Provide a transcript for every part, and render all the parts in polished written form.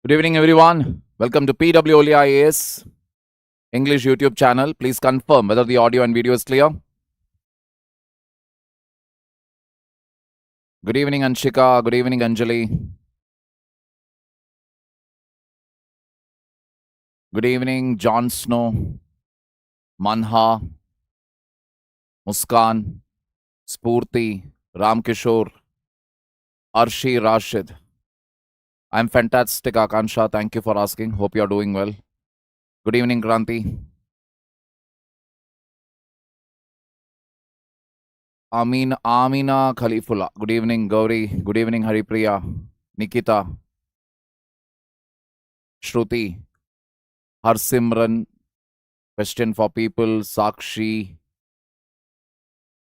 Good evening, everyone. Welcome to PWOnlyIAS English YouTube channel. Please confirm whether the audio and video is clear. Good evening, Anshika. Good evening, Anjali. Good evening, Jon Snow, Manha, Muskan, Spurti, Ramkishore, Arshi, Rashid. I'm fantastic, Akansha. Thank you for asking. Hope you're doing well. Good evening, Kranti. Amina Khalifullah. Good evening, Gauri. Good evening, Haripriya, Nikita, Shruti, Harsimran. Question for people. Sakshi,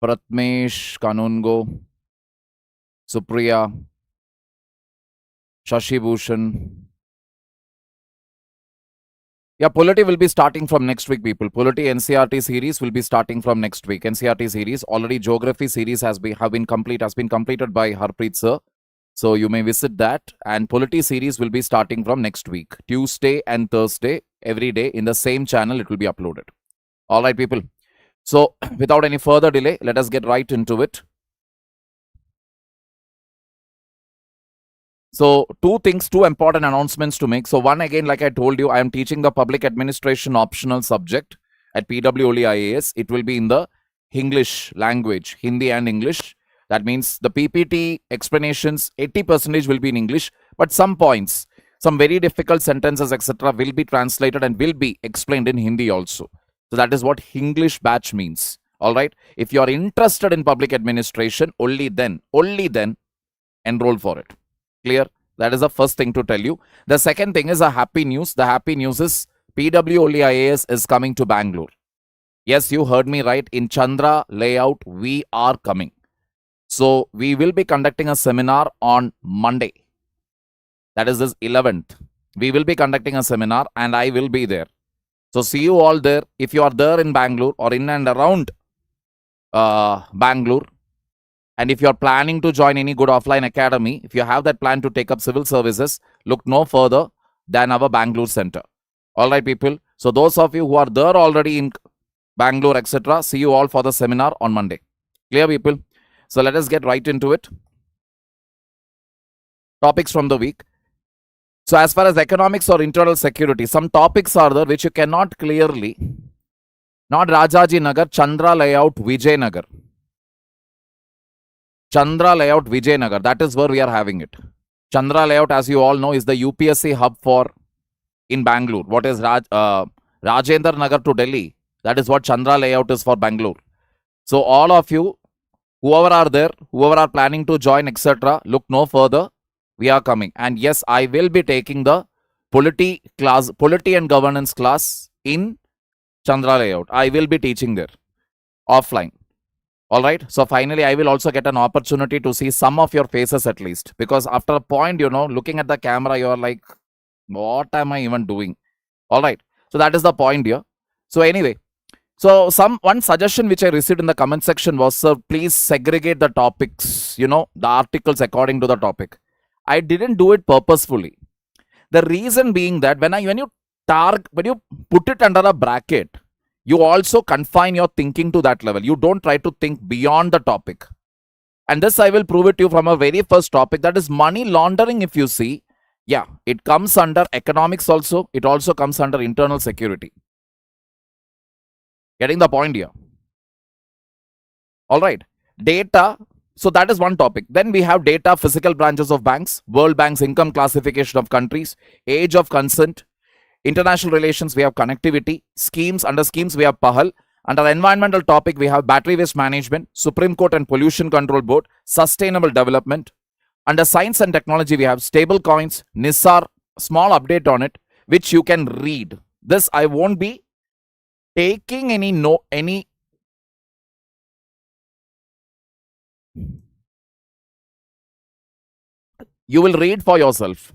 Pratmesh, Kanungo, Supriya, Shashi Bhushan. Yeah, Polity will be starting from next week, people. Polity NCRT series will be starting from next week. NCRT series. Already Geography series has been completed by Harpreet sir. So you may visit that. And Polity series will be starting from next week. Tuesday and Thursday, every day in the same channel it will be uploaded. All right, people. So without any further delay, let us get right into it. So two important announcements to make. So one, again, like I told you, I am teaching the public administration optional subject at PWOnlyIAS. It will be in the English language, Hindi and English. That means the PPT explanations, 80% will be in English, but some points, some very difficult sentences, etc. will be translated and will be explained in Hindi also. So that is what English batch means. All right. If you are interested in public administration, only then enroll for it. Clear? That is the first thing to tell you. The second thing is a happy news. The happy news is PWOnlyIAS is coming to Bangalore. Yes, you heard me right. In Chandra layout, we are coming. So we will be conducting a seminar on Monday. That is this 11th. We will be conducting a seminar and I will be there. So see you all there. If you are there in Bangalore or in and around Bangalore, and if you are planning to join any good offline academy, if you have that plan to take up civil services, look no further than our Bangalore center. All right, people. So those of you who are there already in Bangalore, etc., see you all for the seminar on Monday. Clear, people? So let us get right into it. Topics from the week. So as far as economics or internal security, some topics are there which you cannot clearly. Not Rajaji Nagar, Chandra layout, Vijay Nagar. Chandra layout, Vijayanagar. That is where we are having it. Chandra layout, as you all know, is the UPSC hub for in Bangalore. What is Rajendra Nagar to Delhi? That is what Chandra layout is for Bangalore. So all of you, whoever are there, whoever are planning to join, etc., look no further. We are coming. And yes, I will be taking the polity and governance class in Chandra layout. I will be teaching there offline. All right. So finally, I will also get an opportunity to see some of your faces at least. Because after a point, looking at the camera, you are like, what am I even doing? All right. So that is the point here. So anyway, so one suggestion which I received in the comment section was, sir, please segregate the topics, the articles according to the topic. I didn't do it purposefully. The reason being that when you put it under a bracket, you also confine your thinking to that level. You don't try to think beyond the topic. And this I will prove it to you from a very first topic, that is money laundering. If you see, yeah, it comes under economics also. It also comes under internal security. Getting the point here? All right. Data. So that is one topic. Then we have data, physical branches of banks, World Bank's income classification of countries, age of consent, international relations, we have connectivity. Schemes, under schemes, we have PAHAL. Under environmental topic, we have battery waste management, Supreme Court and Pollution Control Board, sustainable development. Under science and technology, we have stable coins, NISAR, small update on it, which you can read. This I won't be taking any. You will read for yourself.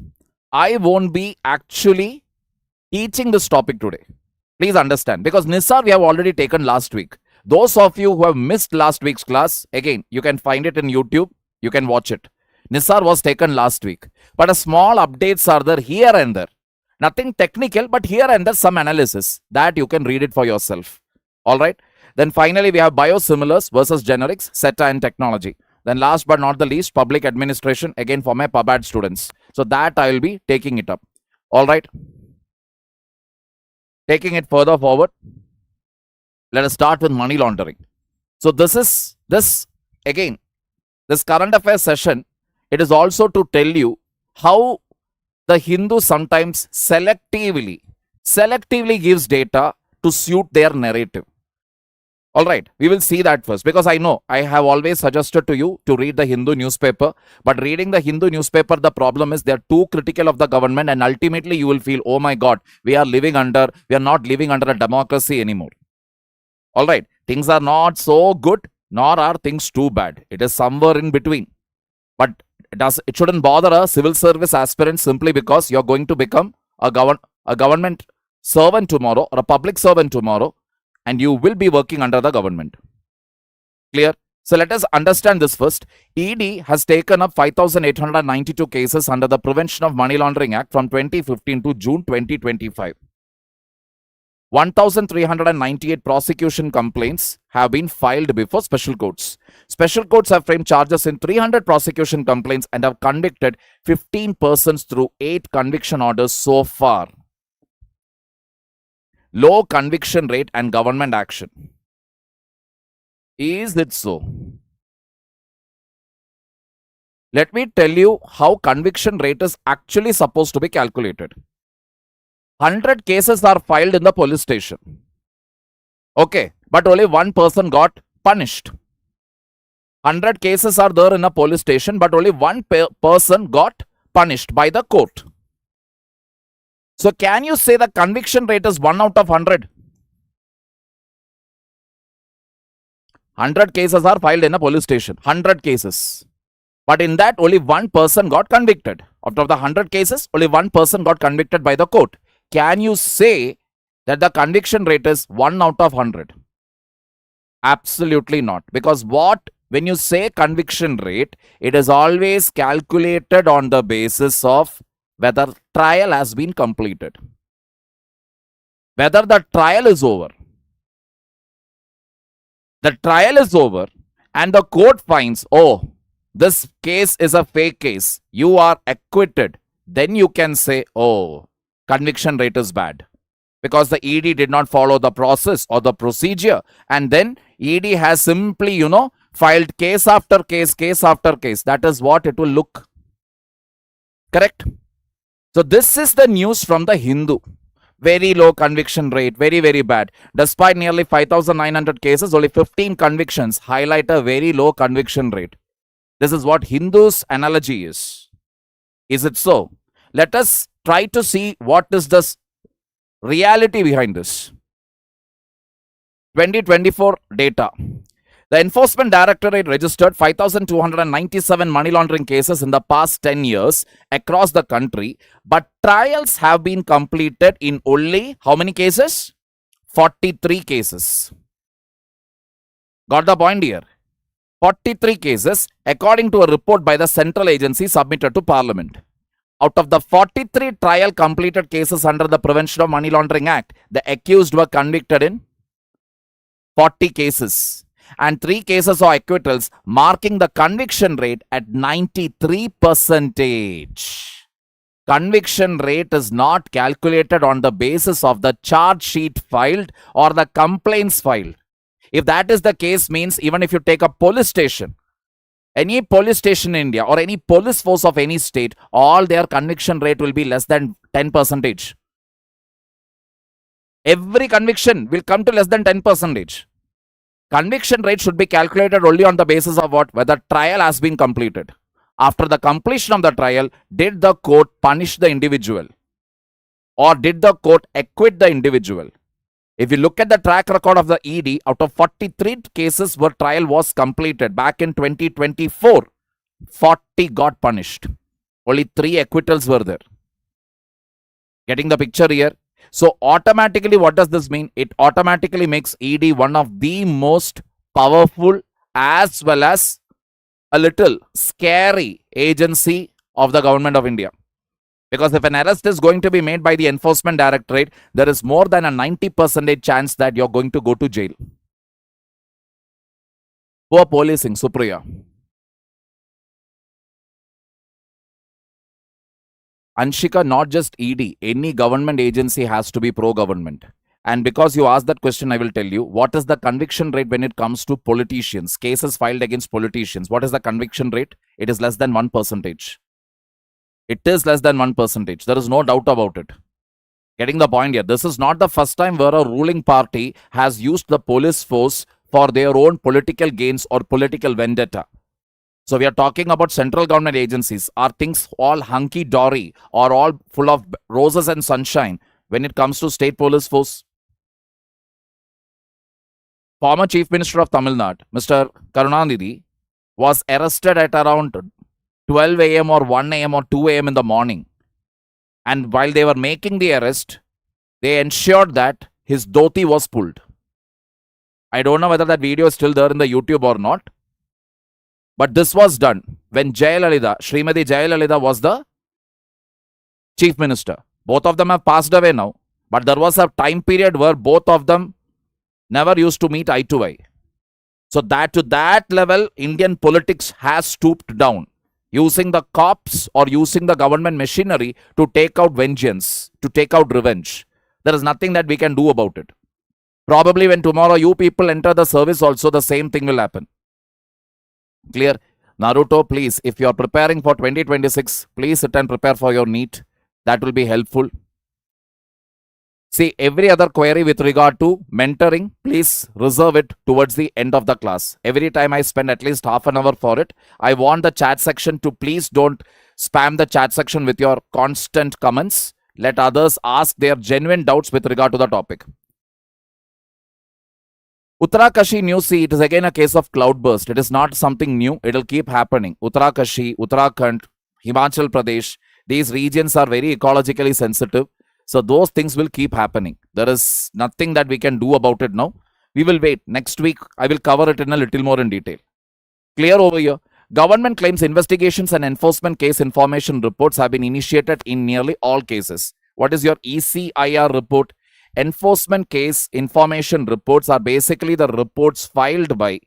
I won't be actually teaching this topic today. Please understand, because NISAR we have already taken last week. Those of you who have missed last week's class, again, you can find it in YouTube. You can watch it. Nisar was taken last week. But a small updates are there here and there. Nothing technical, but here and there some analysis that you can read it for yourself. All right. Then finally, we have biosimilars versus generics, SETA and technology. Then last but not the least, public administration, again for my PubAd students. So that I will be taking it up. All right. Taking it further forward, let us start with money laundering. So this current affairs session, it is also to tell you how the Hindu sometimes selectively gives data to suit their narrative. All right, we will see that first, because I know I have always suggested to you to read the Hindu newspaper, but reading the Hindu newspaper, the problem is they are too critical of the government, and ultimately you will feel, oh my God, we are not living under a democracy anymore. All right, things are not so good, nor are things too bad. It is somewhere in between. But it shouldn't bother a civil service aspirant simply because you're going to become a government servant tomorrow or a public servant tomorrow, and you will be working under the government. Clear? So let us understand this first. ED has taken up 5,892 cases under the Prevention of Money Laundering Act from 2015 to June 2025. 1,398 prosecution complaints have been filed before special courts. Special courts have framed charges in 300 prosecution complaints and have convicted 15 persons through 8 conviction orders so far. Low conviction rate and government action. Is it so? Let me tell you how conviction rate is actually supposed to be calculated. 100 cases are filed in the police station. Okay, but only one person got punished. 100 cases are there in a police station, but only one person got punished by the court. So can you say the conviction rate is 1 out of 100? 100 cases are filed in a police station. 100 cases. But in that, only one person got convicted. Out of the 100 cases, only one person got convicted by the court. Can you say that the conviction rate is 1 out of 100? Absolutely not. Because when you say conviction rate, it is always calculated on the basis of whether trial has been completed. Whether the trial is over. The trial is over and the court finds, oh, this case is a fake case. You are acquitted. Then you can say, oh, conviction rate is bad. Because the ED did not follow the process or the procedure. And then ED has simply, filed case after case, case after case. That is what it will look. Correct? So this is the news from the Hindu. Very low conviction rate, very, very bad. Despite nearly 5,900 cases, only 15 convictions highlight a very low conviction rate. This is what Hindu's analogy is. Is it so? Let us try to see what is the reality behind this. 2024 data. The Enforcement Directorate registered 5,297 money laundering cases in the past 10 years across the country, but trials have been completed in only how many cases? 43 cases. Got the point here? 43 cases according to a report by the central agency submitted to Parliament. Out of the 43 trial completed cases under the Prevention of Money Laundering Act, the accused were convicted in 40 cases. And 3 cases of acquittals, marking the conviction rate at 93%. Conviction rate is not calculated on the basis of the charge sheet filed or the complaints filed. If that is the case, means even if you take a police station, any police station in India or any police force of any state, all their conviction rate will be less than 10%. Every conviction will come to less than 10%. Conviction rate should be calculated only on the basis of what? Whether trial has been completed. After the completion of the trial, did the court punish the individual? Or did the court acquit the individual? If you look at the track record of the ED, out of 43 cases where trial was completed back in 2024, 40 got punished. Only 3 acquittals were there. Getting the picture here? So automatically, what does this mean? It automatically makes ED one of the most powerful as well as a little scary agency of the government of India. Because if an arrest is going to be made by the enforcement directorate, there is more than a 90% chance that you're going to go to jail. Poor policing, Supriya. Anshika, not just ED, any government agency has to be pro-government. And because you asked that question, I will tell you, what is the conviction rate when it comes to politicians, cases filed against politicians? What is the conviction rate? It is less than 1%. It is less than 1%. There is no doubt about it. Getting the point here. This is not the first time where a ruling party has used the police force for their own political gains or political vendetta. So we are talking about central government agencies. Are things all hunky-dory or all full of roses and sunshine when it comes to state police force? Former Chief Minister of Tamil Nadu, Mr. Karunanidhi, was arrested at around 12 a.m. or 1 a.m. or 2 a.m. in the morning. And while they were making the arrest, they ensured that his dhoti was pulled. I don't know whether that video is still there in the YouTube or not. But this was done when Srimati Jayalalitha was the Chief Minister. Both of them have passed away now. But there was a time period where both of them never used to meet eye to eye. So that to that level, Indian politics has stooped down, using the cops or using the government machinery to take out vengeance, to take out revenge. There is nothing that we can do about it. Probably when tomorrow you people enter the service also, the same thing will happen. Clear? Naruto, please, if you are preparing for 2026, please sit and prepare for your NEET. That will be helpful. See, every other query with regard to mentoring, please reserve it towards the end of the class. Every time I spend at least half an hour for it, I want the chat section to please don't spam the chat section with your constant comments. Let others ask their genuine doubts with regard to the topic. Uttarakashi news, see, it is again a case of cloudburst. It is not something new. It will keep happening. Uttarakashi, Uttarakhand, Himachal Pradesh, these regions are very ecologically sensitive. So those things will keep happening. There is nothing that we can do about it now. We will wait. Next week, I will cover it in a little more in detail. Clear over here? Government claims investigations and enforcement case information reports have been initiated in nearly all cases. What is your ECIR report? Enforcement case information reports are basically the reports filed by,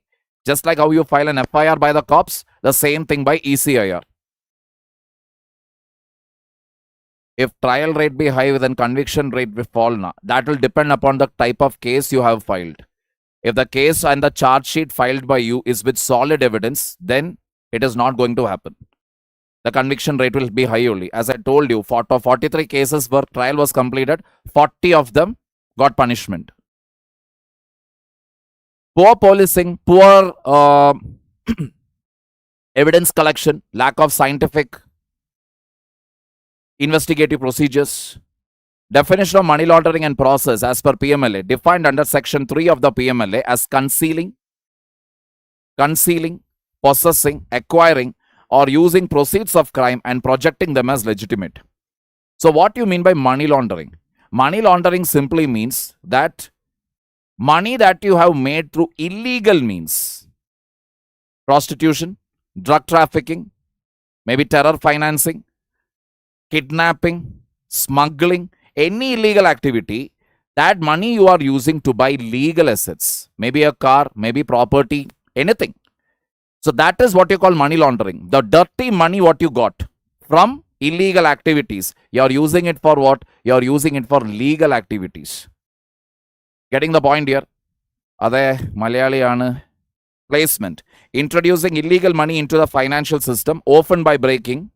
just like how you file an FIR by the cops, the same thing by ECIR. If trial rate be high, then conviction rate will fall now. That will depend upon the type of case you have filed. If the case and the charge sheet filed by you is with solid evidence, then it is not going to happen. The conviction rate will be high only. As I told you, for 43 cases where trial was completed, 40 of them got punishment. Poor policing, poor evidence collection, lack of scientific investigative procedures. Definition of money laundering and process as per PMLA, defined under section 3 of the PMLA as concealing, possessing, acquiring, or using proceeds of crime and projecting them as legitimate. So what do you mean by money laundering? Money laundering simply means that money that you have made through illegal means, prostitution, drug trafficking, maybe terror financing, kidnapping, smuggling, any illegal activity, that money you are using to buy legal assets, maybe a car, maybe property, anything. So that is what you call money laundering. The dirty money what you got from illegal activities, you are using it for what? You are using it for legal activities. Getting the point here? Ade Malayali placement. Introducing illegal money into the financial system, often by breaking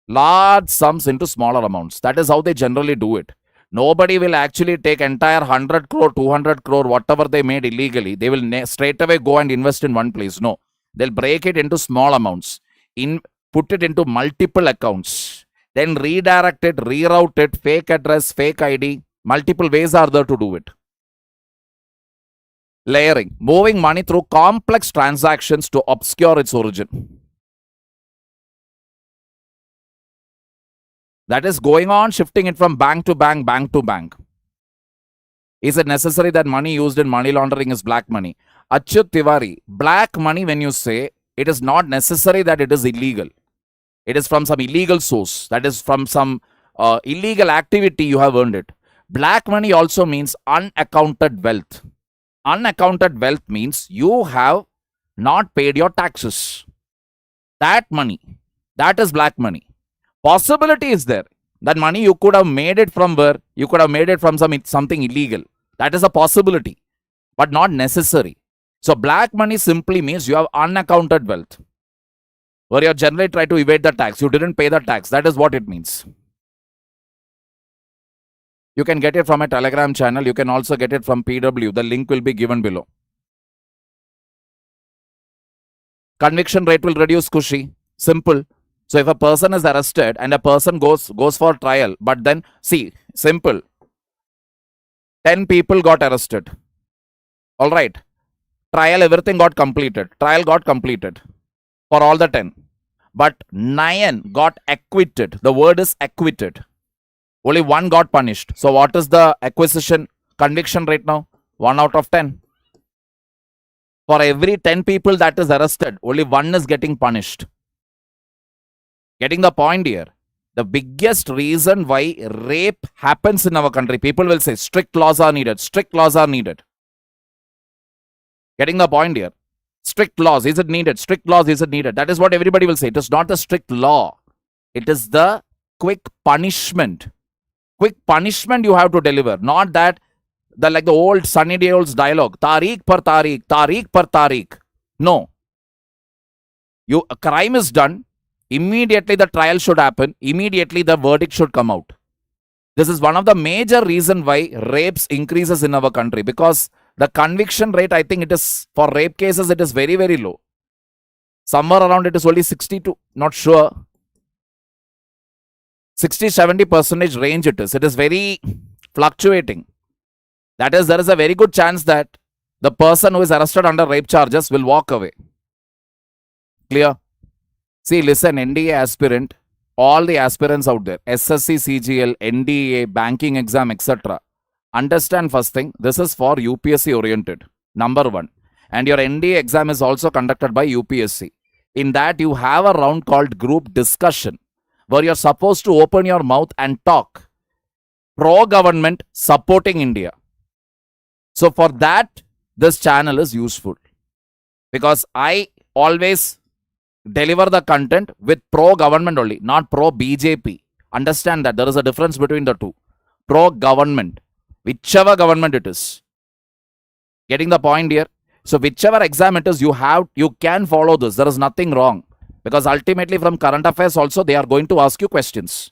large sums into smaller amounts. That is how they generally do it. Nobody will actually take entire 100 crore, 200 crore, whatever they made illegally. They will straight away go and invest in one place. No. They'll break it into small amounts, put it into multiple accounts, then redirect it, reroute it, fake address, fake ID. Multiple ways are there to do it. Layering. Moving money through complex transactions to obscure its origin. That is going on, shifting it from bank to bank, bank to bank. Is it necessary that money used in money laundering is black money? Achyut Tiwari, black money, when you say, it is not necessary that it is illegal. It is from some illegal source. That is from some illegal activity you have earned it. Black money also means unaccounted wealth. Unaccounted wealth means you have not paid your taxes. That money, that is black money. Possibility is there. That money you could have made it from where? You could have made it from something illegal. That is a possibility, but not necessary. So black money simply means you have unaccounted wealth, where you generally try to evade the tax. You didn't pay the tax. That is what it means. You can get it from a Telegram channel. You can also get it from PW. The link will be given below. Conviction rate will reduce, Kushi. Simple. So if a person is arrested and a person goes for trial, but then, see, simple. 10 people got arrested. All right. Trial, everything got completed. Trial got completed for all the 10. But 9 got acquitted. The word is acquitted. Only 1 got punished. So what is the acquisition conviction rate now? 1 out of 10. For every 10 people that is arrested, only 1 is getting punished. Getting the point here? The biggest reason why rape happens in our country, people will say strict laws are needed. Strict laws are needed. Getting the point here? Strict laws, is it needed? Strict laws, is it needed? That is what everybody will say. It is not the strict law. It is the quick punishment. Quick punishment you have to deliver. Not that, like the old Sunny Deol's dialogue, Tariq par Tariq, Tariq par Tariq. No. A crime is done. Immediately the trial should happen. Immediately the verdict should come out. This is one of the major reasons why rapes increases in our country. Because the conviction rate, I think it is, for rape cases, it is very, very low. Somewhere around it is only 62, not sure. 60-70% range it is. It is very fluctuating. That is, there is a very good chance that the person who is arrested under rape charges will walk away. Clear? See, listen, NDA aspirant, all the aspirants out there, SSC, CGL, NDA, banking exam, etc. Understand first thing, this is for UPSC oriented, number 1. And your NDA exam is also conducted by UPSC. In that, you have a round called group discussion, where you're supposed to open your mouth and talk. Pro-government, supporting India. So for that, this channel is useful. Because I always deliver the content with pro-government only, not pro-BJP. Understand that there is a difference between the two. Pro-government, whichever government it is. Getting the point here? So whichever exam it is, you can follow this. There is nothing wrong. Because ultimately from current affairs also, they are going to ask you questions.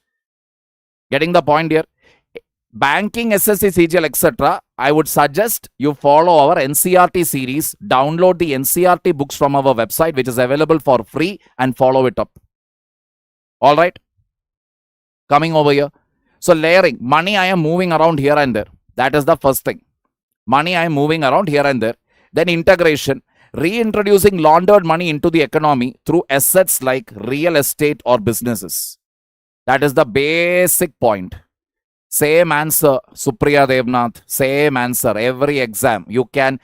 Getting the point here? Banking, SSC, CGL, etc. I would suggest you follow our NCRT series. Download the NCRT books from our website, which is available for free, and follow it up. All right. Coming over here. So layering. Money I am moving around here and there. That is the first thing. Money I am moving around here and there. Then integration. Reintroducing laundered money into the economy through assets like real estate or businesses. That is the basic point. Same answer, Supriya Devnath. Same answer. Every exam. You can,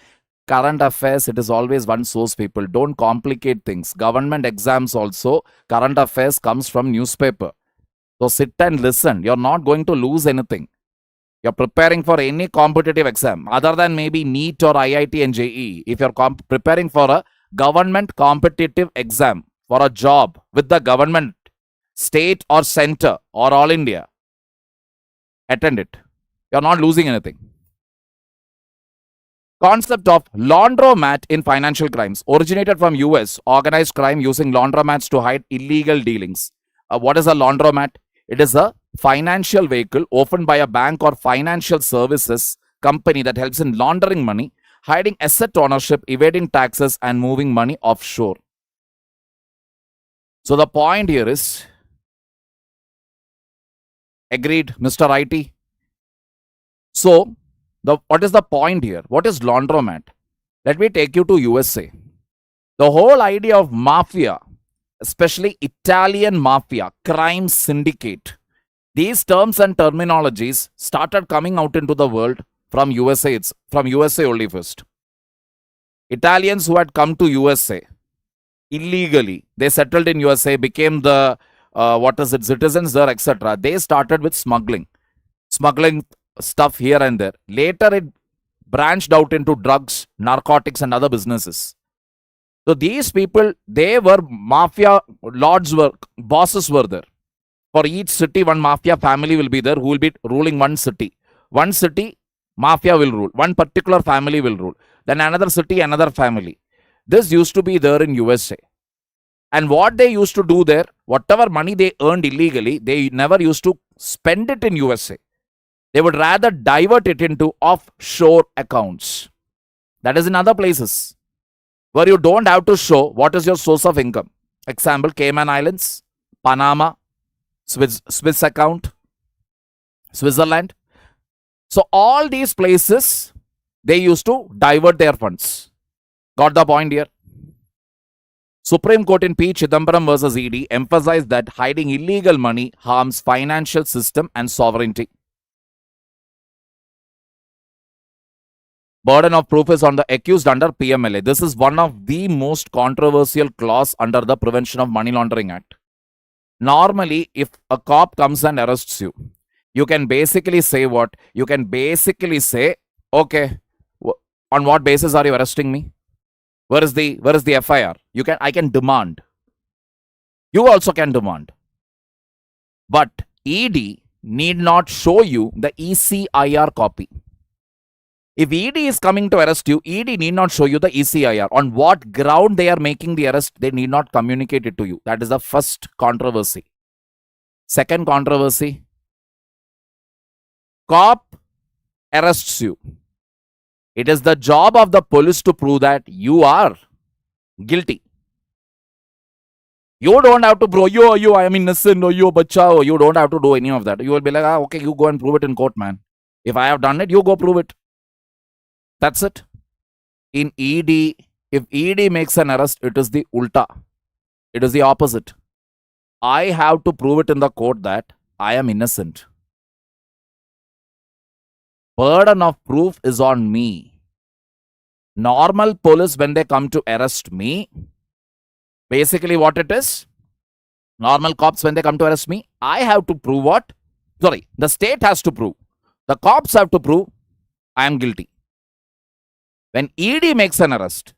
current affairs, it is always one source, people. Don't complicate things. Government exams also, current affairs comes from newspaper. So sit and listen. You're not going to lose anything. You're preparing for any competitive exam, other than maybe NEET or IIT and JEE. If you're preparing for a government competitive exam, for a job with the government, state or center or all India, attend it. You're not losing anything. Concept of laundromat in financial crimes originated from US, organized crime using laundromats to hide illegal dealings. What is a laundromat? It is a financial vehicle opened by a bank or financial services company that helps in laundering money, hiding asset ownership, evading taxes, and moving money offshore. So the point here is, agreed, Mr. IT? So, what is the point here? What is laundromat? Let me take you to USA. The whole idea of mafia, especially Italian mafia, crime syndicate, these terms and terminologies started coming out into the world from USA. It's from USA only first. Italians who had come to USA, illegally. They settled in USA, became the citizens there, etc. They started with smuggling stuff here and there. Later, it branched out into drugs, narcotics, and other businesses. So these people, they were mafia lords, bosses were there. For each city, one mafia family will be there who will be ruling one city. One city, mafia will rule. One particular family will rule. Then another city, another family. This used to be there in USA. And what they used to do there, whatever money they earned illegally, they never used to spend it in USA. They would rather divert it into offshore accounts. That is in other places where you don't have to show what is your source of income. Example, Cayman Islands, Panama, Swiss account, Switzerland. So all these places, they used to divert their funds. Got the point here? Supreme Court in P. Chidambaram versus ED emphasized that hiding illegal money harms financial system and sovereignty. Burden of proof is on the accused under PMLA. This is one of the most controversial clause under the Prevention of Money Laundering Act. Normally, if a cop comes and arrests you, you can basically say what? You can basically say, okay, on what basis are you arresting me? Where is the FIR? I can demand. You also can demand. But ED need not show you the ECIR copy. If ED is coming to arrest you, ED need not show you the ECIR. On what ground they are making the arrest, they need not communicate it to you. That is the first controversy. Second controversy, cop arrests you. It is the job of the police to prove that you are guilty. You don't have to prove, I am innocent, bacha, you don't have to do any of that. You will be like, okay, you go and prove it in court, man. If I have done it, you go prove it. That's it. In ED, if ED makes an arrest, it is the ulta. It is the opposite. I have to prove it in the court that I am innocent. Burden of proof is on me. Normal police, when they come to arrest me, basically what it is, normal cops, when they come to arrest me, I have to prove what? Sorry, the state has to prove. The cops have to prove I am guilty. When ED makes an arrest,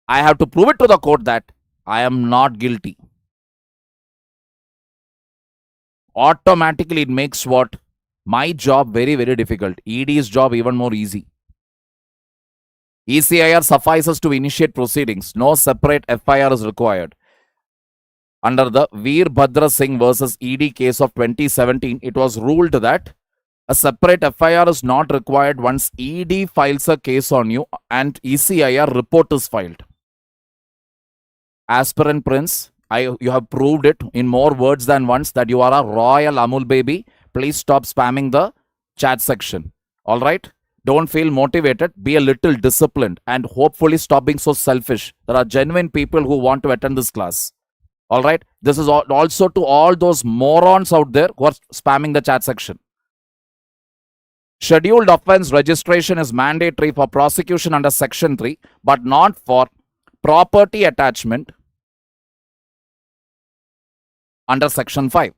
I have to prove it to the court that I am not guilty. Automatically, it makes what? My job very, very difficult. ED's job even more easy. ECIR suffices to initiate proceedings. No separate FIR is required. Under the Veer Bhadra Singh versus ED case of 2017, it was ruled that a separate FIR is not required once ED files a case on you and ECIR report is filed. Aspirant Prince, you have proved it in more words than once that you are a royal Amul baby. Please stop spamming the chat section. Alright? Don't feel motivated. Be a little disciplined and hopefully stop being so selfish. There are genuine people who want to attend this class. Alright? This is also to all those morons out there who are spamming the chat section. Scheduled offense registration is mandatory for prosecution under Section 3, but not for property attachment under Section 5.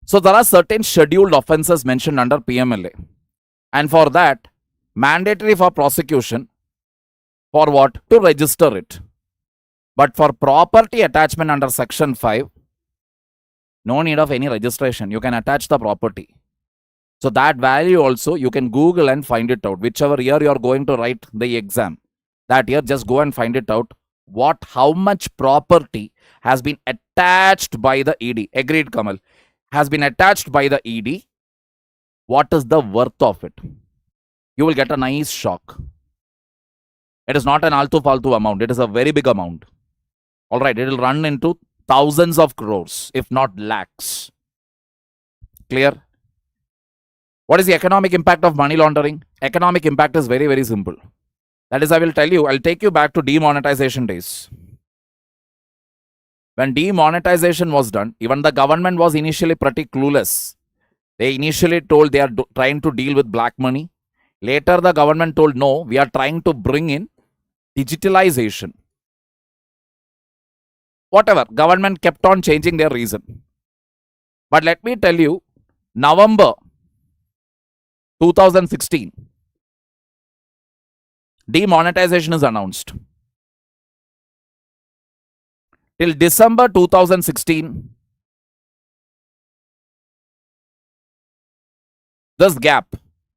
So there are certain scheduled offenses mentioned under PMLA. And for that, mandatory for prosecution, for what? To register it. But for property attachment under Section 5, no need of any registration. You can attach the property. So that value also, you can Google and find it out. Whichever year you are going to write the exam, that year just go and find it out. How much property has been attached by the ED? Agreed, Kamal. Has been attached by the ED. What is the worth of it? You will get a nice shock. It is not an altu-faltu amount. It is a very big amount. Alright, it will run into thousands of crores, if not lakhs. Clear? What is the economic impact of money laundering? Economic impact is very, very simple. That is, I will tell you, I'll take you back to demonetization days. When demonetization was done, even the government was initially pretty clueless. They initially told they are trying to deal with black money. Later, the government told, no, we are trying to bring in digitalization. whatever. Government kept on changing their reason. But let me tell you, November 2016, demonetization is announced. Till December 2016, this gap,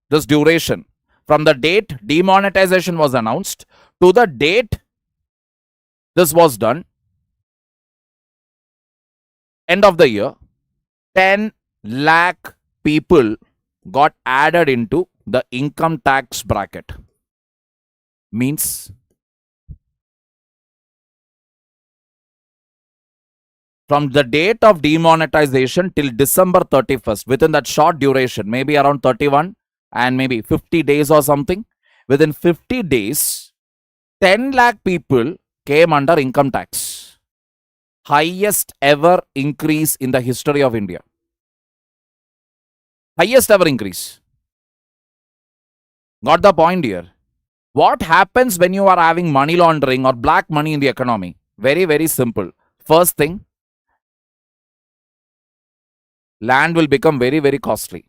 this duration, from the date demonetization was announced to the date this was done, end of the year, 10 lakh people got added into the income tax bracket. Means from the date of demonetization till December 31st, within that short duration, maybe around 31 and maybe 50 days or something, within 50 days, 10 lakh people came under income tax. Highest ever increase in the history of India. Highest ever increase. Got the point here? What happens when you are having money laundering or black money in the economy? Very, very simple. First thing, land will become very, very costly.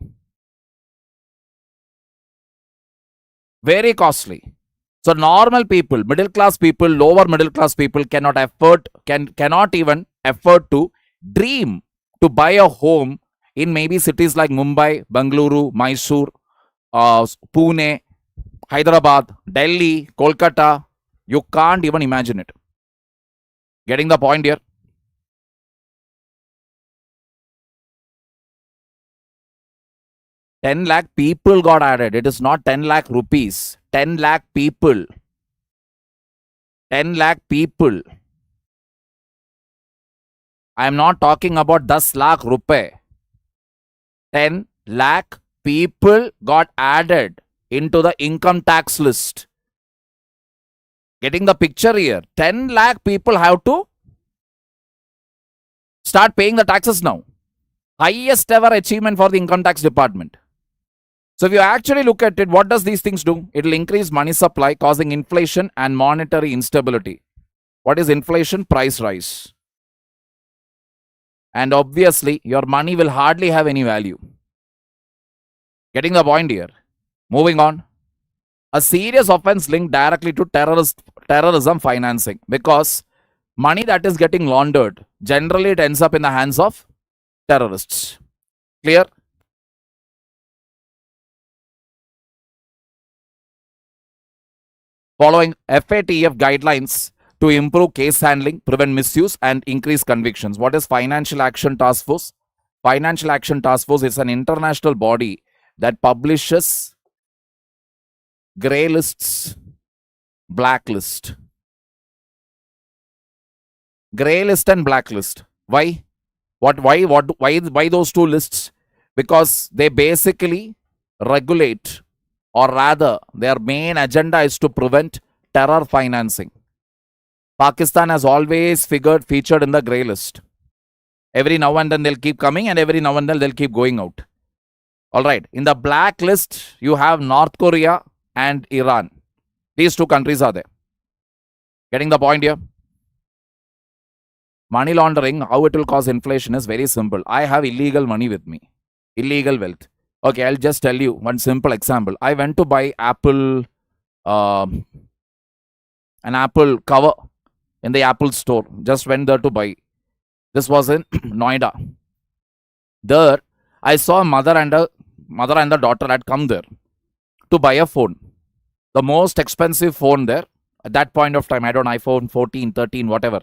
Very costly. So normal people, middle class people, lower middle class people cannot even afford to dream to buy a home in maybe cities like Mumbai, Bengaluru, Mysore, Pune, Hyderabad, Delhi, Kolkata. You can't even imagine it. Getting the point here? $10 lakh people got added. It is not 10 lakh rupees. 10 lakh people. 10 lakh people. I am not talking about 10 lakh rupee. 10 lakh people got added into the income tax list. Getting the picture here. 10 lakh people have to start paying the taxes now. Highest ever achievement for the income tax department. So if you actually look at it, what does these things do? It will increase money supply, causing inflation and monetary instability. What is inflation? Price rise. And obviously, your money will hardly have any value. Getting the point here. Moving on. A serious offense linked directly to terrorism financing, because money that is getting laundered, generally it ends up in the hands of terrorists. Clear? Following FATF guidelines to improve case handling, prevent misuse, and increase convictions. What is Financial Action Task Force? Financial Action Task Force is an international body that publishes grey lists, blacklist. Grey list and blacklist. Why? Why those two lists? Because they basically regulate, or rather their main agenda is to prevent terror financing. Pakistan has always featured in the grey list. Every now and then they'll keep coming, and every now and then they'll keep going out. Alright, in the black list, you have North Korea and Iran. These two countries are there. Getting the point here? Money laundering, how it will cause inflation is very simple. I have illegal money with me. Illegal wealth. Okay, I'll just tell you one simple example. I went to buy an Apple cover in the Apple store. Just went there to buy. This was in Noida. There, I saw a mother and the daughter had come there to buy a phone. The most expensive phone there at that point of time. I don't know, iPhone 14, 13, whatever.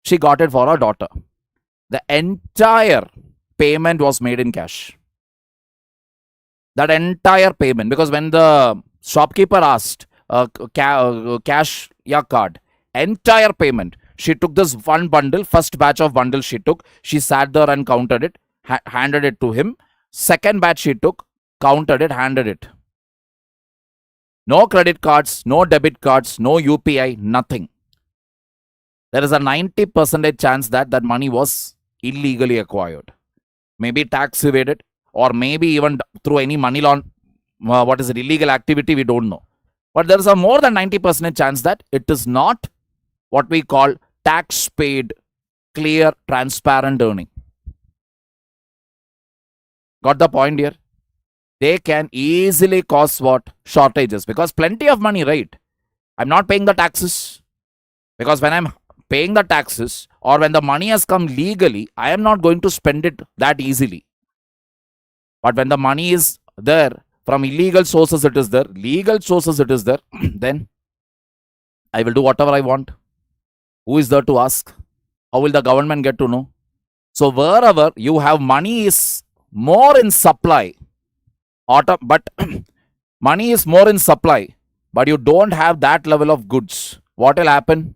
She got it for her daughter. The entire payment was made in cash. That entire payment, because when the shopkeeper asked cash ya card, entire payment, she took this one bundle, first batch of bundles she took, she sat there and counted it, handed it to him. Second batch she took, counted it, handed it. No credit cards, no debit cards, no UPI, nothing. There is a 90% chance that that money was illegally acquired. Maybe tax evaded, or maybe even through any money illegal activity, we don't know. But there is a more than 90% chance that it is not what we call tax paid clear, transparent earning. Got the point here? They can easily cause what? Shortages, because plenty of money, right? I'm not paying the taxes, because when I'm paying the taxes or when the money has come legally, I am not going to spend it that easily. But when the money is there from illegal sources, it is there, legal sources, it is there, then I will do whatever I want. Who is there to ask? How will the government get to know? So wherever you have money is more in supply, but money is more in supply, but you don't have that level of goods, what will happen?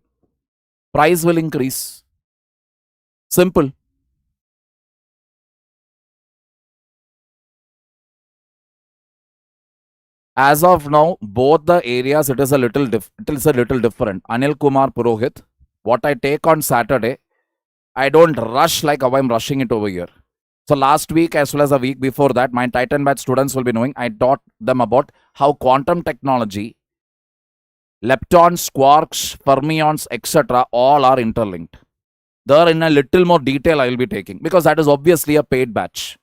Price will increase. Simple. As of now, both the areas, it is a little different. Anil Kumar Purohit, what I take on Saturday, I don't rush like how I'm rushing it over here. So last week as well as a week before that, my Titan batch students will be knowing, I taught them about how quantum technology, leptons, quarks, fermions, etc. all are interlinked. There in a little more detail I will be taking, because that is obviously a paid batch.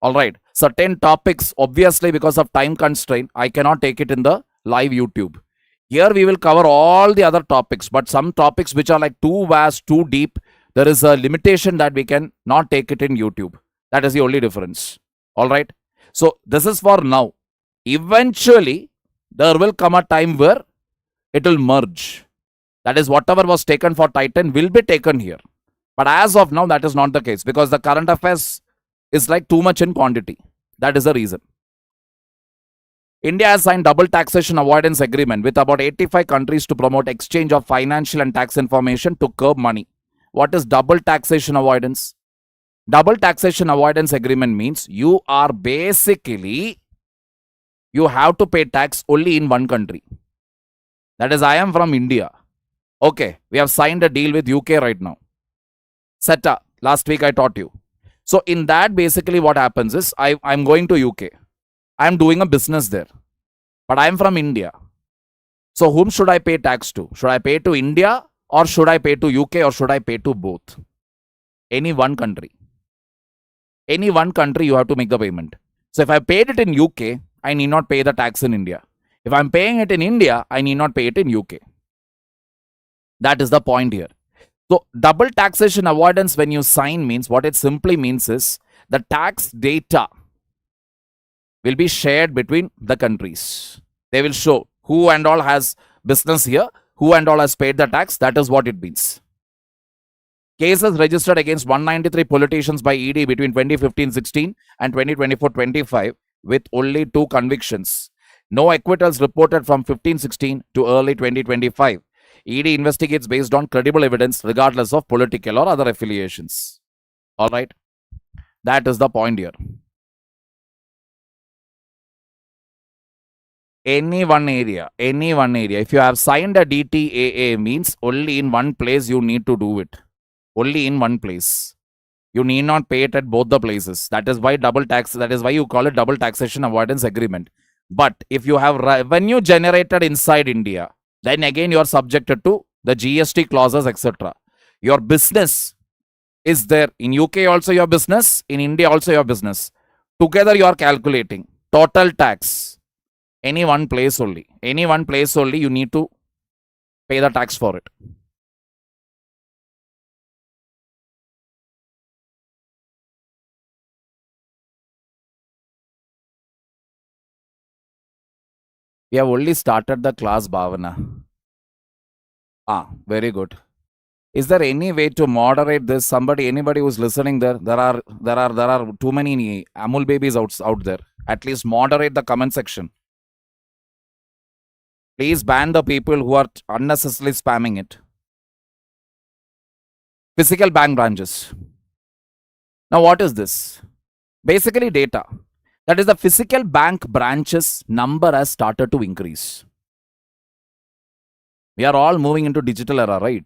All right. Certain topics, obviously because of time constraint, I cannot take it in the live YouTube. Here we will cover all the other topics, but some topics which are like too vast, too deep, there is a limitation that we can not take it in YouTube. That is the only difference. All right. So this is for now. Eventually, there will come a time where it will merge. That is, whatever was taken for Titan will be taken here. But as of now, that is not the case, because the current affairs is like too much in quantity. That is the reason. India has signed double taxation avoidance agreement with about 85 countries to promote exchange of financial and tax information to curb money. What is double taxation avoidance? Double taxation avoidance agreement means you are basically, you have to pay tax only in one country. That is, I am from India. Okay, we have signed a deal with UK right now. SETA, last week I taught you. So in that, basically what happens is, I'm going to UK. I'm doing a business there. But I'm from India. So whom should I pay tax to? Should I pay to India, or should I pay to UK, or should I pay to both? Any one country. Any one country you have to make the payment. So if I paid it in UK, I need not pay the tax in India. If I'm paying it in India, I need not pay it in UK. That is the point here. So double taxation avoidance, when you sign, means what it simply means is the tax data will be shared between the countries. They will show who and all has business here, who and all has paid the tax. That is what it means. Cases registered against 193 politicians by ED between 2015-16 and 2024-25 with only 2 convictions. No acquittals reported from 15-16 to early 2025. ED investigates based on credible evidence regardless of political or other affiliations. All right. That is the point here. Any one area. If you have signed a DTAA, means only in one place you need to do it. Only in one place. You need not pay it at both the places. That is why that is why you call it double taxation avoidance agreement. But if you have revenue generated inside India, then again you are subjected to the GST clauses, etc. Your business is there. In UK also your business, in India also your business. Together you are calculating total tax. Any one place only. Any one place only you need to pay the tax for it. We have only started the class, Bhavana. Very good. Is there any way to moderate this? Anybody who's listening there, there are too many Amul babies out there. At least moderate the comment section. Please ban the people who are unnecessarily spamming it. Physical bank branches. Now what is this? Basically data. That is, the physical bank branches number has started to increase. We are all moving into digital era, right?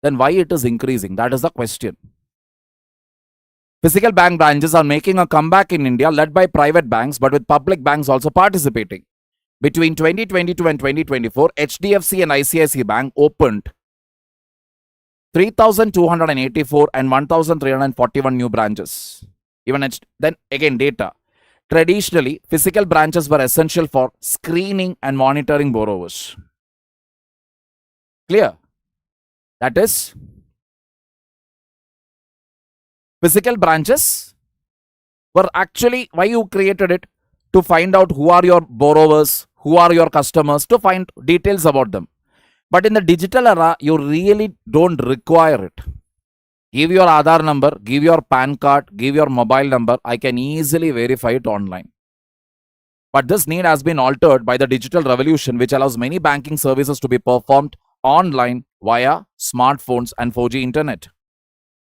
Then why it is increasing? That is the question. Physical bank branches are making a comeback in India, led by private banks, but with public banks also participating. Between 2022 and 2024, HDFC and ICICI Bank opened 3,284 and 1,341 new branches. Then again data. Traditionally, physical branches were essential for screening and monitoring borrowers. Clear? That is, physical branches were actually why you created it, to find out who are your borrowers, who are your customers, to find details about them. But in the digital era, you really don't require it. Give your Aadhaar number, give your PAN card, give your mobile number. I can easily verify it online. But this need has been altered by the digital revolution, which allows many banking services to be performed online via smartphones and 4G internet.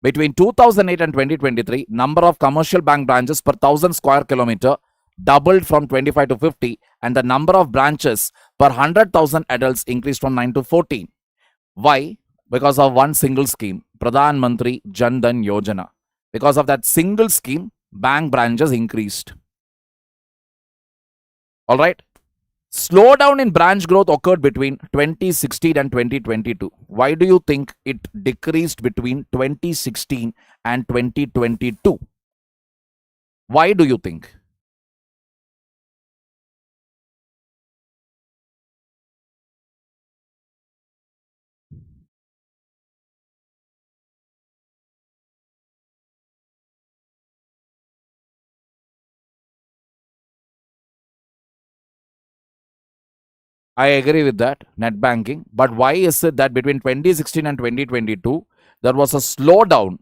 Between 2008 and 2023, number of commercial bank branches per 1,000 square kilometer doubled from 25 to 50, and the number of branches per 100,000 adults increased from 9 to 14. Why? Because of one single scheme, Pradhan Mantri Jan Dhan Yojana. Because of that single scheme, bank branches increased. All right. Slowdown in branch growth occurred between 2016 and 2022. Why do you think it decreased between 2016 and 2022? Why do you think? I agree with that, net banking. But why is it that between 2016 and 2022, there was a slowdown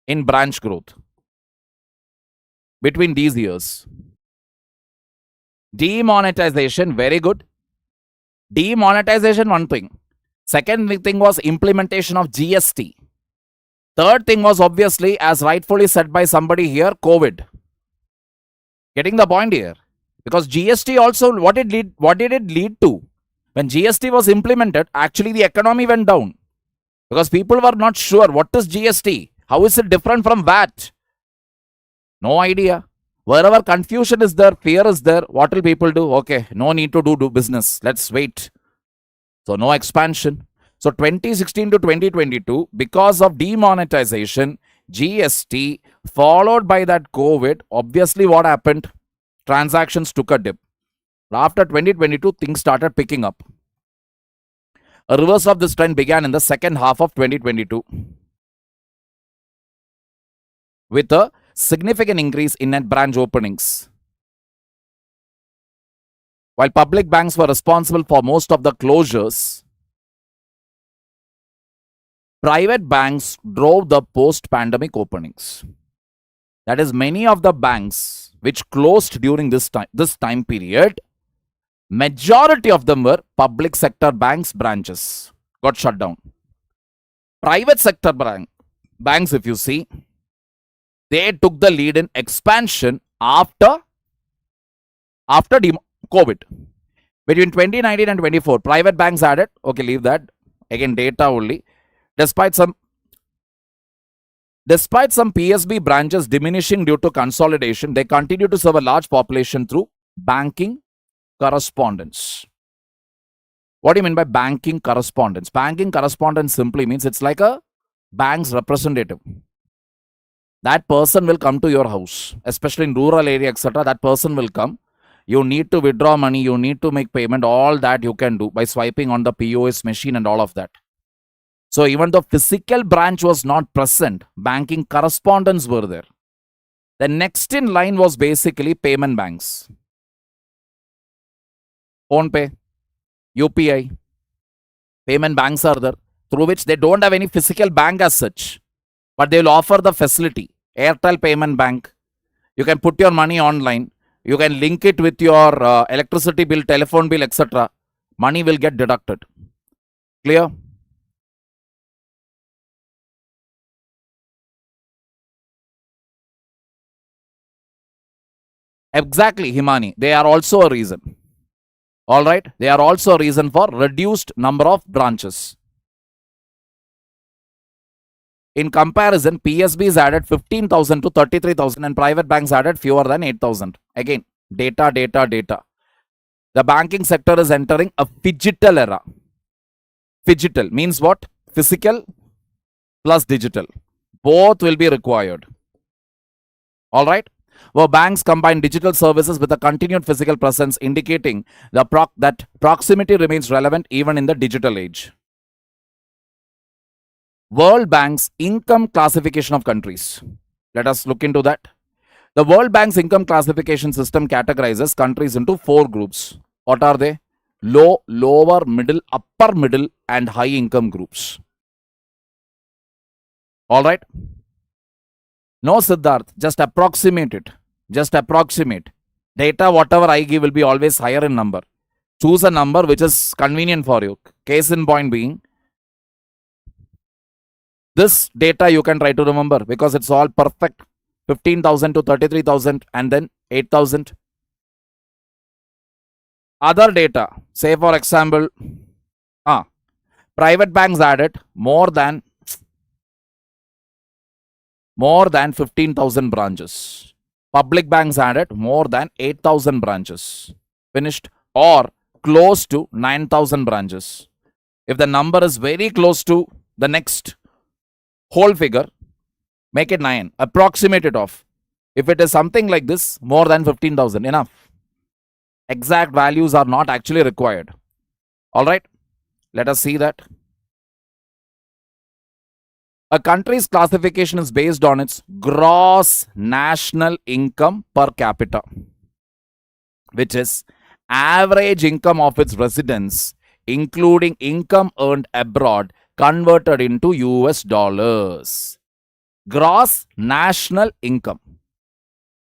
in branch growth between these years? Demonetization, very good. Demonetization, one thing. Second thing was implementation of GST. Third thing was obviously, as rightfully said by somebody here, COVID. Getting the point here? Because GST also, what did it lead to? When GST was implemented, actually the economy went down. Because people were not sure, what is GST? How is it different from VAT? No idea. Wherever confusion is there, fear is there, what will people do? Okay, no need to do business. Let's wait. So no expansion. So 2016 to 2022, because of demonetization, GST, followed by that COVID, obviously what happened? Transactions took a dip. After 2022, things started picking up. A reverse of this trend began in the second half of 2022 with a significant increase in net branch openings. While public banks were responsible for most of the closures, private banks drove the post-pandemic openings. That is, many of the banks which closed during this time period, majority of them were public sector banks branches got shut down. Private sector banks, if you see, they took the lead in expansion after COVID. Between 2019 and 24, private banks added, okay, leave that. Again, data only. Despite some PSB branches diminishing due to consolidation, they continue to serve a large population through banking correspondence. What do you mean by banking correspondence? Banking correspondence simply means it's like a bank's representative. That person will come to your house, especially in rural area, etc. That person will come. You need to withdraw money, you need to make payment, all that you can do by swiping on the POS machine and all of that. So even though physical branch was not present, banking correspondents were there. The next in line was basically payment banks. PhonePe, UPI, payment banks are there, through which they don't have any physical bank as such, but they will offer the facility. Airtel Payment Bank, you can put your money online, you can link it with your electricity bill, telephone bill, etc. Money will get deducted. Clear? Exactly, Himani. They are also a reason. All right. They are also a reason for reduced number of branches. In comparison, PSBs added 15,000 to 33,000 and private banks added fewer than 8,000. Again, data. The banking sector is entering a phygital era. Phygital means what? Physical plus digital. Both will be required. All right. Where banks combine digital services with a continued physical presence, indicating that proximity remains relevant even in the digital age. World Bank's income classification of countries. Let us look into that. The World Bank's income classification system categorizes countries into 4 groups. What are they? Low, lower, middle, upper middle, and high income groups. All right. No, Siddharth, just approximate it. Just approximate. Data, whatever I give, will be always higher in number. Choose a number which is convenient for you. Case in point being, this data you can try to remember because it's all perfect. 15,000 to 33,000 and then 8,000. Other data, say for example, private banks added more than 15,000 branches. Public banks added more than 8,000 branches. Finished. Or close to 9,000 branches. If the number is very close to the next whole figure, make it 9. Approximate it off. If it is something like this, more than 15,000, enough. Exact values are not actually required. Alright, let us see that. A country's classification is based on its gross national income per capita, which is average income of its residents, including income earned abroad, converted into US dollars. Gross national income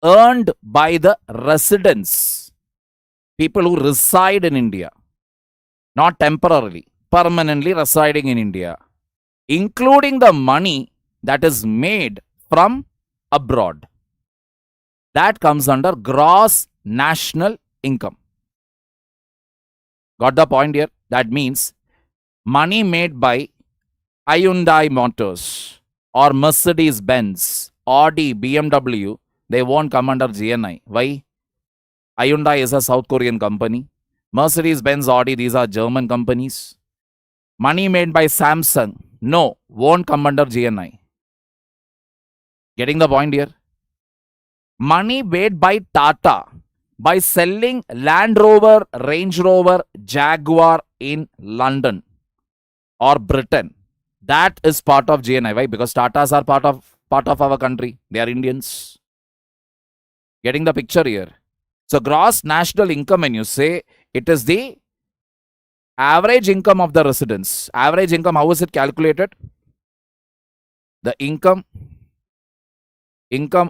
earned by the residents, people who reside in India, not temporarily, permanently residing in India, including the money that is made from abroad. That comes under gross national income. Got the point here? That means money made by Hyundai Motors or Mercedes Benz, Audi, BMW, they won't come under GNI. Why? Hyundai is a South Korean company. Mercedes Benz, Audi, these are German companies. Money made by Samsung, no, won't come under GNI. Getting the point here? Money made by Tata by selling Land Rover, Range Rover, Jaguar in London or Britain, that is part of GNI. Why? Because Tatas are part of our country. They are Indians. Getting the picture here? So gross national income, when you say, it is the average income of the residents. Average income, how is it calculated? The income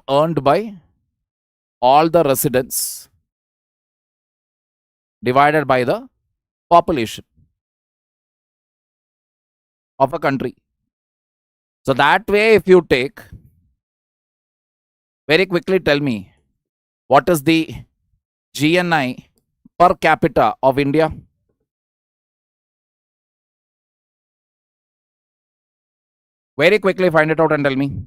earned by all the residents divided by the population of a country. So that way, if you take, very quickly tell me, what is the GNI per capita of India? Very quickly find it out and tell me.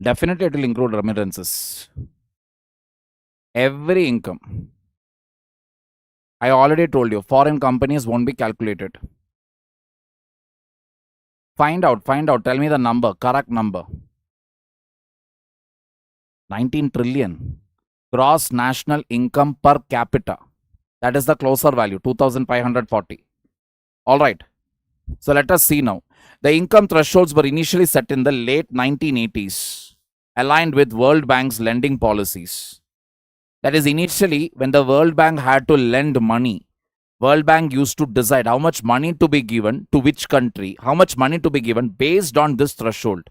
Definitely it will include remittances. Every income. I already told you, foreign companies won't be calculated. Find out, tell me the number, correct number. 19 trillion. Gross national income per capita. That is the closer value, 2,540. Alright. So let us see now. The income thresholds were initially set in the late 1980s, aligned with World Bank's lending policies. That is, initially, when the World Bank had to lend money, World Bank used to decide how much money to be given to which country, how much money to be given based on this threshold.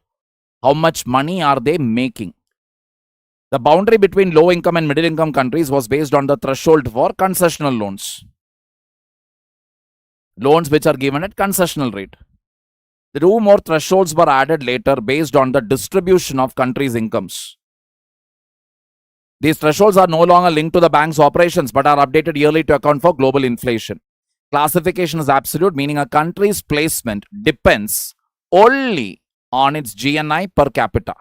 How much money are they making? The boundary between low income and middle income countries was based on the threshold for concessional loans. Loans which are given at concessional rate. The two more thresholds were added later based on the distribution of countries' incomes. These thresholds are no longer linked to the bank's operations but are updated yearly to account for global inflation. Classification is absolute, meaning a country's placement depends only on its GNI per capita,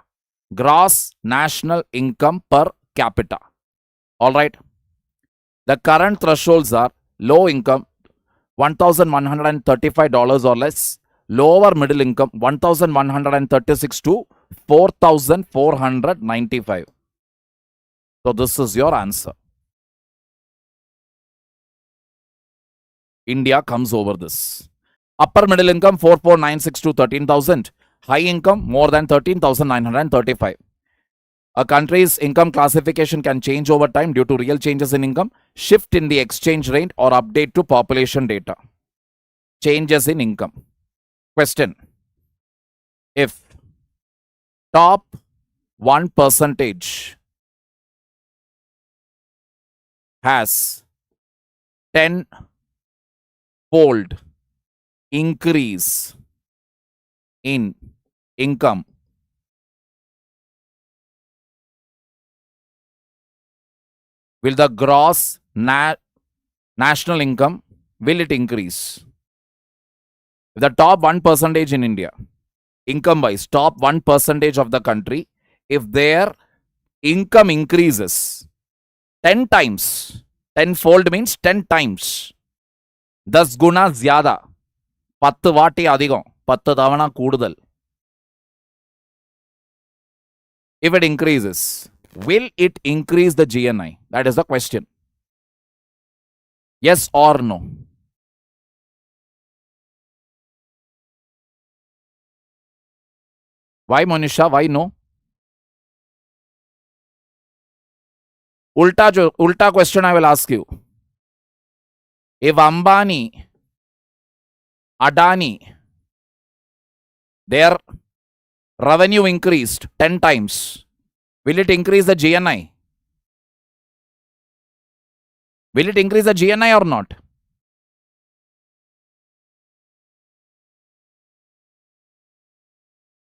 gross national income per capita. All right. The current thresholds are low income, $1,135 or less, lower middle income, 1,136 to 4,495. So this is your answer. India comes over this. Upper middle income 4,496 to 13,000. High income more than 13,935. A country's income classification can change over time due to real changes in income, shift in the exchange rate, or update to population data. Changes in income. Question. If top 1% has 10-fold increase in income, will the gross national income, will it increase? The top 1% in India, income wise, top 1% of the country, if their income increases 10 times, 10-fold means 10 times, 10 guna zyada, 10 vaati adhigam, 10 thavana koodudal. If it increases, will it increase the GNI? That is the question. Yes or no? Why, Monisha? Why no? Ulta question I will ask you. If Ambani, Adani, their revenue increased 10 times, will it increase the GNI? Will it increase the GNI or not?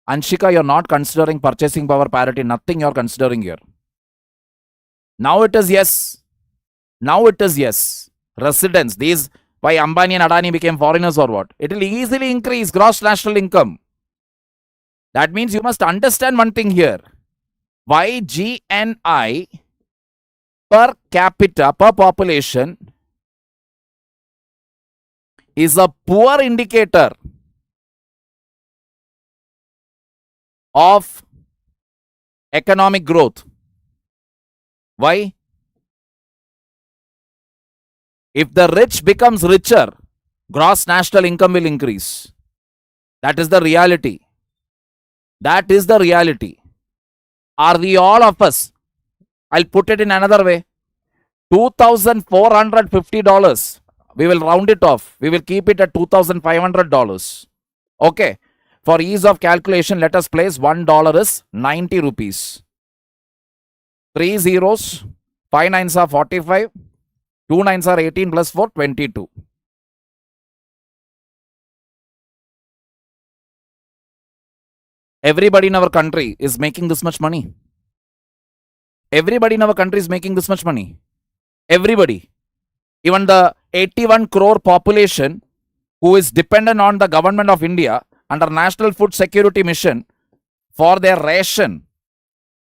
Anshika, you're not considering purchasing power parity. Nothing you're considering here. Now it is yes. Now it is yes. Residents, these, why Ambani and Adani became foreigners or what? It will easily increase gross national income. That means you must understand one thing here. Why GNI per capita, per population is a poor indicator of economic growth. Why? If the rich becomes richer, gross national income will increase. That is the reality. That is the reality. Are we all of us? I'll put it in another way. $2,450. We will round it off. We will keep it at $2,500. Okay. For ease of calculation, let us place $1 is 90 rupees. 3 zeros, 5 nines are 45, 2 nines are 18 plus 4, 22. Everybody in our country is making this much money. Everybody in our country is making this much money. Everybody. Even the 81 crore population who is dependent on the government of India under National Food Security Mission for their ration,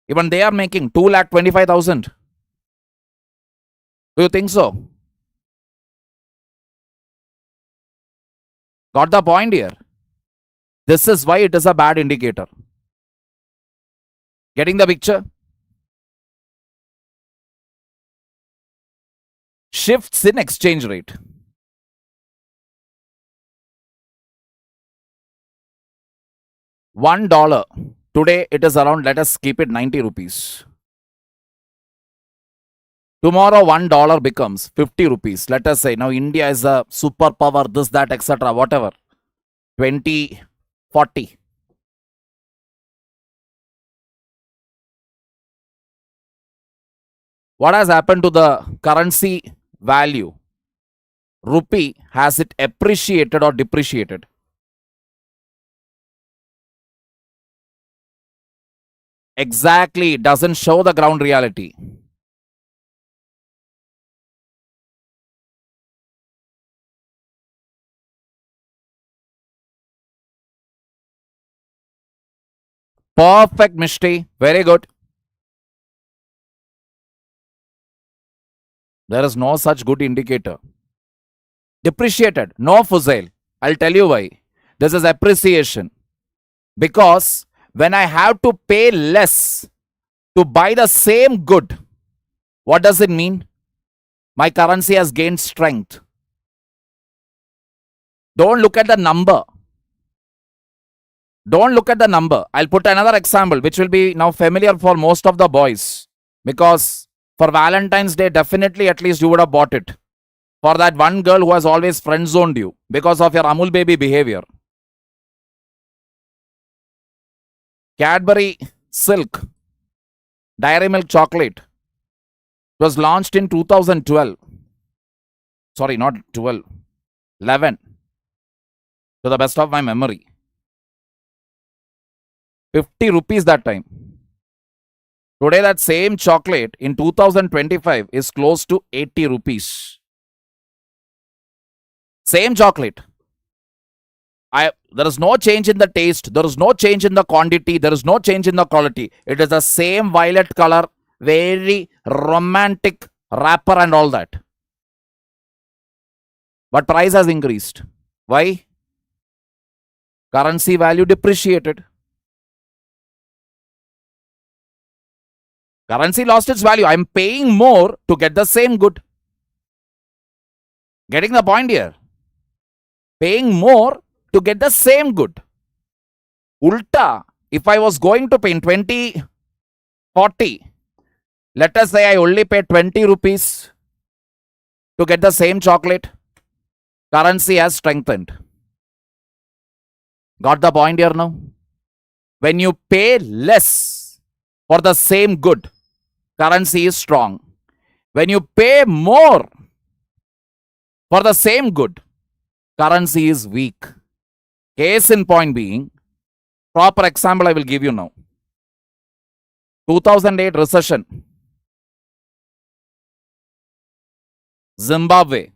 even they are making 2,25,000. Do you think so? Got the point here? This is why it is a bad indicator. Getting the picture? Shifts in exchange rate. $1. Today it is around, let us keep it 90 rupees. Tomorrow $1 becomes 50 rupees. Let us say now India is a superpower, this, that, etc. Whatever. 2040. What has happened to the currency value? Rupee, has it appreciated or depreciated? Exactly, it doesn't show the ground reality. Perfect, Mishti. Very good. There is no such good indicator. Depreciated, no fuzail. I'll tell you why. This is appreciation. Because when I have to pay less to buy the same good, what does it mean? My currency has gained strength. Don't look at the number. Don't look at the number. I'll put another example which will be now familiar for most of the boys. Because for Valentine's Day, definitely at least you would have bought it. For that one girl who has always friend zoned you because of your Amul baby behavior. Cadbury Silk Dairy Milk Chocolate was launched in 2012. Sorry, not 12. 11. To the best of my memory. 50 rupees that time. Today that same chocolate in 2025 is close to 80 rupees. Same chocolate. There is no change in the taste. There is no change in the quantity. There is no change in the quality. It is the same violet color, very romantic wrapper and all that. But price has increased. Why? Currency value depreciated. Currency lost its value. I am paying more to get the same good. Getting the point here? Paying more to get the same good. Ulta, if I was going to pay in 2040, let us say I only pay 20 rupees to get the same chocolate. Currency has strengthened. Got the point here now? When you pay less for the same good, currency is strong. When you pay more for the same good, currency is weak. Case in point being, proper example I will give you now. 2008 recession. Zimbabwe.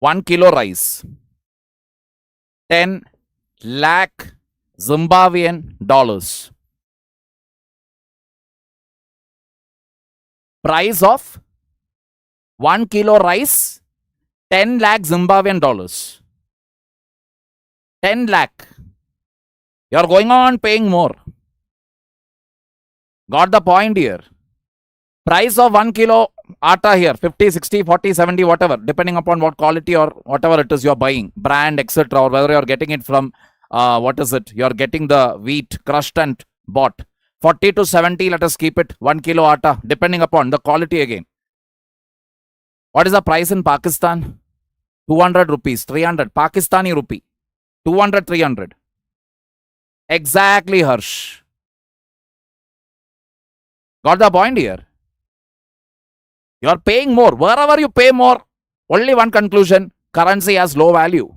1 kilo rice. 10 lakh Zimbabwean dollars. Price of 1 kilo rice, 10 lakh Zimbabwean dollars. 10 lakh. You are going on paying more. Got the point here? Price of 1 kilo atta here, 50, 60, 40, 70, whatever, depending upon what quality or whatever it is you are buying, brand, etc., or whether you are getting it from, what is it? You are getting the wheat crushed and bought. 40 to 70, let us keep it, 1 kilo atta, depending upon the quality again. What is the price in Pakistan? 200 rupees, 300, Pakistani rupee, 200, 300. Exactly, Harsh. Got the point here? You are paying more. Wherever you pay more, only one conclusion, currency has low value.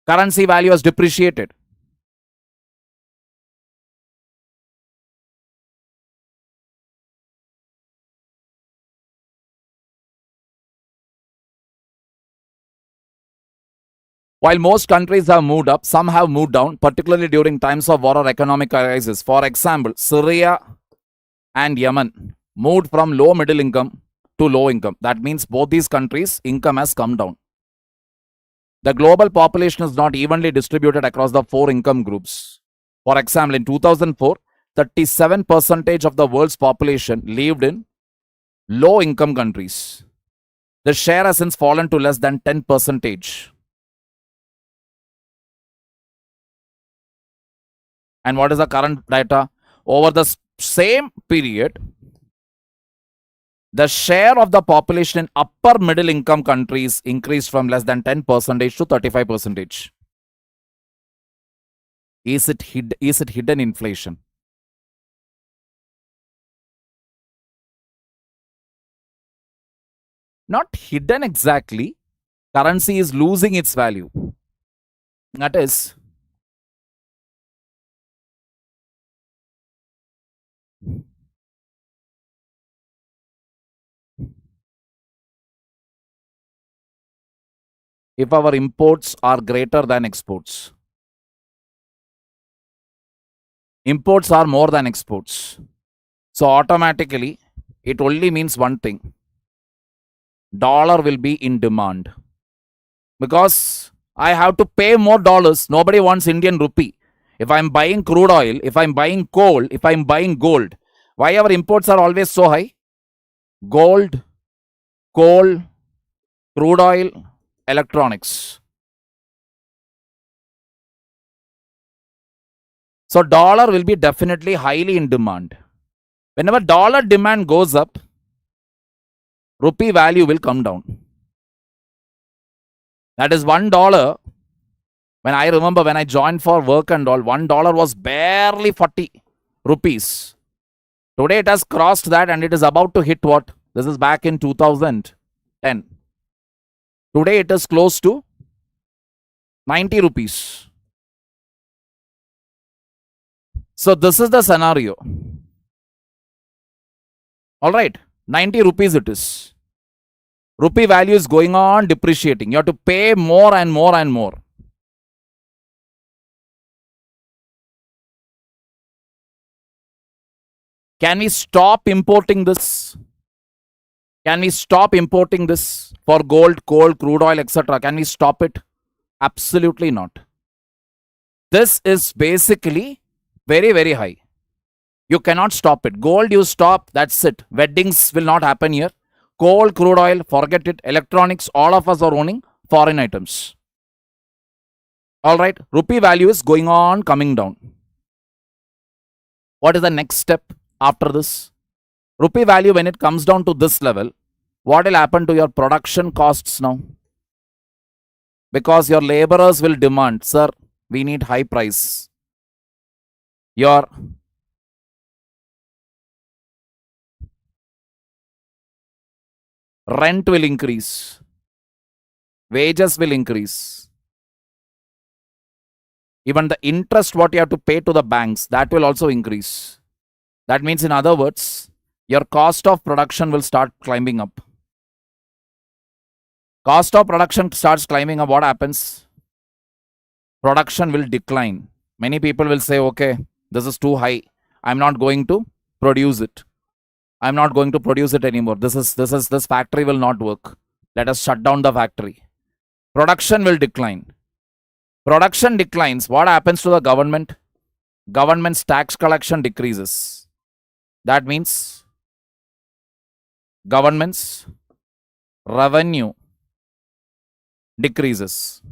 Currency value has depreciated. While most countries have moved up, some have moved down, particularly during times of war or economic crisis. For example, Syria and Yemen moved from low middle income to low income. That means both these countries' income has come down. The global population is not evenly distributed across the 4 income groups. For example, in 2004, 37% of the world's population lived in low income countries. The share has since fallen to less than 10%. And what is the current data? Over the same period, the share of the population in upper middle income countries increased from less than 10% to 35%. Is it hidden inflation? Not hidden exactly. Currency is losing its value. That is, if our imports are greater than exports. Imports are more than exports. So automatically, it only means one thing. Dollar will be in demand. Because I have to pay more dollars. Nobody wants Indian rupee. If I'm buying crude oil, if I'm buying coal, if I'm buying gold, why our imports are always so high? Gold, coal, crude oil, electronics. So dollar will be definitely highly in demand. Whenever dollar demand goes up, rupee value will come down. That is $1. When I remember when I joined for work and all, $1 was barely 40 rupees. Today it has crossed that and it is about to hit what? This is back in 2010. Today it is close to 90 rupees. So this is the scenario. Alright, 90 rupees it is. Rupee value is going on depreciating. You have to pay more and more and more. Can we stop importing this? Can we stop importing this for gold, coal, crude oil, etc.? Can we stop it? Absolutely not. This is basically very, very high. You cannot stop it. Gold, you stop, that's it. Weddings will not happen here. Coal, crude oil, forget it. Electronics, all of us are owning foreign items. Alright, rupee value is going on, coming down. What is the next step after this? Rupee value, when it comes down to this level, what will happen to your production costs now? Because your laborers will demand, sir, we need high price. Your rent will increase. Wages will increase. Even the interest what you have to pay to the banks, that will also increase. That means, in other words, your cost of production will start climbing up. Cost of production starts climbing up, what happens? Production will decline. Many people will say, okay, this is too high. I'm not going to produce it. I'm not going to produce it anymore. This factory will not work. Let us shut down the factory. Production will decline. Production declines. What happens to the government? Government's tax collection decreases. That means government's revenue decreases.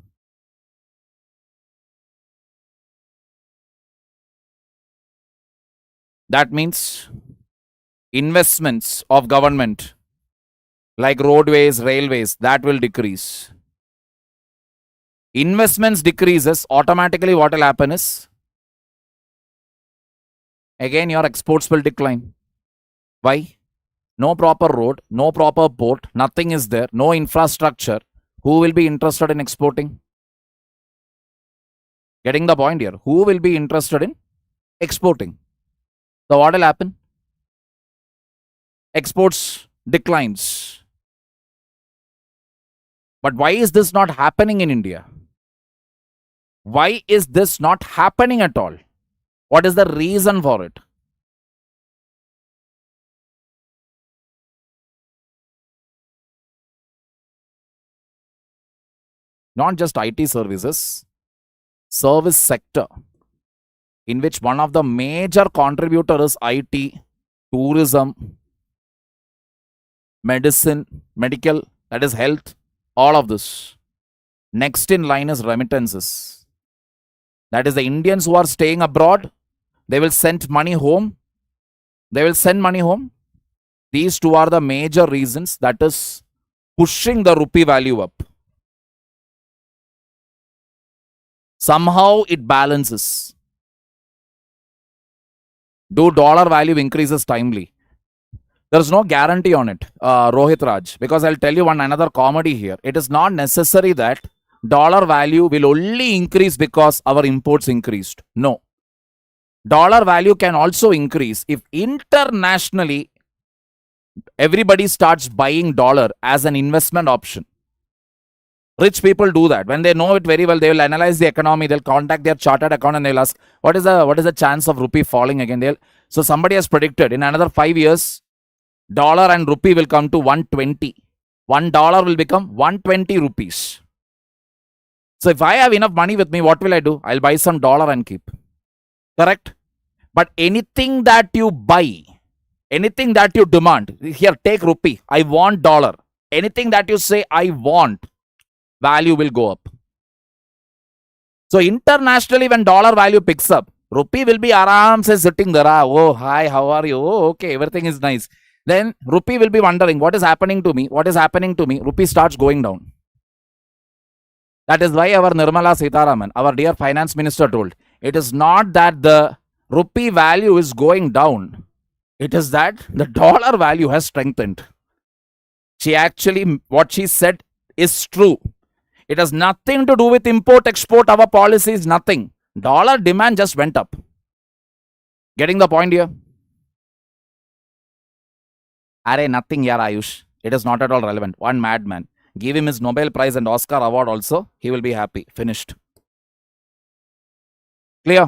That means investments of government like roadways, railways, that will decrease. Investments decreases, automatically what will happen is, again your exports will decline. Why? No proper road, no proper port, nothing is there, no infrastructure. Who will be interested in exporting? Getting the point here. Who will be interested in exporting? So what will happen? Exports declines. But why is this not happening in India? Why is this not happening at all? What is the reason for it? Not just IT services, service sector, in which one of the major contributors is IT, tourism, medicine, medical, that is health, all of this. Next in line is remittances. That is the Indians who are staying abroad, they will send money home. They will send money home. These two are the major reasons that is pushing the rupee value up. Somehow it balances. Do dollar value increases timely? There's no guarantee on it, Rohit Raj, because I'll tell you one another comedy here. It is not necessary that dollar value will only increase because our imports increased. No. Dollar value can also increase if internationally everybody starts buying dollar as an investment option. Rich people do that. When they know it very well, they will analyze the economy. They'll contact their chartered accountant and they'll ask, what is the chance of rupee falling again? So somebody has predicted in another 5 years, dollar and rupee will come to 120. $1 will become 120 rupees. So if I have enough money with me, what will I do? I'll buy some dollar and keep. Correct? But anything that you buy, anything that you demand, here, take rupee. I want dollar. Anything that you say, I want, value will go up. So internationally, when dollar value picks up, rupee will be aram se sitting there. Oh, hi, how are you? Oh, okay, everything is nice. Then rupee will be wondering, what is happening to me? What is happening to me? Rupee starts going down. That is why our Nirmala Sitharaman, our dear finance minister, told, it is not that the rupee value is going down. It is that the dollar value has strengthened. She actually, what she said is true. It has nothing to do with import, export, our policy is nothing. Dollar demand just went up. Getting the point here? Arey, nothing here, Ayush. It is not at all relevant. One madman. Give him his Nobel Prize and Oscar award also. He will be happy. Finished. Clear?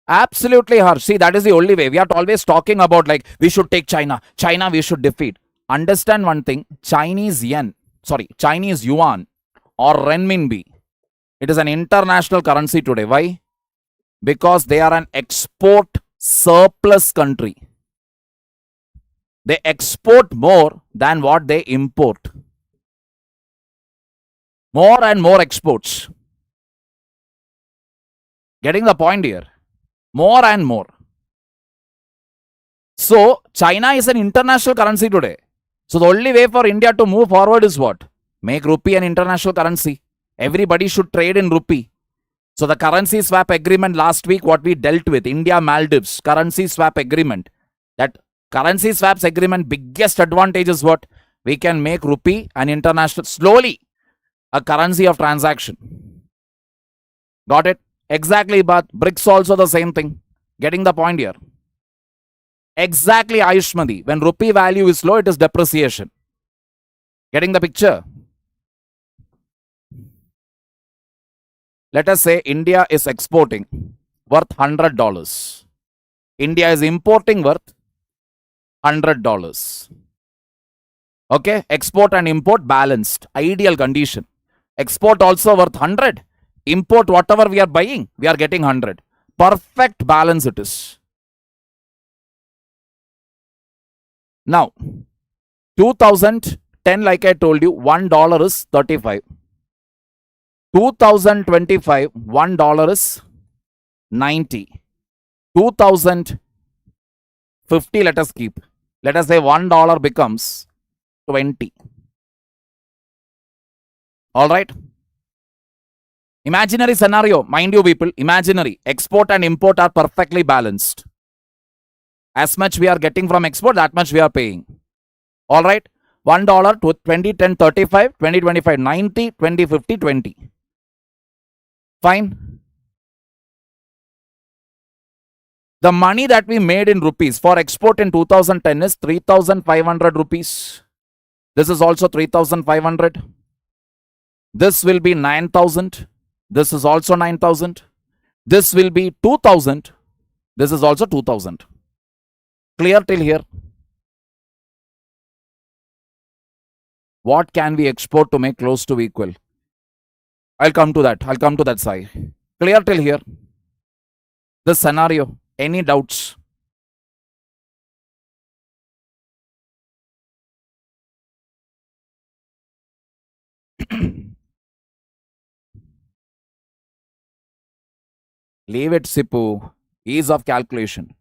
Absolutely, Harsh. See, that is the only way. We are always talking about like, we should take China. China, we should defeat. Understand one thing. Chinese yuan or renminbi. It is an international currency today. Why? Because they are an export surplus country. They export more than what they import. More and more exports. Getting the point here? More and more. So, China is an international currency today. So, the only way for India to move forward is what? Make rupee an international currency. Everybody should trade in rupee. So, the currency swap agreement last week, what we dealt with, India Maldives currency swap agreement. That currency swaps agreement, biggest advantage is what? We can make rupee an international, slowly, a currency of transaction. Got it? Exactly, but BRICS also the same thing. Getting the point here? Exactly, Ayushmati. When rupee value is low, it is depreciation. Getting the picture? Let us say India is exporting worth $100. India is importing worth $100. Okay, export and import balanced, ideal condition. Export also worth 100. Import whatever we are buying, we are getting 100. Perfect balance it is. Now, 2010, like I told you, $1 is 35. 2025, $1 is 90. 2050, let us keep. Let us say $1 becomes 20. All right. Imaginary scenario, mind you people, imaginary. Export and import are perfectly balanced. As much we are getting from export, that much we are paying. All right. $1 to 2010, 35, 2025, 90, 2050, 20. Fine. The money that we made in rupees for export in 2010 is 3,500 rupees. This is also 3,500. This will be 9,000. This is also 9,000. This will be 2,000. This is also 2,000. Clear till here? What can we export to make close to equal? I'll come to that. I'll come to that side. Clear till here? This scenario. Any doubts? Leave it, Sipu. Ease of calculation.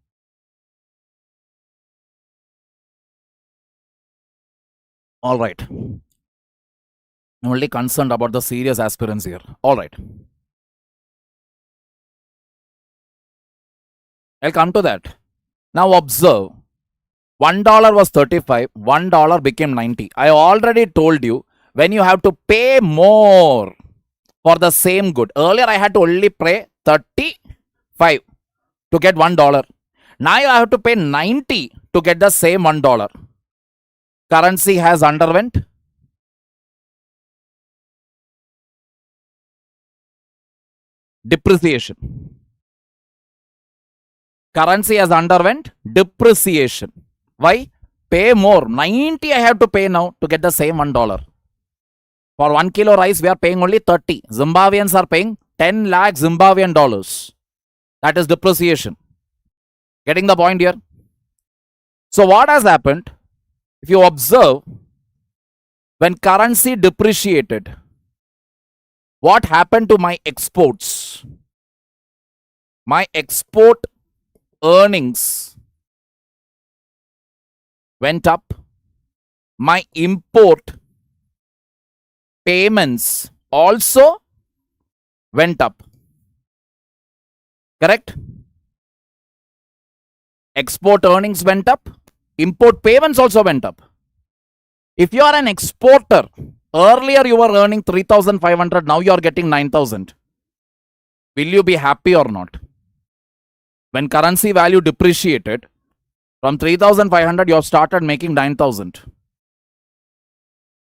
All right. I'm only concerned about the serious aspirants here. All right. I'll come to that. Now observe. $1 was 35, $1 became 90. I already told you when you have to pay more for the same good. Earlier I had to only pay 35 to get $1. Now I have to pay 90 to get the same $1. Currency has underwent depreciation. Currency has underwent depreciation. Why? Pay more. 90 I have to pay now to get the same $1. For 1 kilo rice, we are paying only 30. Zimbabweans are paying 10 lakh Zimbabwean dollars. That is depreciation. Getting the point here? So what has happened? If you observe, when currency depreciated, what happened to my exports? My export earnings went up. My import payments also went up. Correct? Export earnings went up. Import payments also went up. If you are an exporter, earlier you were earning 3,500, now you are getting 9,000. Will you be happy or not? When currency value depreciated, from 3,500 you have started making 9,000.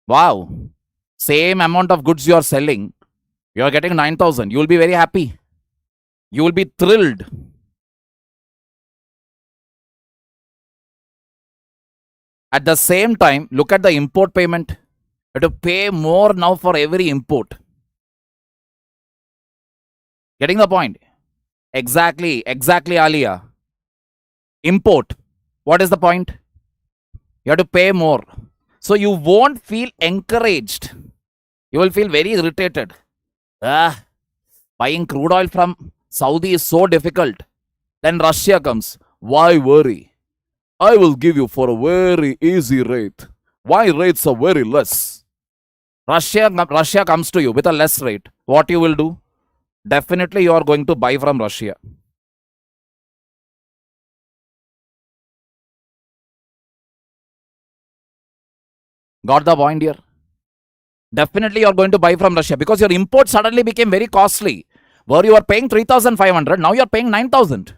Wow. Same amount of goods you are selling, you are getting 9,000. You will be very happy. You will be thrilled. At the same time, look at the import payment. You have to pay more now for every import. Getting the point? Exactly, Alia. Import. What is the point? You have to pay more. So you won't feel encouraged. You will feel very irritated. Buying crude oil from Saudi is so difficult. Then Russia comes. Why worry? I will give you for a very easy rate. Why rates are very less? Russia comes to you with a less rate. What you will do? Definitely you are going to buy from Russia. Got the point here? Definitely you are going to buy from Russia because your import suddenly became very costly. Where you are paying 3,500, now you are paying 9,000.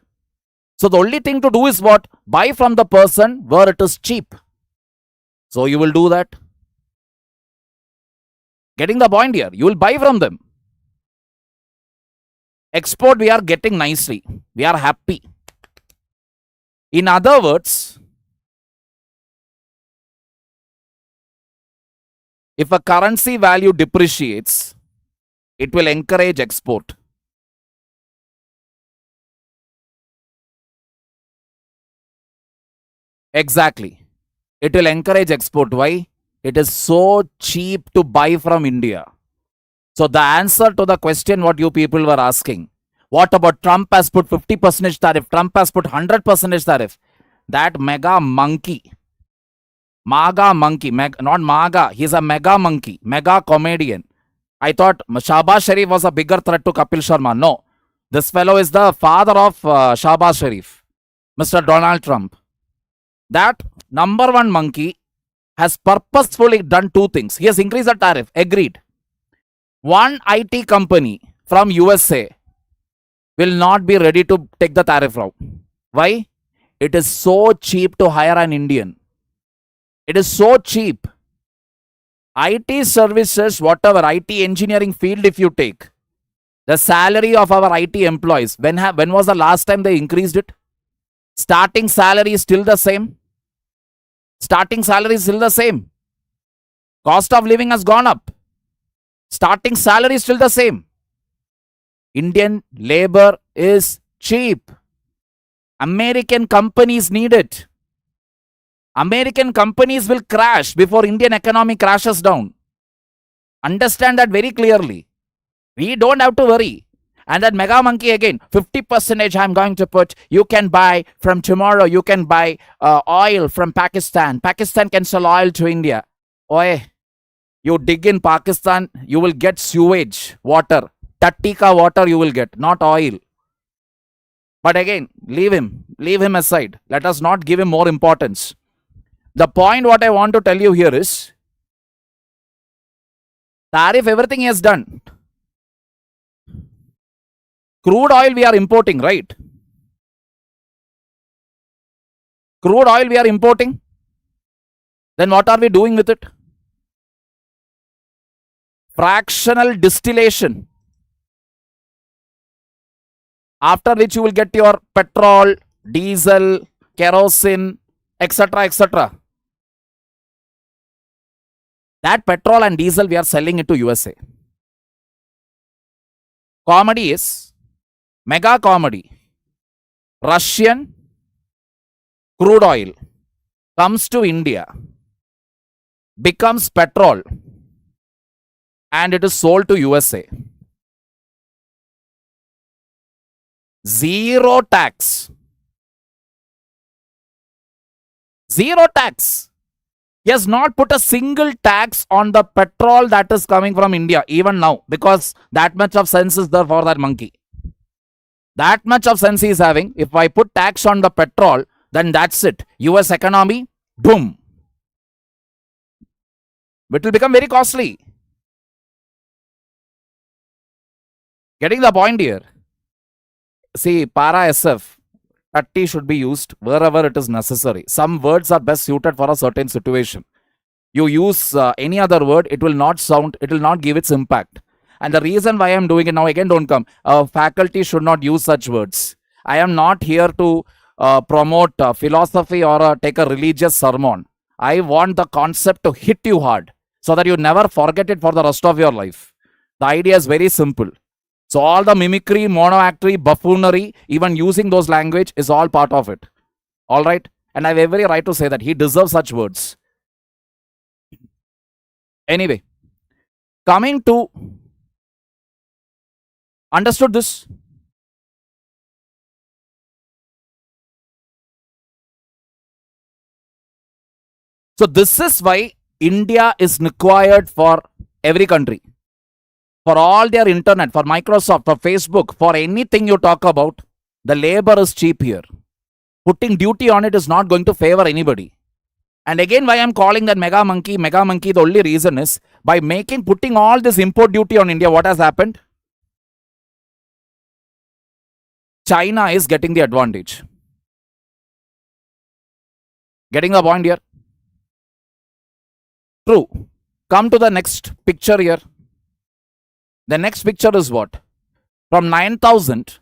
So the only thing to do is what? Buy from the person where it is cheap. So you will do that. Getting the point here? You will buy from them. Export we are getting nicely. We are happy. In other words, if a currency value depreciates, it will encourage export. Exactly. It will encourage export. Why? It is so cheap to buy from India. So the answer to the question what you people were asking, what about Trump has put 50% tariff, Trump has put 100% tariff, that mega monkey, not MAGA, he's a mega monkey, mega comedian. I thought Shahbaz Sharif was a bigger threat to Kapil Sharma. No, this fellow is the father of Shahbaz Sharif, Mr. Donald Trump. That number one monkey has purposefully done two things. He has increased the tariff, agreed. One IT company from USA will not be ready to take the tariff route. Why? It is so cheap to hire an Indian. It is so cheap. IT services, whatever, IT engineering field if you take, the salary of our IT employees, when was the last time they increased it? Starting salary is still the same. Starting salary is still the same. Cost of living has gone up. Starting salary is still the same. Indian labor is cheap. American companies need it. American companies will crash before Indian economy crashes down. Understand that very clearly. We don't have to worry. And that mega monkey again, 50% I'm going to put. You can buy from tomorrow. You can buy oil from Pakistan. Pakistan can sell oil to India. Oi, you dig in Pakistan, you will get sewage water. Tattika water you will get, not oil. But again, leave him aside. Let us not give him more importance. The point what I want to tell you here is, tariff, everything he has done. Crude oil we are importing, right? Crude oil we are importing. Then what are we doing with it? Fractional distillation. After which you will get your petrol, diesel, kerosene, etc., etc. That petrol and diesel we are selling it to USA. Comedy is mega comedy. Russian crude oil comes to India, becomes petrol, and it is sold to USA. Zero tax. Zero tax. He has not put a single tax on the petrol that is coming from India, even now, because that much of sense is there for that monkey. That much of sense he is having. If I put tax on the petrol, then that's it. US economy, boom. It will become very costly. Getting the point here? See, para SF, 30 should be used wherever it is necessary. Some words are best suited for a certain situation. You use any other word, it will not sound, it will not give its impact. And the reason why I am doing it now, again, don't come. Faculty should not use such words. I am not here to promote philosophy or take a religious sermon. I want the concept to hit you hard so that you never forget it for the rest of your life. The idea is very simple. So all the mimicry, monoactory, buffoonery, even using those language is all part of it. All right? And I have every right to say that he deserves such words. Anyway, coming to, understood this? So this is why India is required for every country. For all their internet, for Microsoft, for Facebook, for anything you talk about, the labor is cheap here. Putting duty on it is not going to favor anybody. And again, why I'm calling that mega monkey, the only reason is by putting all this import duty on India, what has happened? China is getting the advantage. Getting the point here? True. Come to the next picture here. The next picture is what? From 9,000,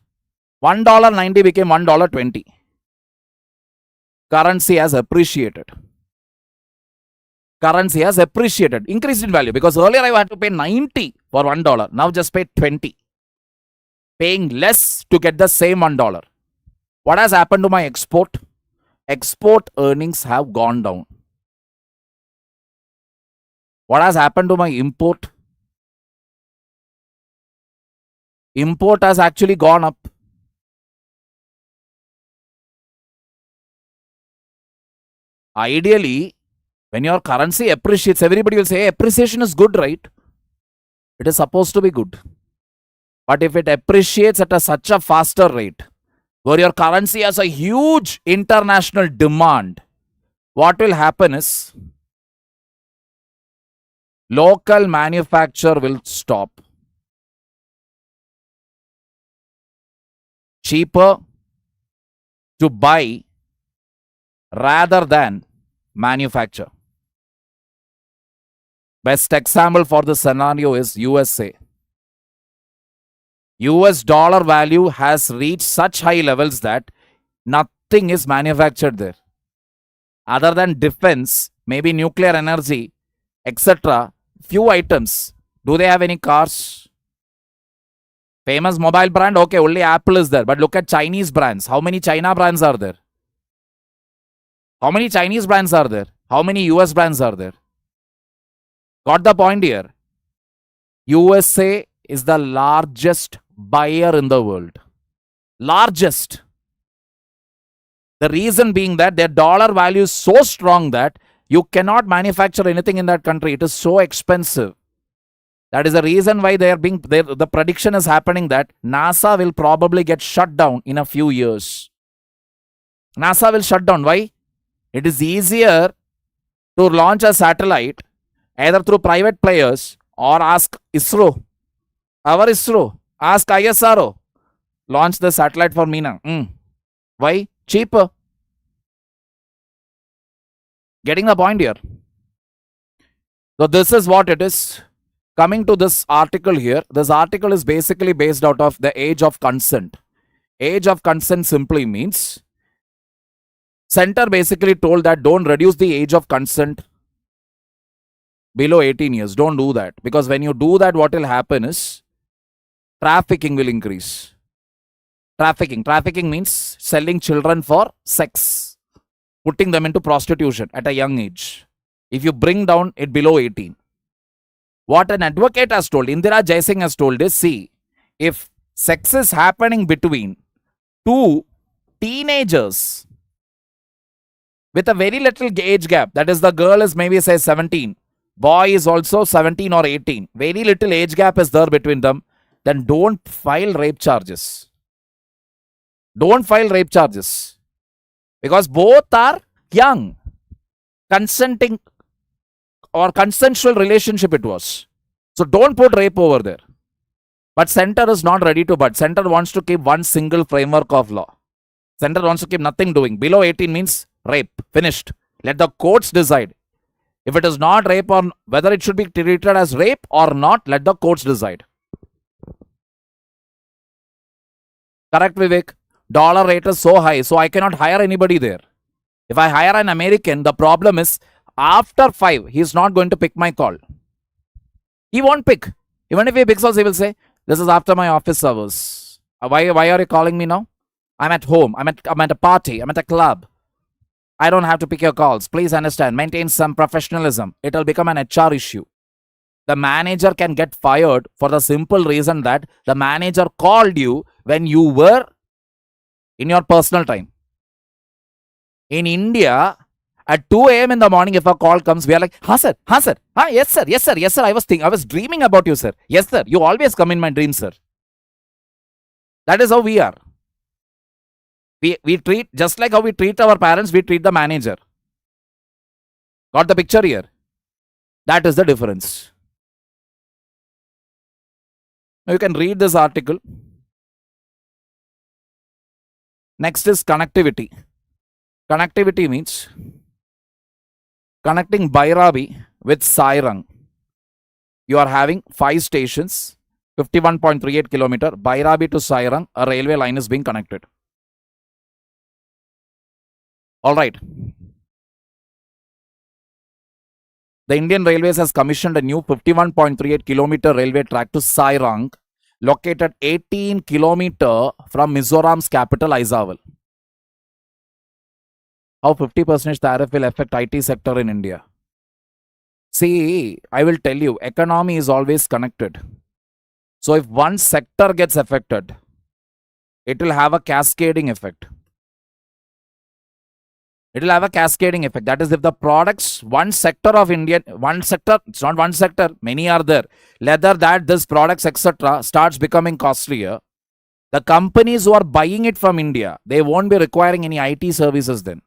$1.90 became $1.20. Currency has appreciated. Currency has appreciated, increased in value, because earlier I had to pay 90 for $1. Now just pay 20. Paying less to get the same $1. What has happened to my export? Export earnings have gone down. What has happened to my import? Import has actually gone up. Ideally, when your currency appreciates, everybody will say, hey, appreciation is good, right? It is supposed to be good. But if it appreciates at such a faster rate, where your currency has a huge international demand, what will happen is, local manufacture will stop. Cheaper to buy rather than manufacture. Best example for this scenario is USA. US dollar value has reached such high levels that nothing is manufactured there. Other than defense, maybe nuclear energy, etc. Few items. Do they have any cars? Famous mobile brand? Okay, only Apple is there. But look at Chinese brands. How many China brands are there? How many Chinese brands are there? How many US brands are there? Got the point here? USA is the largest buyer in the world. Largest. The reason being that their dollar value is so strong that you cannot manufacture anything in that country. It is so expensive That is the reason why the prediction is happening that NASA will probably get shut down in a few years. NASA will shut down. Why? It is easier to launch a satellite either through private players or ask ISRO. Our ISRO. Ask ISRO. Launch the satellite for me now. Why? Cheaper. Getting the point here. So this is what it is. Coming to this article here. This article is basically based out of the age of consent. Age of consent simply means center basically told that don't reduce the age of consent below 18 years. Don't do that. Because when you do that, what will happen is trafficking will increase. Trafficking means selling children for sex, putting them into prostitution at a young age. If you bring down it below 18. What an advocate has told, Indira Jaising has told is, see, if sex is happening between two teenagers with a very little age gap, that is the girl is maybe say 17, boy is also 17 or 18, very little age gap is there between them, then don't file rape charges. Don't file rape charges. Because both are young. Consenting or consensual relationship it was. So don't put rape over there. But center is not ready to budge. Center wants to keep one single framework of law. Center wants to keep nothing doing. Below 18 means rape. Finished. Let the courts decide. If it is not rape or whether it should be treated as rape or not, let the courts decide. Correct, Vivek? Dollar rate is so high, so I cannot hire anybody there. If I hire an American, the problem is after 5, he is not going to pick my call. He won't pick. Even if he picks us, he will say, this is after my office hours. Why are you calling me now? I'm at home. I'm at a party. I'm at a club. I don't have to pick your calls. Please understand. Maintain some professionalism. It will become an HR issue. The manager can get fired for the simple reason that the manager called you when you were in your personal time. In India, at 2 a.m. in the morning, if a call comes, we are like, sir. Yes, sir. I was dreaming about you, sir. Yes, sir. You always come in my dreams, sir. That is how we are. We treat, just like how we treat our parents, we treat the manager. Got the picture here? That is the difference. Now you can read this article. Next is connectivity. Connectivity means connecting Bairabi with Sairang. You are having 5 stations, 51.38 kilometer. Bairabi to Sairang, a railway line is being connected. Alright. The Indian Railways has commissioned a new 51.38 kilometer railway track to Sairang, located 18 kilometer from Mizoram's capital Aizawl. How 50% tariff will affect IT sector in India? See, I will tell you, economy is always connected. So if one sector gets affected, it will have a cascading effect. It will have a cascading effect. That is, if the products, one sector of India, it's not one sector, many are there. Whether that this products, etc., starts becoming costlier, the companies who are buying it from India, they won't be requiring any IT services then.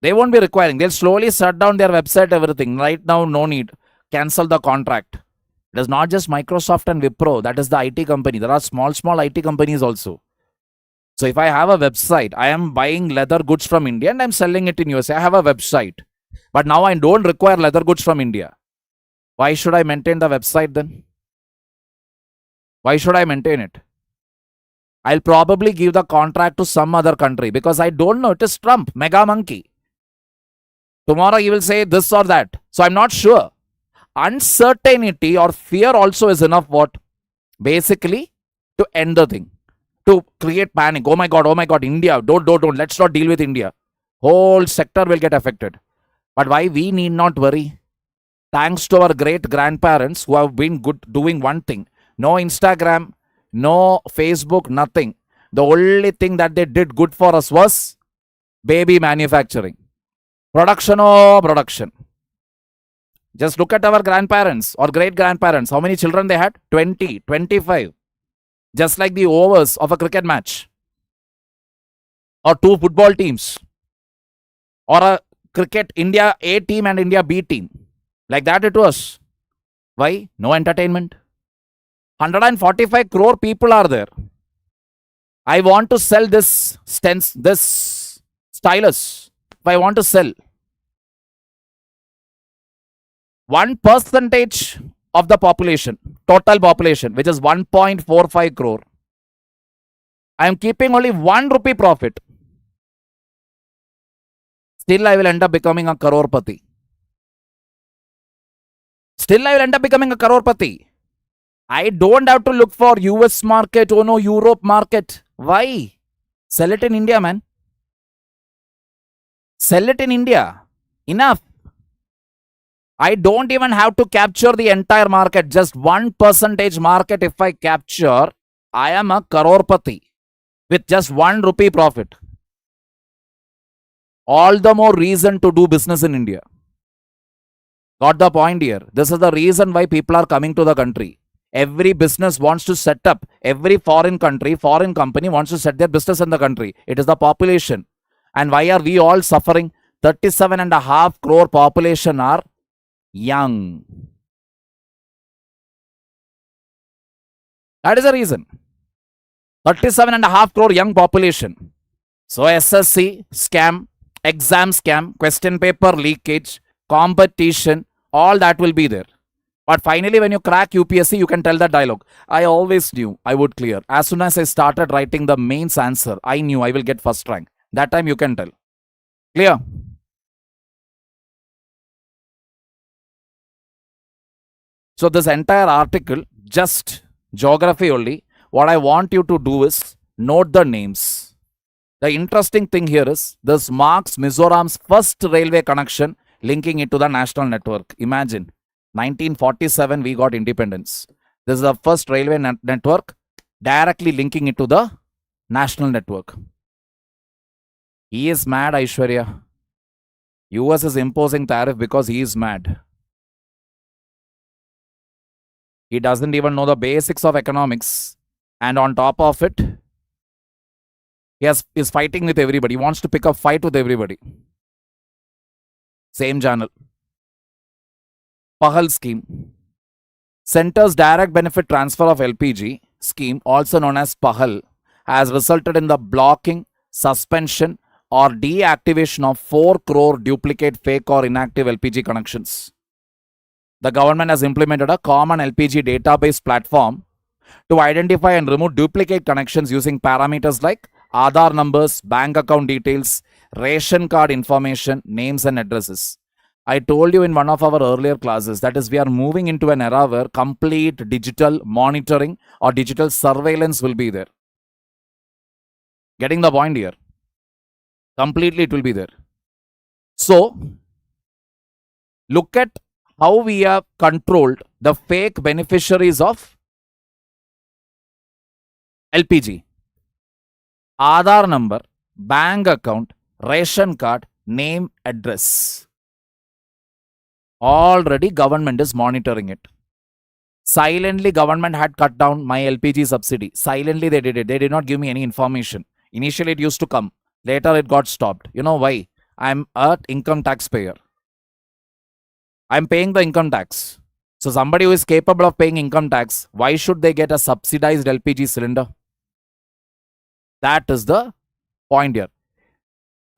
They won't be requiring. They'll slowly shut down their website, everything. Right now, no need. Cancel the contract. It is not just Microsoft and Wipro. That is the IT company. There are small IT companies also. So if I have a website, I am buying leather goods from India and I'm selling it in USA. I have a website. But now I don't require leather goods from India. Why should I maintain the website then? Why should I maintain it? I'll probably give the contract to some other country because I don't know. It is Trump, mega monkey. Tomorrow he will say this or that. So I'm not sure. Uncertainty or fear also is enough what? Basically to end the thing. To create panic. Oh my God, India. Don't. Let's not deal with India. Whole sector will get affected. But why we need not worry? Thanks to our great grandparents who have been good doing one thing. No Instagram, no Facebook, nothing. The only thing that they did good for us was baby manufacturing. Production. Just look at our grandparents or great grandparents. How many children they had? 20, 25. Just like the overs of a cricket match. Or two football teams. Or a cricket India A team and India B team. Like that it was. Why? No entertainment. 145 crore people are there. I want to sell this stylus. If I want to sell 1% of the population, total population, which is 1.45 crore, I am keeping only 1 rupee profit. Still, I will end up becoming a crorepati. Still, I will end up becoming a crorepati. I don't have to look for US market, oh no, Europe market. Why? Sell it in India, man. Sell it in India. Enough. I don't even have to capture the entire market. Just 1% market if I capture, I am a crorepati with just 1 rupee profit. All the more reason to do business in India. Got the point here? This is the reason why people are coming to the country. Every business wants to set up. Every foreign country, foreign company wants to set their business in the country. It is the population. And why are we all suffering? 37.5 crore population are young. That is the reason. 37.5 crore young population. So SSC scam, exam scam, question paper leakage, competition, all that will be there. But finally, when you crack UPSC, you can tell that dialogue. I always knew I would clear. As soon as I started writing the mains answer, I knew I will get first rank. That time you can tell. Clear? So this entire article, just geography only. What I want you to do is note the names. The interesting thing here is this marks Mizoram's first railway connection linking it to the national network. Imagine. 1947 we got independence. This is the first railway network directly linking it to the national network. He is mad, Aishwarya. US is imposing tariff because he is mad. He doesn't even know the basics of economics. And on top of it, he is fighting with everybody. He wants to pick a fight with everybody. Same channel. PAHAL scheme. Center's direct benefit transfer of LPG scheme, also known as PAHAL, has resulted in the blocking, suspension or deactivation of 4 crore duplicate, fake or inactive LPG connections. The government has implemented a common LPG database platform to identify and remove duplicate connections using parameters like Aadhaar numbers, bank account details, ration card information, names and addresses. I told you in one of our earlier classes, that is, we are moving into an era where complete digital monitoring or digital surveillance will be there. Getting the point here? Completely it will be there. So, look at how we have controlled the fake beneficiaries of LPG. Aadhaar number, bank account, ration card, name, address. Already government is monitoring it. Silently government had cut down my LPG subsidy. Silently they did it. They did not give me any information. Initially it used to come. Later it got stopped. You know why? I'm an income tax payer. I'm paying the income tax. So somebody who is capable of paying income tax, why should they get a subsidized LPG cylinder? That is the point here.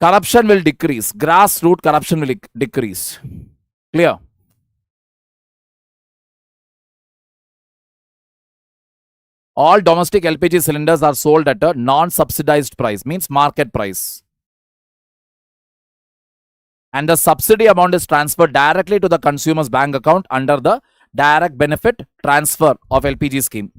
Corruption will decrease. Grassroots corruption will decrease. Clear? All domestic LPG cylinders are sold at a non-subsidized price, means market price. And the subsidy amount is transferred directly to the consumer's bank account under the direct benefit transfer of LPG scheme.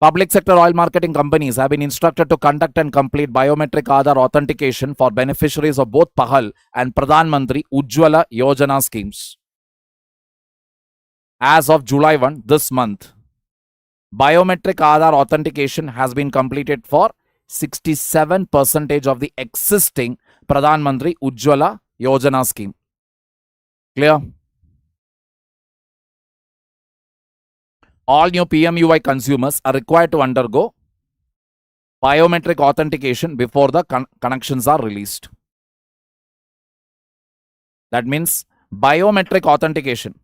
Public sector oil marketing companies have been instructed to conduct and complete biometric Aadhaar authentication for beneficiaries of both PAHAL and Pradhan Mantri Ujjwala Yojana schemes. As of July 1, this month, biometric Aadhaar authentication has been completed for 67% of the existing Pradhan Mantri Ujjwala Yojana scheme. Clear? All new PMUI consumers are required to undergo biometric authentication before the connections are released. That means biometric authentication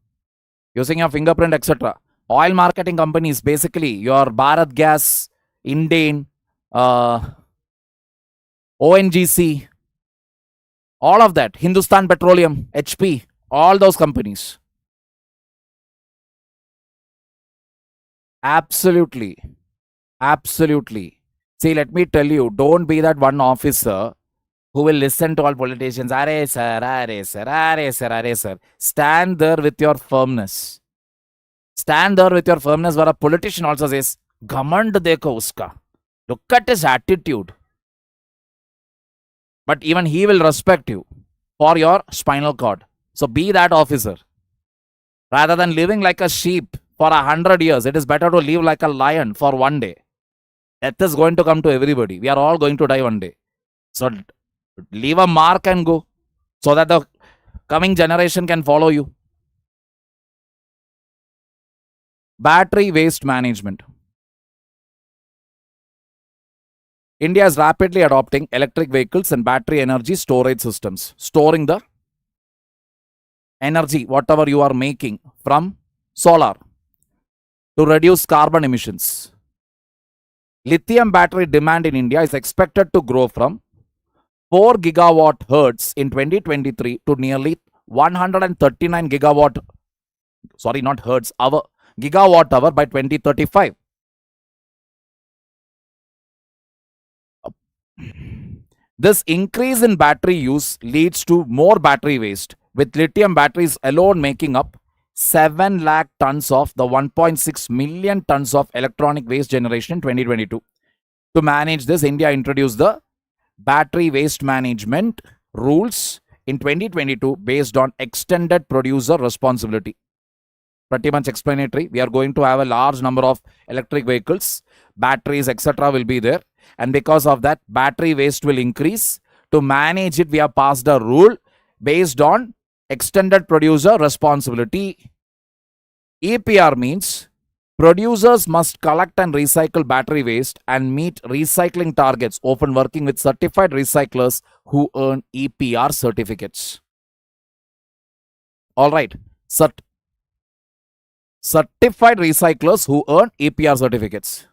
using your fingerprint, etc. Oil marketing companies, basically your Bharat Gas, Indane, ONGC, all of that, Hindustan Petroleum, HP, all those companies. Absolutely. Absolutely. See, let me tell you, don't be that one officer who will listen to all politicians. Are sir, are sir, are sir, are sir. Stand there with your firmness. Stand there with your firmness where a politician also says, Ghamand dekho uska. Look at his attitude. But even he will respect you for your spinal cord. So be that officer. Rather than living like a sheep for 100 years, it is better to live like a lion for one day. Death is going to come to everybody. We are all going to die one day. So leave a mark and go so that the coming generation can follow you. Battery waste management. India is rapidly adopting electric vehicles and battery energy storage systems, storing the energy, whatever you are making from solar, to reduce carbon emissions. Lithium battery demand in India is expected to grow from 4 gigawatt hertz in 2023 to nearly 139 gigawatt, sorry, not hertz, hour, gigawatt hour by 2035. This increase in battery use leads to more battery waste, with lithium batteries alone making up 7 lakh tons of the 1.6 million tons of electronic waste generation in 2022. To manage this, India introduced the battery waste management rules in 2022 based on extended producer responsibility. Pretty much explanatory. We are going to have a large number of electric vehicles, batteries, etc. will be there. And because of that, battery waste will increase. To manage it, we have passed a rule based on extended producer responsibility. EPR means producers must collect and recycle battery waste and meet recycling targets, often working with certified recyclers who earn EPR certificates. All right. Certified recyclers who earn EPR certificates.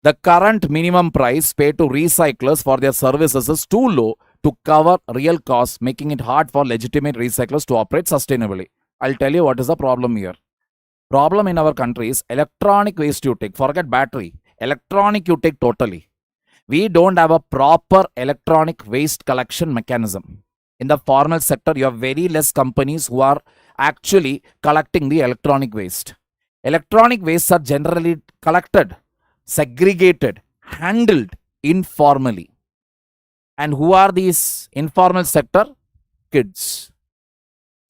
The current minimum price paid to recyclers for their services is too low to cover real costs, making it hard for legitimate recyclers to operate sustainably. I'll tell you what is the problem here. Problem in our country is electronic waste you take. Forget battery. Electronic you take totally. We don't have a proper electronic waste collection mechanism. In the formal sector, you have very less companies who are actually collecting the electronic waste. Electronic wastes are generally collected, segregated, handled informally. And who are these informal sector? Kids.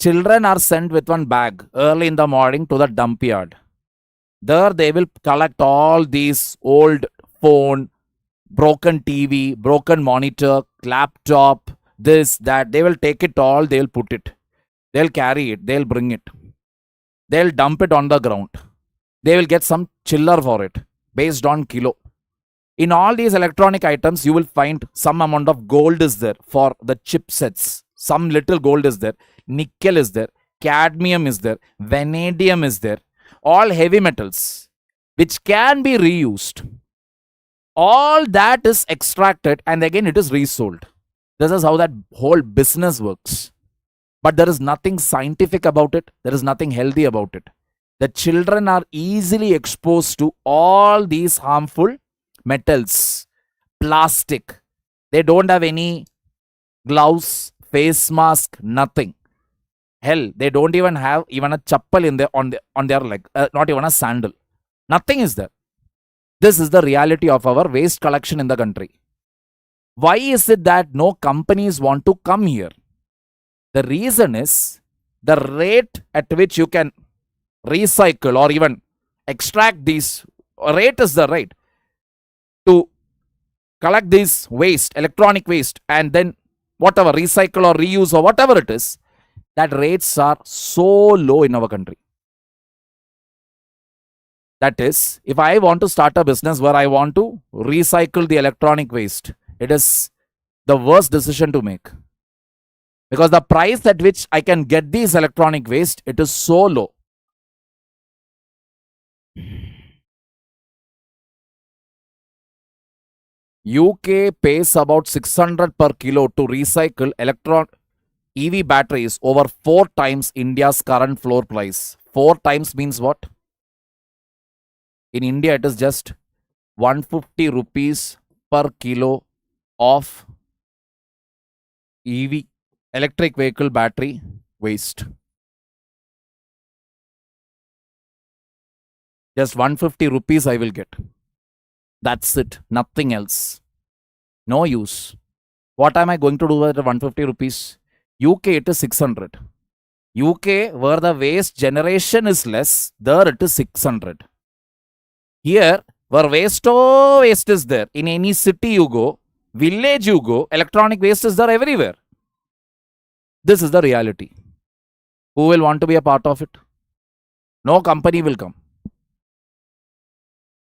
Children are sent with one bag early in the morning to the dump yard. There they will collect all these old phone, broken TV, broken monitor, laptop, this, that. They will take it all, they will put it. They'll carry it, they'll bring it. They'll dump it on the ground. They will get some chiller for it based on kilo. In all these electronic items, you will find some amount of gold is there for the chipsets. Some little gold is there. Nickel is there. Cadmium is there. Vanadium is there. All heavy metals which can be reused. All that is extracted and again it is resold. This is how that whole business works. But there is nothing scientific about it. There is nothing healthy about it. The children are easily exposed to all these harmful metals, plastic. They don't have any gloves, face mask, nothing. Hell, they don't even have even a chappal in their on their leg, not even a sandal. Nothing is there. This is the reality of our waste collection in the country. Why is it that no companies want to come here? The reason is the rate at which you can recycle or even extract these rate is the rate to collect this waste, electronic waste, and then whatever, recycle or reuse or whatever it is, that rates are so low in our country. That is, if I want to start a business where I want to recycle the electronic waste, it is the worst decision to make. Because the price at which I can get these electronic waste, it is so low. UK pays about 600 per kilo to recycle EV batteries over 4 times India's current floor price. 4 times means what? In India, it is just 150 rupees per kilo of EV, electric vehicle battery waste. Just 150 rupees I will get. That's it. Nothing else. No use. What am I going to do with the 150 rupees? UK, it is 600. UK, where the waste generation is less, there it is 600. Here, where waste is there, in any city you go, village you go, electronic waste is there everywhere. This is the reality. Who will want to be a part of it? No company will come.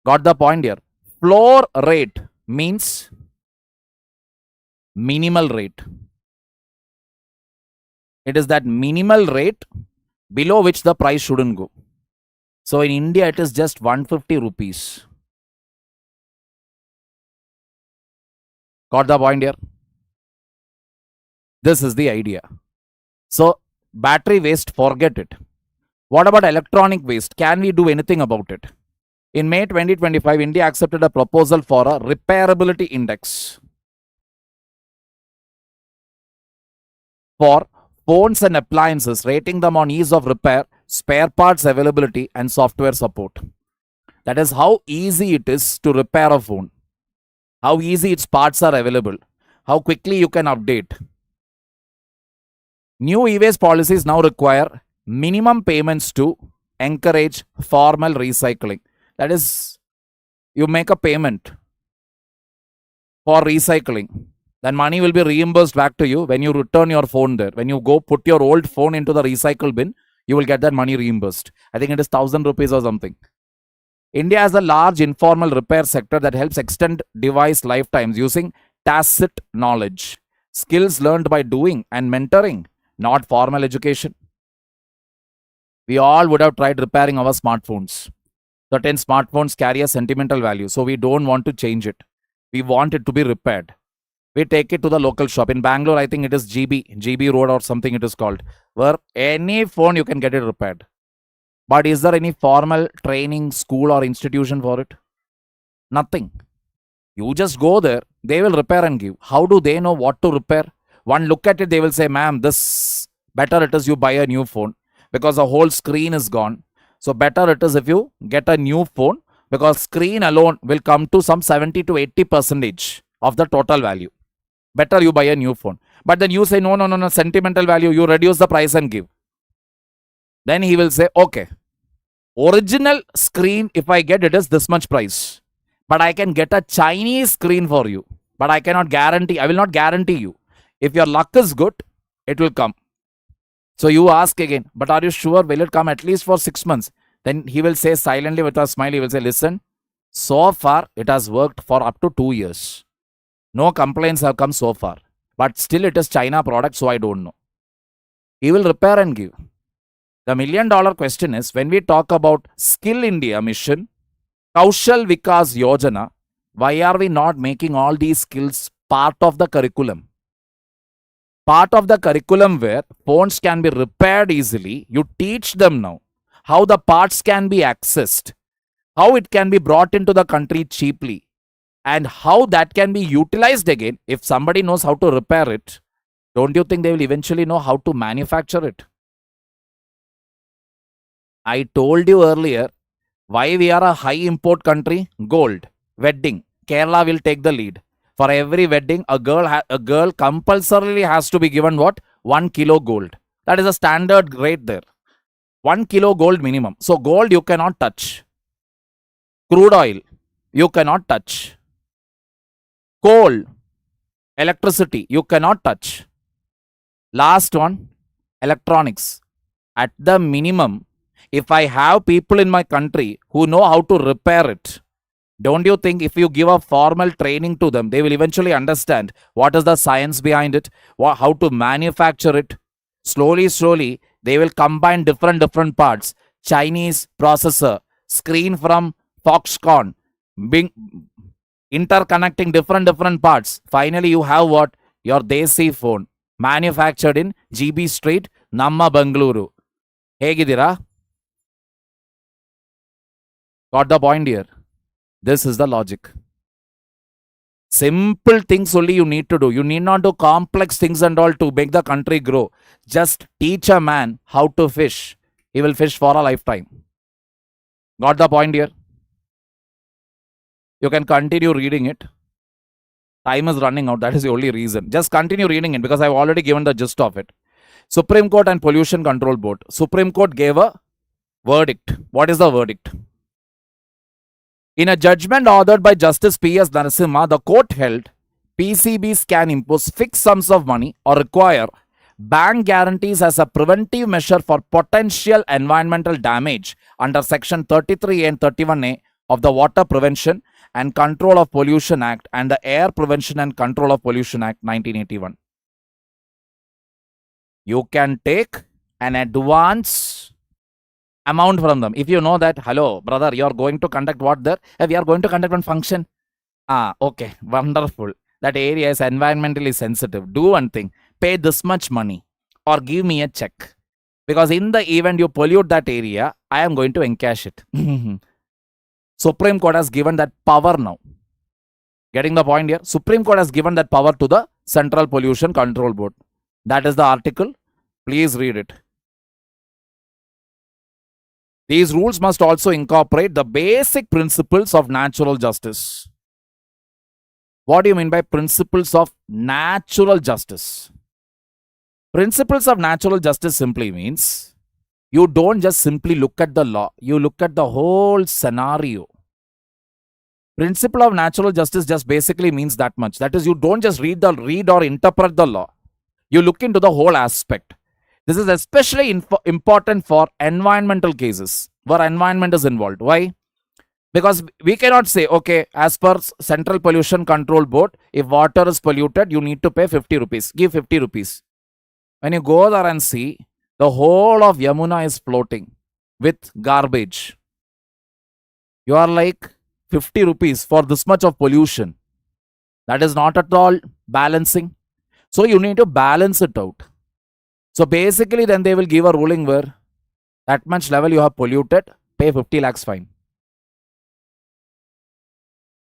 Got the point here? Floor rate means minimal rate. It is that minimal rate below which the price shouldn't go. So in India, it is just 150 rupees. Got the point here? This is the idea. So battery waste, forget it. What about electronic waste? Can we do anything about it? In May 2025, India accepted a proposal for a repairability index for phones and appliances, rating them on ease of repair, spare parts availability, and software support. That is how easy it is to repair a phone, how easy its parts are available, how quickly you can update. New e-waste policies now require minimum payments to encourage formal recycling. That is, you make a payment for recycling. Then money will be reimbursed back to you when you return your phone there. When you go put your old phone into the recycle bin, you will get that money reimbursed. I think it is 1,000 rupees or something. India has a large informal repair sector that helps extend device lifetimes using tacit knowledge, skills learned by doing and mentoring, not formal education. We all would have tried repairing our smartphones. Certain smartphones carry a sentimental value, so we don't want to change it. We want it to be repaired. We take it to the local shop. In Bangalore, I think it is GB Road or something it is called, where any phone you can get it repaired. But is there any formal training, school or institution for it? Nothing. You just go there, they will repair and give. How do they know what to repair? One look at it, they will say, ma'am, this better it is you buy a new phone because the whole screen is gone. So better it is if you get a new phone because screen alone will come to some 70 to 80% of the total value. Better you buy a new phone. But then you say, no, sentimental value, you reduce the price and give. Then he will say, okay, original screen, if I get it is this much price. But I can get a Chinese screen for you. But I cannot guarantee, I will not guarantee you. If your luck is good, it will come. So you ask again, but are you sure will it come at least for 6 months? Then he will say silently with a smile, he will say, listen, so far it has worked for up to 2 years. No complaints have come so far. But still it is China product, so I don't know. He will repair and give. The $1 million question is, when we talk about Skill India mission, Kaushal Vikas Yojana, why are we not making all these skills part of the curriculum? Part of the curriculum where phones can be repaired easily, you teach them now how the parts can be accessed, how it can be brought into the country cheaply, and how that can be utilized again. If somebody knows how to repair it, don't you think they will eventually know how to manufacture it? I told you earlier, why we are a high import country? Gold, wedding. Kerala will take the lead. For every wedding, a girl compulsorily has to be given what? 1 kilo gold. That is a standard rate there. 1 kilo gold minimum. So gold you cannot touch. Crude oil you cannot touch. Coal, electricity you cannot touch. Last one, electronics. At the minimum, If I have people in my country who know how to repair it, don't you think if you give a formal training to them, they will eventually understand what is the science behind it, how to manufacture it? Slowly, they will combine different parts. Chinese processor, screen from Foxconn, being interconnecting different parts. Finally, you have what? Your Desi phone, manufactured in GB Street, Namma Bengaluru. Hegidira? Got the point here? This is the logic. Simple things only you need to do. You need not do complex things and all to make the country grow. Just teach a man how to fish. He will fish for a lifetime. Got the point here? You can continue reading it. Time is running out. That is the only reason. Just continue reading it because I've already given the gist of it. Supreme Court and Pollution Control Board. Supreme Court gave a verdict. What is the verdict? In a judgment ordered by Justice P.S. Narasimha, the court held PCBs can impose fixed sums of money or require bank guarantees as a preventive measure for potential environmental damage under Section 33A and 31A of the Water Prevention and Control of Pollution Act and the Air Prevention and Control of Pollution Act 1981. You can take an advance amount from them. If you know that, hello, brother, you are going to conduct what there? We are going to conduct one function. Okay, wonderful. That area is environmentally sensitive. Do one thing. Pay this much money or give me a check. Because in the event you pollute that area, I am going to encash it. Supreme Court has given that power now. Getting the point here? Supreme Court has given that power to the Central Pollution Control Board. That is the article. Please read it. These rules must also incorporate the basic principles of natural justice. What do you mean by principles of natural justice? Principles of natural justice simply means you don't just simply look at the law, you look at the whole scenario. Principle of natural justice just basically means that much. That is, you don't just read or interpret the law. You look into the whole aspect. This is especially important for environmental cases where environment is involved. Why? Because we cannot say, okay, as per Central Pollution Control Board, if water is polluted, you need to pay 50 rupees. Give 50 rupees. When you go there and see, the whole of Yamuna is floating with garbage. You are like 50 rupees for this much of pollution. That is not at all balancing. So you need to balance it out. So basically then they will give a ruling where that much level you have polluted, pay 50 lakhs fine.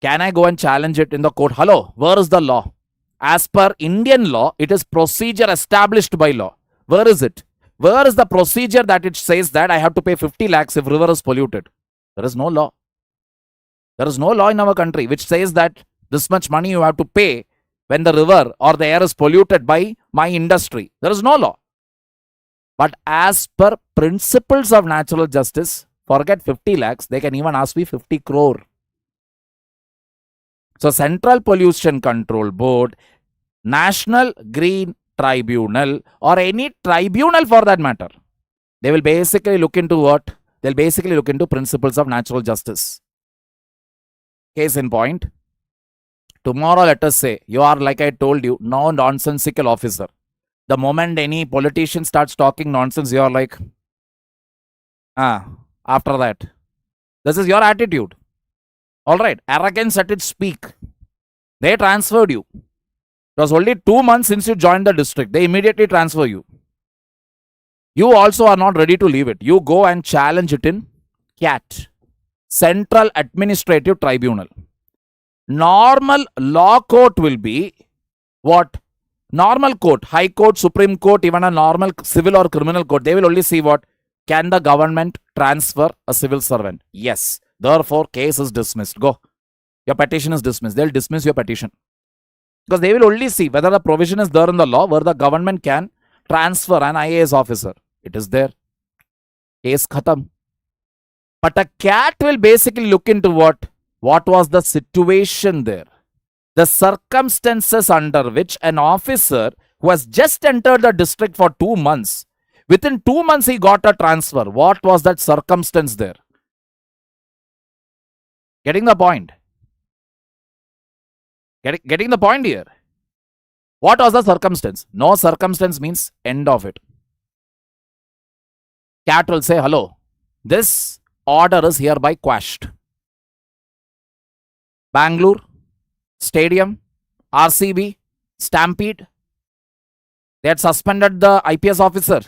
Can I go and challenge it in the court? Hello, where is the law? As per Indian law, it is procedure established by law. Where is it? Where is the procedure that it says that I have to pay 50 lakhs if river is polluted? There is no law. There is no law in our country which says that this much money you have to pay when the river or the air is polluted by my industry. There is no law. But as per principles of natural justice, forget 50 lakhs, they can even ask me 50 crore. So Central Pollution Control Board, National Green Tribunal or any tribunal for that matter, they will basically look into what? They'll basically look into principles of natural justice. Case in point, tomorrow let us say you are, like I told you, no nonsensical officer. The moment any politician starts talking nonsense, you are like, after that. This is your attitude. Alright, arrogance at its peak. They transferred you. It was only 2 months since you joined the district. They immediately transfer you. You also are not ready to leave it. You go and challenge it in CAT, Central Administrative Tribunal. Normal law court will be what? Normal court, High Court, Supreme Court, even a normal civil or criminal court. They will only see what? Can the government transfer a civil servant? Yes. Therefore, case is dismissed. Go. Your petition is dismissed. They'll dismiss your petition. Because they will only see whether the provision is there in the law where the government can transfer an IAS officer. It is there. Case khatam. But a CAT will basically look into what? What was the situation there? The circumstances under which an officer who has just entered the district for 2 months Within 2 months, he got a transfer. What was that circumstance there? Getting the point? Getting the point here? What was the circumstance? No circumstance means end of it. Cat will say, hello, this order is hereby quashed. Bangalore, Stadium, RCB, Stampede. They had suspended the IPS officer.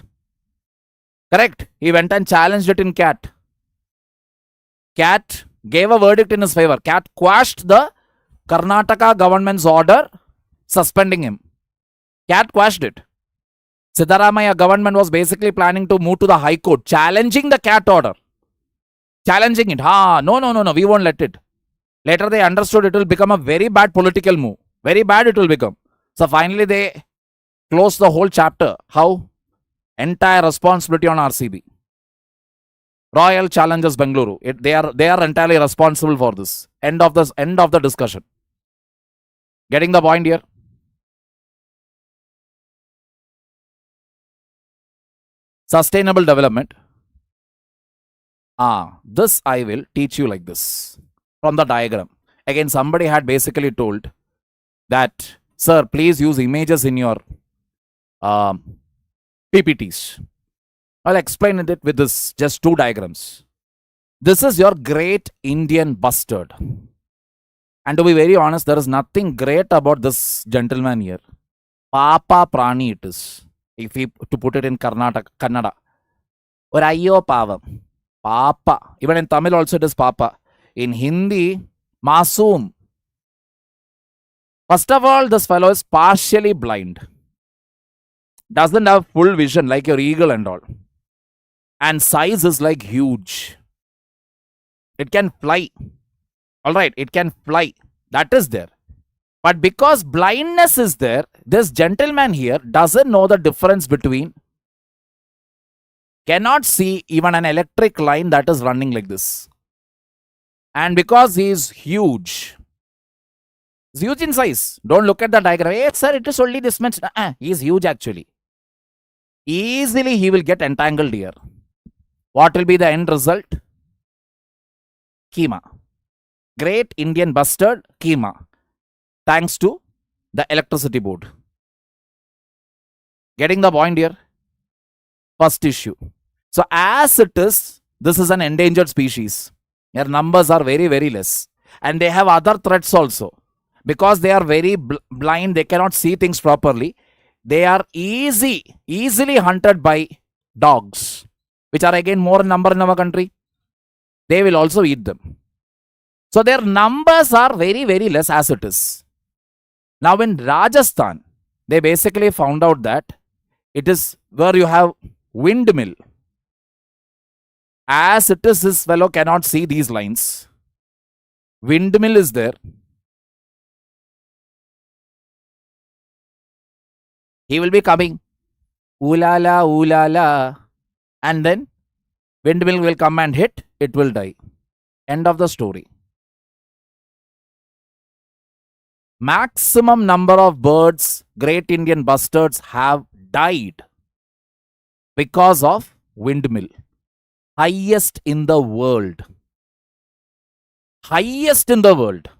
Correct? He went and challenged it in CAT. CAT gave a verdict in his favor. CAT quashed the Karnataka government's order suspending him. CAT quashed it. Siddaramaiah government was basically planning to move to the High Court, challenging the CAT order. Challenging it. No, we won't let it. Later they understood it will become a very bad political move. Very bad it will become. So finally they closed the whole chapter. How? Entire responsibility on RCB. Royal Challengers Bengaluru. They are entirely responsible for this. End of the discussion. Getting the point here? Sustainable development. This I will teach you like this. From the diagram. Again, somebody had basically told that, sir, please use images in your PPTs. I'll explain it with this, just 2 diagrams. This is your great Indian bustard. And to be very honest, there is nothing great about this gentleman here. Papa Prani it is. If we to put it in Kannada. Or Ayyo Pavam. Papa. Even in Tamil also it is Papa. In Hindi, Masoom. First of all, this fellow is partially blind. Doesn't have full vision like your eagle and all. And size is like huge. It can fly. Alright, it can fly. That is there. But because blindness is there, this gentleman here doesn't know the difference between, cannot see even an electric line that is running like this. And because he is huge, he's huge in size. Don't look at the diagram. Hey, sir, it is only this much. He is huge actually. Easily he will get entangled here. What will be the end result? Keema. Great Indian bustard, Keema. Thanks to the electricity board. Getting the point here? First issue. So as it is, this is an endangered species. Their numbers are very, very less. And they have other threats also. Because they are very blind, they cannot see things properly. They are easily hunted by dogs, which are again more in number in our country. They will also eat them. So their numbers are very, very less as it is. Now in Rajasthan, they basically found out that it is where you have windmill. As it is, this fellow cannot see these lines. Windmill is there. He will be coming. Ooh la la, ooh la la. And then windmill will come and hit. It will die. End of the story. Maximum number of birds, great Indian bustards, have died because of windmill. Highest in the world. Highest in the world.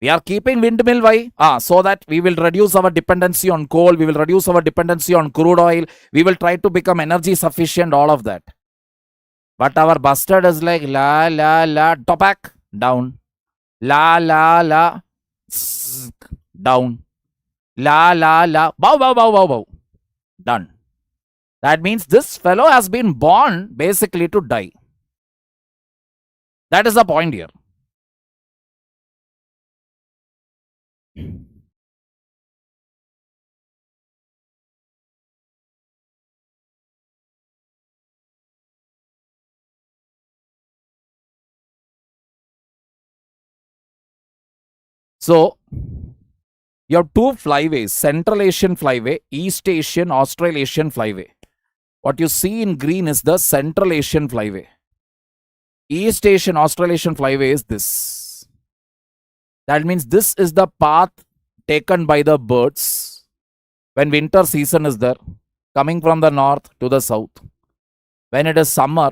We are keeping windmill why? So that we will reduce our dependency on coal. We will reduce our dependency on crude oil. We will try to become energy sufficient, all of that. But our bastard is like la la la, topak, down. La la la, down. La la la, bow bow bow bow bow. Done. That means this fellow has been born basically to die. That is the point here. So, you have 2 flyways, Central Asian flyway, East Asian, Australasian flyway. What you see in green is the Central Asian flyway. East Asian, Australasian flyway is this. That means this is the path taken by the birds when winter season is there. coming from the north to the south. When it is summer,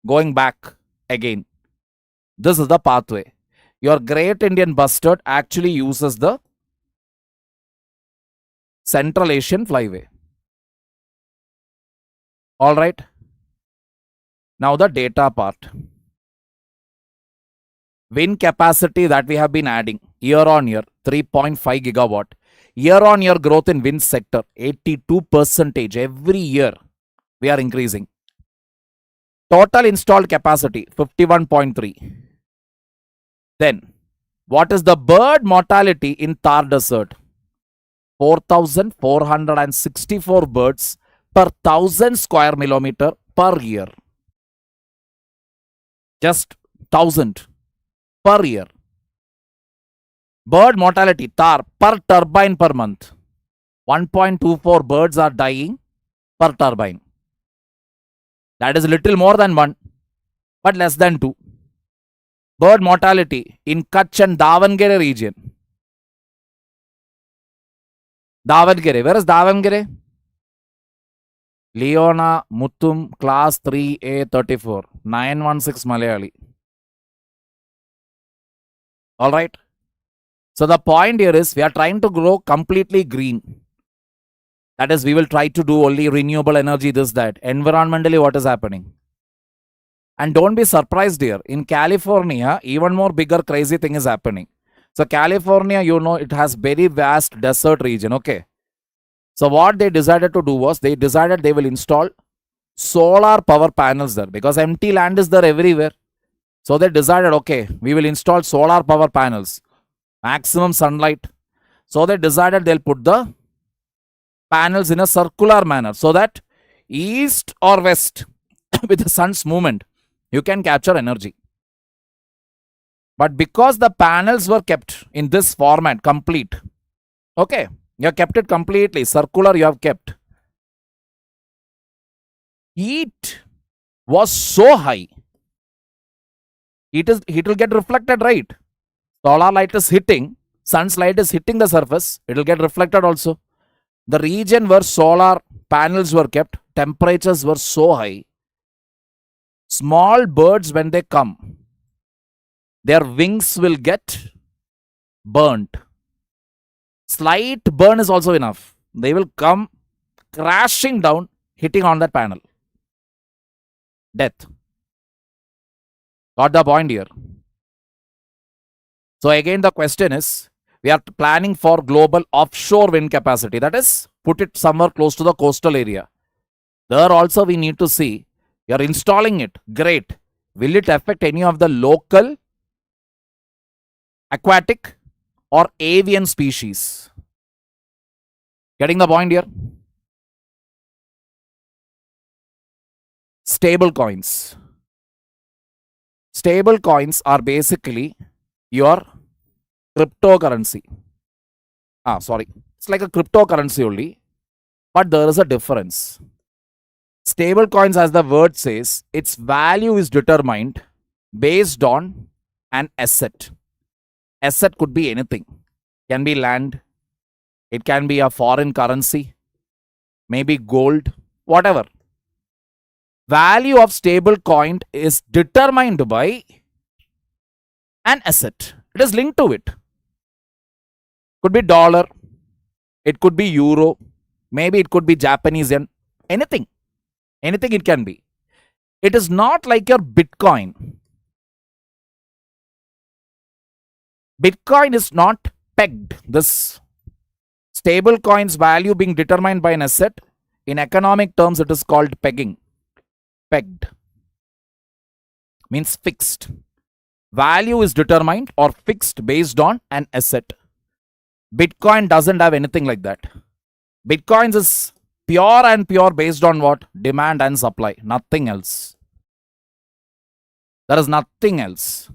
going back again. This is the pathway. Your Great Indian Bustard actually uses the Central Asian Flyway. All right. Now the data part. Wind capacity that we have been adding year on year, 3.5 gigawatt. Year on year growth in wind sector, 82% every year we are increasing. Total installed capacity, 51.3. Then, what is the bird mortality in Thar Desert? 4,464 birds per 1,000 square millimeter per year. Just 1,000 per year. Bird mortality, Thar, per turbine per month. 1.24 birds are dying per turbine. That is little more than 1, but less than 2. Bird mortality in Kutch and Davangere region. Davangere. Where is Davangere? Leona Muthum, class 3A 34. 916 Malayali. Alright. So the point here is we are trying to grow completely green. That is, we will try to do only renewable energy, this, that. Environmentally, what is happening? And don't be surprised here. In California, even more bigger crazy thing is happening. So California, you know, it has very vast desert region, okay? So what they decided to do was, they decided they will install solar power panels there because empty land is there everywhere. So they decided, okay, we will install solar power panels. Maximum sunlight. So they decided they'll put the panels in a circular manner so that east or west with the sun's movement, you can capture energy. But because the panels were kept in this format, complete, okay, you have kept it completely, circular you have kept. Heat was so high. Heat will get reflected, right? Solar light is hitting, sun's light is hitting the surface, it will get reflected also. The region where solar panels were kept, temperatures were so high. Small birds, when they come, their wings will get burnt. Slight burn is also enough. They will come crashing down, hitting on that panel. Death. Got the point here? So again, the question is, we are planning for global offshore wind capacity. That is, put it somewhere close to the coastal area. There also we need to see, you are installing it. Great. Will it affect any of the local aquatic or avian species? Getting the point here? Stable coins. Stable coins are basically your cryptocurrency. It's like a cryptocurrency only, but there is a difference. Stable coins, as the word says, its value is determined based on an asset. Asset could be anything. It can be land, it can be a foreign currency, maybe gold, whatever. Value of stable coin is determined by an asset. It is linked to it. Could be dollar, it could be euro, maybe it could be Japanese yen, anything. Anything it can be. It is not like your Bitcoin. Bitcoin is not pegged. This stable coin's value being determined by an asset, in economic terms it is called pegging. Pegged means fixed. Value is determined or fixed based on an asset. Bitcoin doesn't have anything like that. Bitcoins is pure and pure based on what? Demand and supply. Nothing else. There is nothing else.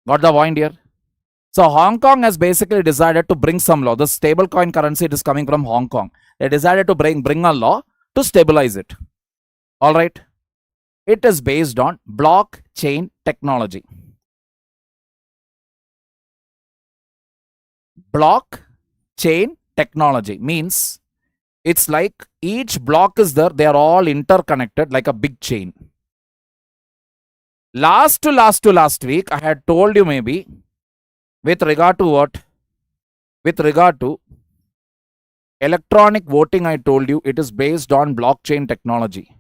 Got the point here? So Hong Kong has basically decided to bring some law. The stablecoin currency, it is coming from Hong Kong. They decided to bring a law to stabilize it. Alright. It is based on blockchain technology. Blockchain technology means It's like each block is there. They are all interconnected like a big chain. Last week, I had told you maybe with regard to what? With regard to electronic voting, I told you it is based on blockchain technology.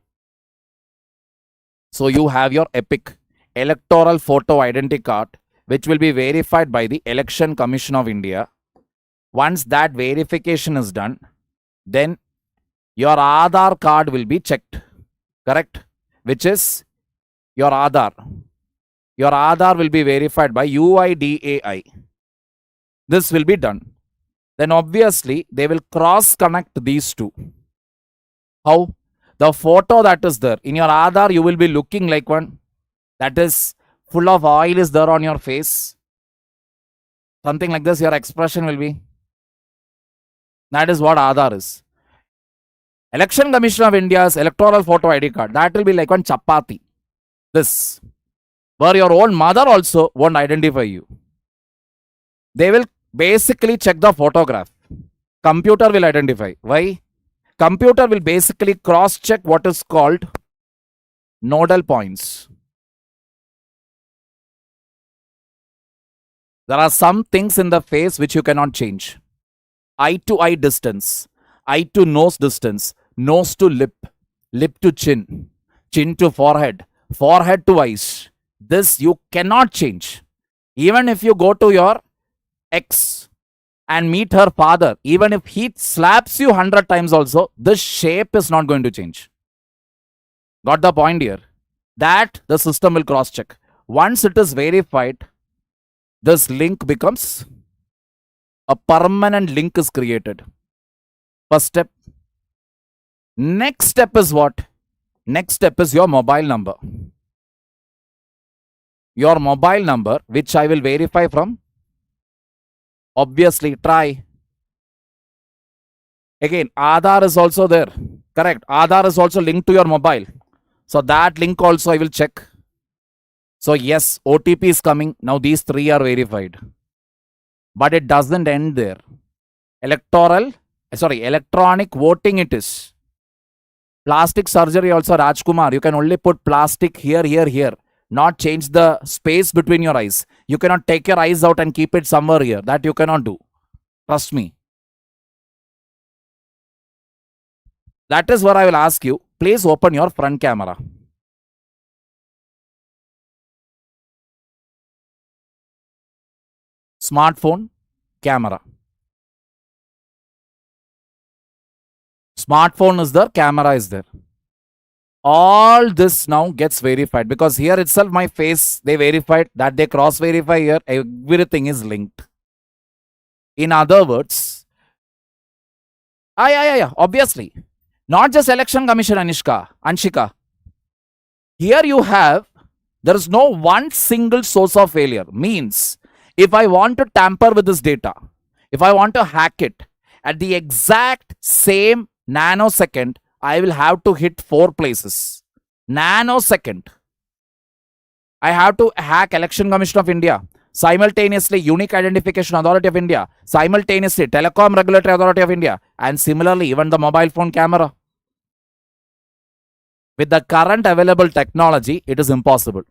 So you have your EPIC, Electoral Photo Identity Card, which will be verified by the Election Commission of India. Once that verification is done, then your Aadhaar card will be checked, correct? Which is your Aadhaar. Your Aadhaar will be verified by UIDAI. This will be done. Then obviously they will cross connect these two. How? The photo that is there in your Aadhaar, you will be looking like one that is full of oil is there on your face. Something like this, your expression will be. That is what Aadhaar is. Election Commission of India's electoral photo ID card, that will be like one chapati. This. Where your own mother also won't identify you. They will basically check the photograph. Computer will identify. Why? Computer will basically cross-check what is called nodal points. There are some things in the face which you cannot change. Eye to eye distance, eye to nose distance, nose to lip, lip to chin, chin to forehead, forehead to eyes. This you cannot change. Even if you go to your ex and meet her father, even if he slaps you 100 times also, this shape is not going to change. Got the point here? That the system will cross check. Once it is verified, this link becomes a permanent link is created. First step. Next step is what? Next step is your mobile number. Your mobile number, which I will verify from. Obviously, try. Again, Aadhaar is also there. Correct. Aadhaar is also linked to your mobile. So that link also I will check. So yes, OTP is coming. Now these three are verified. But it doesn't end there. Electronic voting it is. Plastic surgery also, Rajkumar. You can only put plastic here, here. Not change the space between your eyes. You cannot take your eyes out and keep it somewhere here. That you cannot do. Trust me. That is where I will ask you. Please open your front camera. Smartphone camera. Smartphone is there, camera is there. All this now gets verified because here itself my face, they verified that they cross verify here. Everything is linked. In other words, obviously. Not just Election Commission, Anshika. Here you have, there is no one single source of failure. Means, if I want to tamper with this data, if I want to hack it, at the exact same nanosecond, I will have to hit 4 places. Nanosecond. I have to hack Election Commission of India. Simultaneously, Unique Identification Authority of India. Simultaneously, Telecom Regulatory Authority of India. And similarly, even the mobile phone camera. With the current available technology, it is impossible.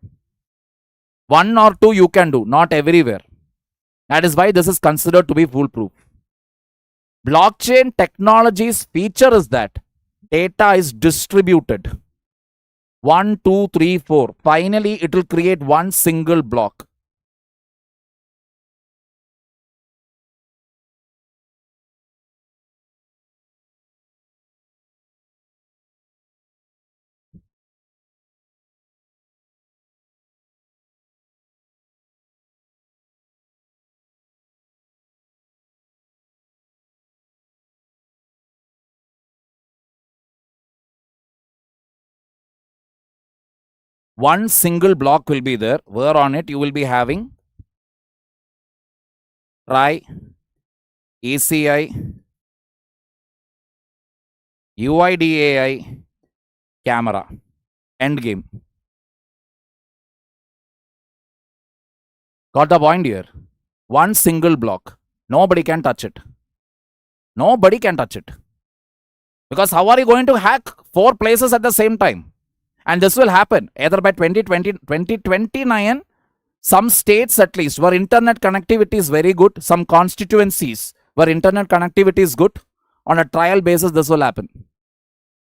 1 or 2 you can do, not everywhere. That is why this is considered to be foolproof. Blockchain technology's feature is that data is distributed. 1, 2, 3, 4. Finally, it will create one single block. One single block will be there, where on it you will be having try, ECI, UIDAI, camera, end game. Got the point here? One single block. Nobody can touch it. Nobody can touch it. Because how are you going to hack 4 places at the same time? And this will happen either by 2029, some states at least where internet connectivity is very good, some constituencies where internet connectivity is good, on a trial basis this will happen.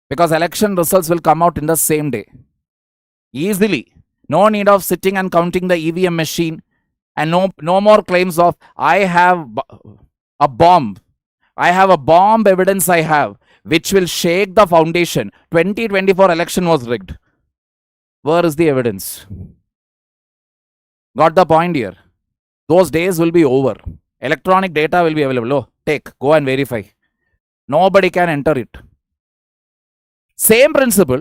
Because election results will come out in the same day. Easily. No need of sitting and counting the EVM machine, and no more claims of I have a bomb. I have a bomb evidence I have which will shake the foundation. 2024 election was rigged. Where is the evidence? Got the point here? Those days will be over. Electronic data will be available. Oh, take, go and verify. Nobody can enter it. Same principle,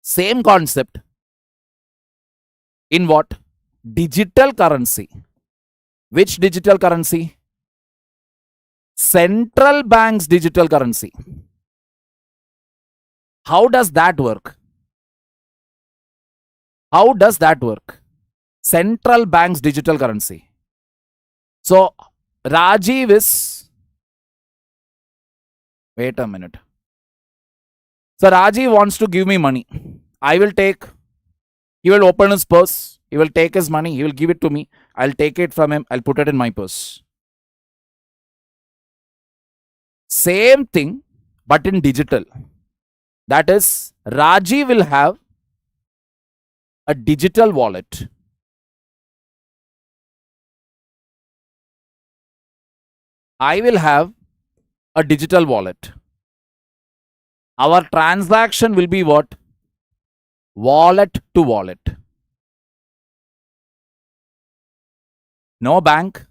same concept. In what? Digital currency. Which digital currency? Central bank's digital currency. How does that work? How does that work? Central bank's digital currency. So, Rajiv is... Wait a minute. So, Rajiv wants to give me money. I will take... He will open his purse. He will take his money. He will give it to me. I'll take it from him. I'll put it in my purse. Same thing, but in digital. That is, Rajiv will have a digital wallet. I will have a digital wallet. Our transaction will be what? Wallet to wallet. No bank,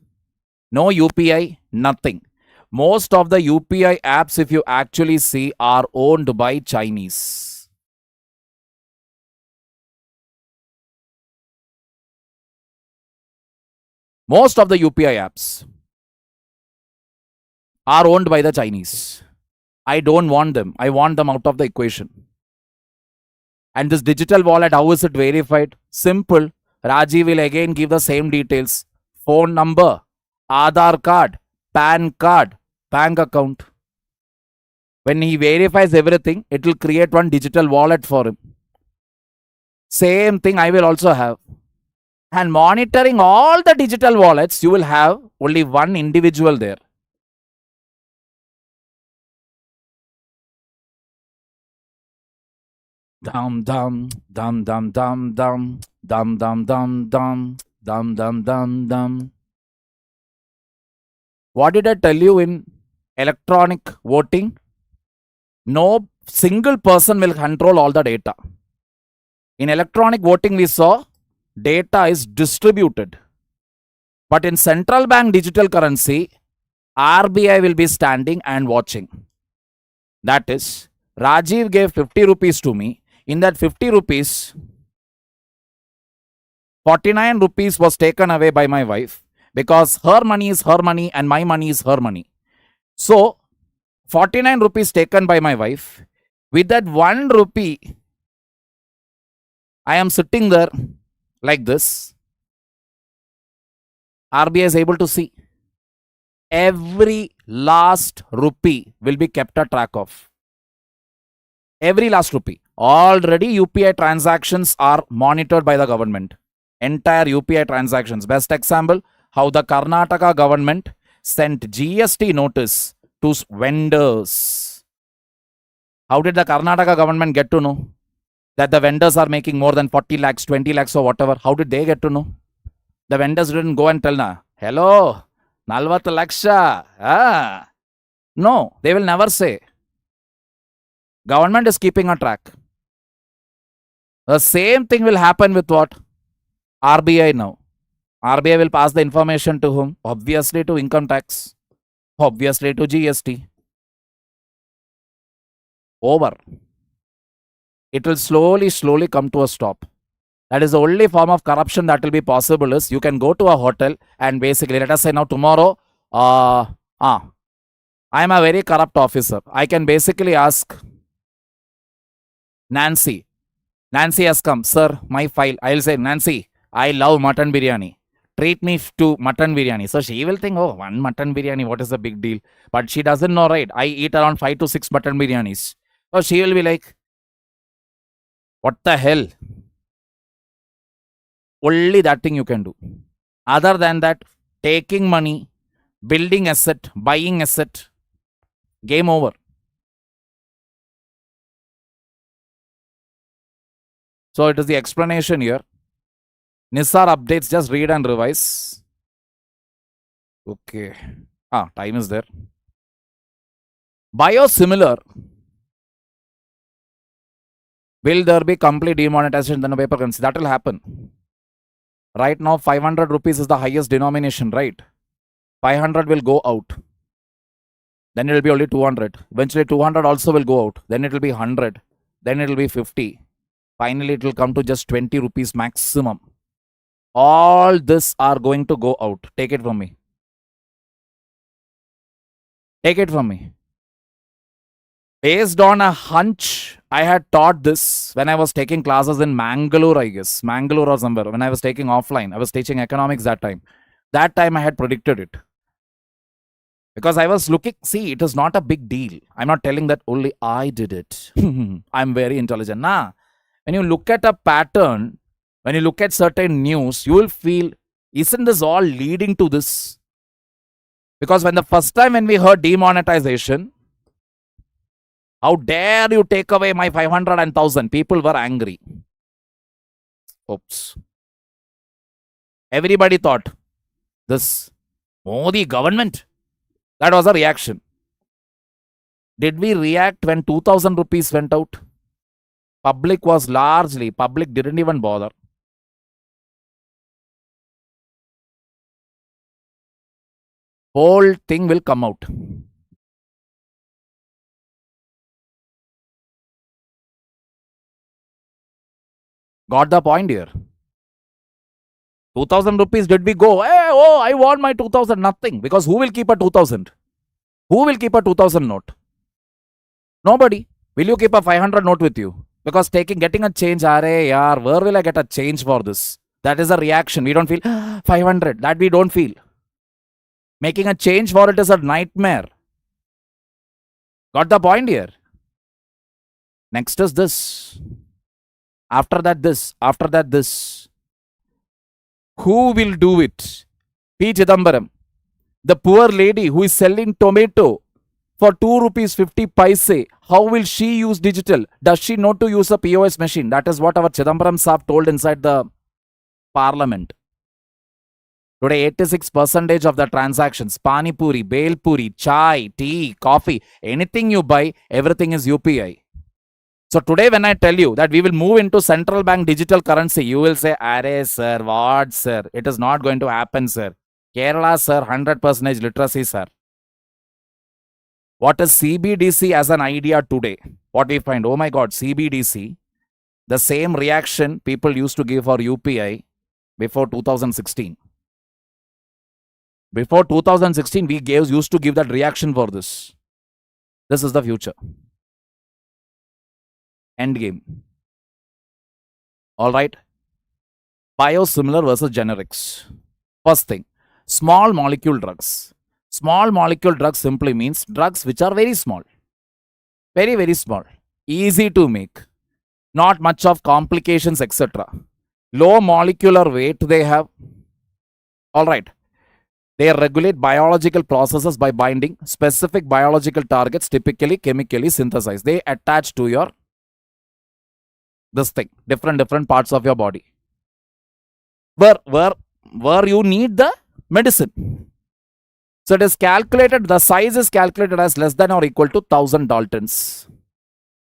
no UPI, nothing. Most of the UPI apps, if you actually see, are owned by Chinese. Most of the UPI apps are owned by the Chinese. I don't want them. I want them out of the equation. And this digital wallet, how is it verified? Simple. Rajiv will again give the same details. Phone number, Aadhaar card, PAN card, bank account. When he verifies everything, it will create one digital wallet for him. Same thing I will also have. And monitoring all the digital wallets, you will have only one individual there. Dum dum dum dum dum dum dum dum dum dum dum dum dum dum. What did I tell you in electronic voting? No single person will control all the data. In electronic voting, we saw data is distributed. But in central bank digital currency, RBI will be standing and watching. That is, Rajiv gave 50 rupees to me. In that 50 rupees, 49 rupees was taken away by my wife because her money is her money and my money is her money. So, 49 rupees taken by my wife. With that 1 rupee, I am sitting there like this. RBI is able to see. Every last rupee will be kept a track of. Every last rupee. Already UPI transactions are monitored by the government. Entire UPI transactions. Best example, how the Karnataka government sent GST notice to vendors. How did the Karnataka government get to know that the vendors are making more than 40 lakhs, 20 lakhs or whatever? How did they get to know? The vendors didn't go and tell, hello, 40 lakhs. No, they will never say. Government is keeping a track. The same thing will happen with what? RBI now. RBI will pass the information to whom? Obviously to income tax. Obviously to GST. Over. It will slowly come to a stop. That is the only form of corruption that will be possible is you can go to a hotel and basically, let us say now tomorrow, I am a very corrupt officer. I can basically ask Nancy. Nancy has come. Sir, my file. I will say, Nancy, I love mutton biryani. treat me to mutton biryani. So she will think, oh, one mutton biryani, what is the big deal? But she doesn't know, right? I eat around 5 to 6 mutton biryanis. So she will be like, what the hell? Only that thing you can do. Other than that, taking money, building asset, buying asset, game over. So it is the explanation here. Nisar updates, just read and revise. Okay. Time is there. Biosimilar. Will there be complete demonetization than a paper currency? That will happen. Right now, 500 rupees is the highest denomination, right? 500 will go out. Then it will be only 200. Eventually, 200 also will go out. Then it will be 100. Then it will be 50. Finally, it will come to just 20 rupees maximum. All this are going to go out. Take it from me. Take it from me. Based on a hunch, I had taught this when I was taking classes in Mangalore, I guess. Mangalore or somewhere. When I was taking offline. I was teaching economics that time. That time I had predicted it. Because I was looking, see, it is not a big deal. I'm not telling that only I did it. I'm very intelligent. Nah. When you look at a pattern, when you look at certain news, you will feel, isn't this all leading to this? Because when the first time when we heard demonetization, how dare you take away my 500 and 1000? People were angry. Oops. Everybody thought, this Modi government. That was a reaction. Did we react when 2000 rupees went out? Public didn't even bother. Whole thing will come out. Got the point here? 2000 rupees, did we go? Hey, oh, I want my 2000. Nothing. Because who will keep a 2000? Who will keep a 2000 note? Nobody. Will you keep a 500 note with you? Because getting a change, where will I get a change for this? That is a reaction. We don't feel 500. That we don't feel. Making a change for it is a nightmare. Got the point here? Next is this. After that, this. After that, this. Who will do it? P. Chidambaram. The poor lady who is selling tomato for 2 rupees 50 paise. How will she use digital? Does she know to use a POS machine? That is what our Chidambaram Saab told inside the parliament. Today, 86% of the transactions, Pani Puri, Bel Puri, chai, tea, coffee, anything you buy, everything is UPI. So today when I tell you that we will move into central bank digital currency, you will say, "Arey sir, what sir? It is not going to happen, sir. Kerala, sir, 100% literacy, sir." What is CBDC as an idea today? What we find, oh my God, CBDC, the same reaction people used to give for UPI before 2016. Before 2016, we used to give that reaction for this. This is the future. Endgame. All right. Biosimilar versus generics. First thing, small molecule drugs. Small molecule drugs simply means drugs which are very small. Very, very small. Easy to make. Not much of complications, etc. Low molecular weight they have. All right. They regulate biological processes by binding specific biological targets, typically chemically synthesized. They attach to your this thing, different parts of your body. Where you need the medicine. So it is calculated, the size is calculated as less than or equal to 1000 Daltons.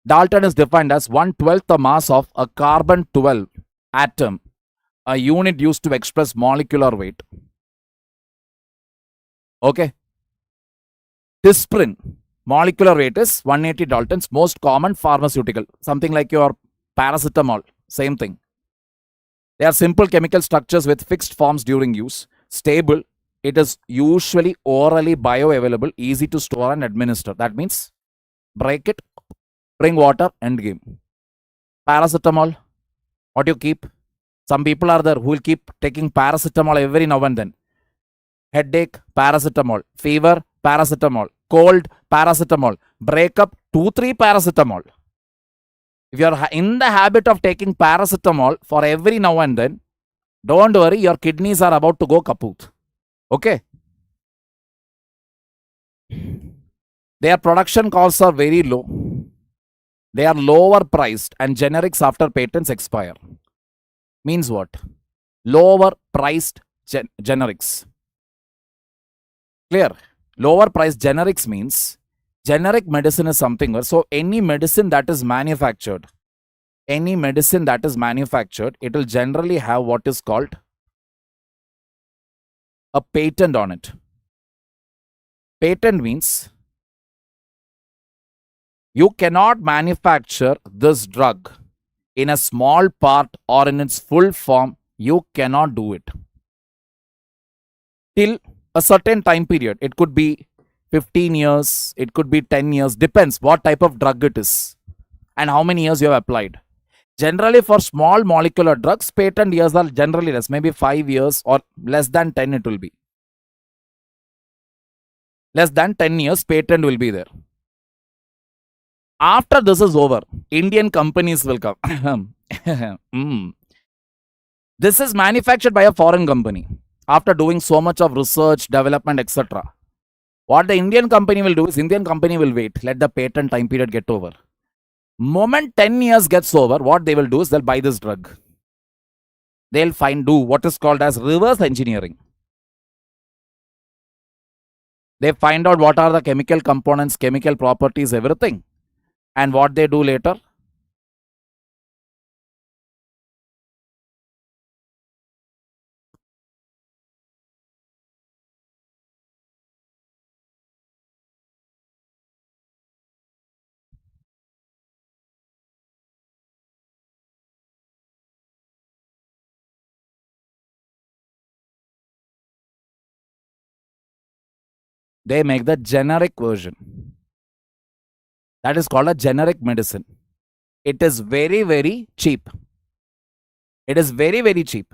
Dalton is defined as 1/12 the mass of a carbon-12 atom, a unit used to express molecular weight. Okay. Disprin, molecular weight is 180 Daltons, most common pharmaceutical, something like your paracetamol, same thing. They are simple chemical structures with fixed forms during use, stable. It is usually orally bioavailable, easy to store and administer. That means break it, bring water, end game. Paracetamol, what you keep? Some people are there who will keep taking paracetamol every now and then. Headache, paracetamol. Fever, paracetamol. Cold, paracetamol. Breakup, 2-3 paracetamol. If you are in the habit of taking paracetamol for every now and then, don't worry, your kidneys are about to go kaput. Okay? Their production costs are very low. They are lower priced and generics after patents expire. Means what? Lower priced generics. Clear? Lower priced generics means generic medicine is something else. So any medicine that is manufactured, it will generally have what is called a patent on it. Patent means you cannot manufacture this drug in a small part or in its full form. You cannot do it till a certain time period. It could be 15 years, it could be 10 years, depends what type of drug it is and how many years you have applied. Generally for small molecular drugs, patent years are generally less, maybe 5 years or less than 10 it will be. Less than 10 years patent will be there. After this is over, Indian companies will come. This is manufactured by a foreign company after doing so much of research, development, etc. What the Indian company will do is, Indian company will wait, let the patent time period get over. Moment 10 years gets over, what they will do is they'll buy this drug. They'll do what is called as reverse engineering. They find out what are the chemical components, chemical properties, everything. And what they do later? They make the generic version. That is called a generic medicine. It is very, very cheap. It is very, very cheap.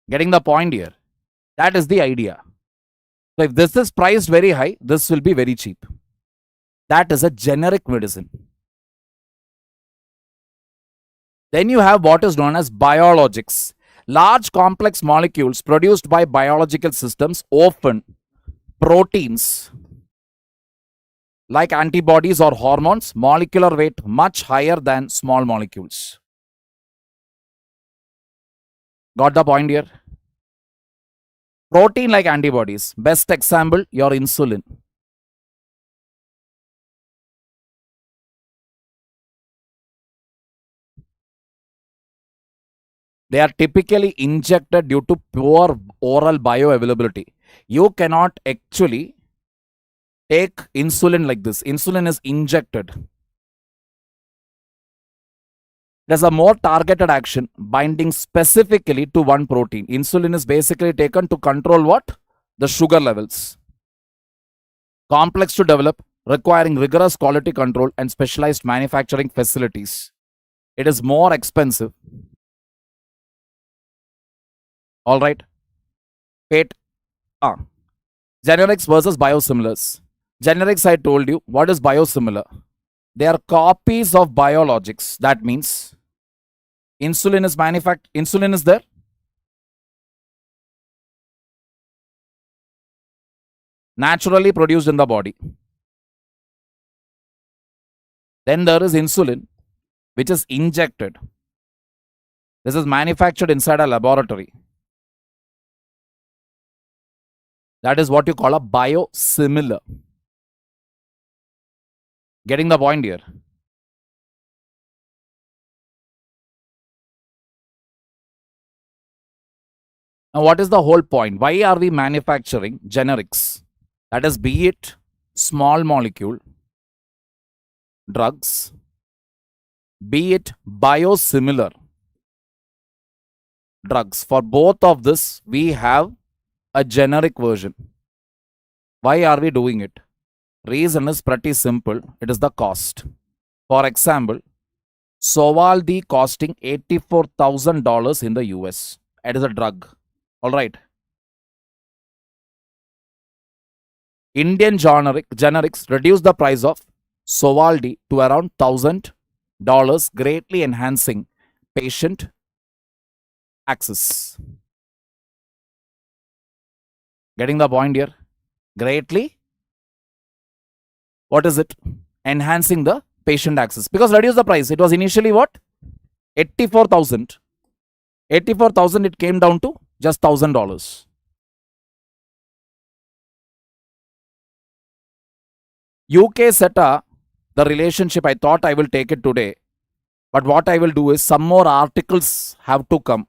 Getting the point here? That is the idea. So if this is priced very high, this will be very cheap. That is a generic medicine. Then you have what is known as biologics. Large complex molecules produced by biological systems, often proteins like antibodies or hormones, molecular weight much higher than small molecules. Got the point here? Protein like antibodies. Best example, your insulin. They are typically injected due to poor oral bioavailability. You cannot actually take insulin like this. Insulin is injected. There's a more targeted action binding specifically to one protein. Insulin is basically taken to control what? The sugar levels. Complex to develop, requiring rigorous quality control and specialized manufacturing facilities. It is more expensive. All right. Generics versus biosimilars. Generics, I told you. What is biosimilar? They are copies of biologics. That means insulin is insulin is there. Naturally produced in the body. Then there is insulin, which is injected. This is manufactured inside a laboratory. That is what you call a biosimilar. Getting the point here? Now, what is the whole point? Why are we manufacturing generics? That is, be it small molecule drugs, be it biosimilar drugs. For both of this, we have a generic version. Why are we doing it? Reason is pretty simple. It is the cost. For example, Sovaldi costing $84,000 in the US. It is a drug. All right. Indian generics reduced the price of Sovaldi to around $1,000, greatly enhancing patient access. Getting the point here? Greatly. What is it? Enhancing the patient access. Because reduce the price. It was initially what? 84,000. 84,000, it came down to just $1,000. UK SETA, the relationship, I thought I will take it today. But what I will do is some more articles have to come.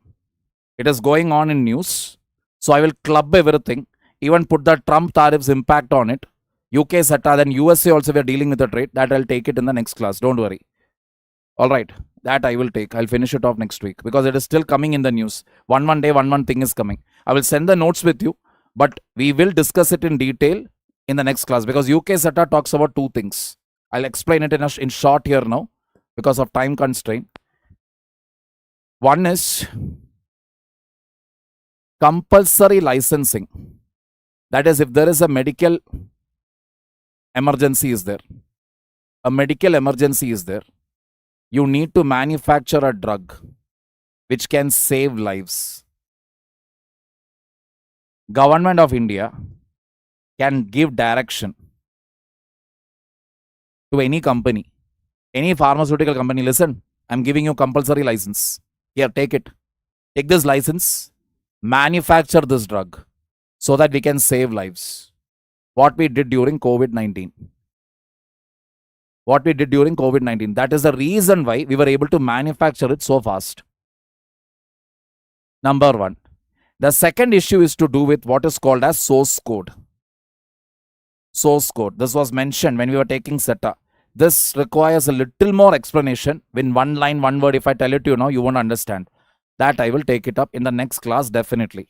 It is going on in news. So I will club everything. Even put the Trump tariffs impact on it. UK SETA, then USA also we are dealing with the trade. That I'll take it in the next class. Don't worry. All right. That I will take. I'll finish it off next week because it is still coming in the news. One day, one thing is coming. I will send the notes with you, but we will discuss it in detail in the next class because UK SETA talks about two things. I'll explain it in short here now because of time constraint. One is compulsory licensing. That is, if there is a medical emergency is there, you need to manufacture a drug which can save lives. Government of India can give direction to any company, any pharmaceutical company. Listen, I'm giving you compulsory license. Here, take it. Take this license, manufacture this drug so that we can save lives. What we did during COVID-19. That is the reason why we were able to manufacture it so fast. Number one. The second issue is to do with what is called as source code. Source code. This was mentioned when we were taking SETA. This requires a little more explanation. In one line, one word, if I tell it to you now, you won't understand. That I will take it up in the next class, definitely.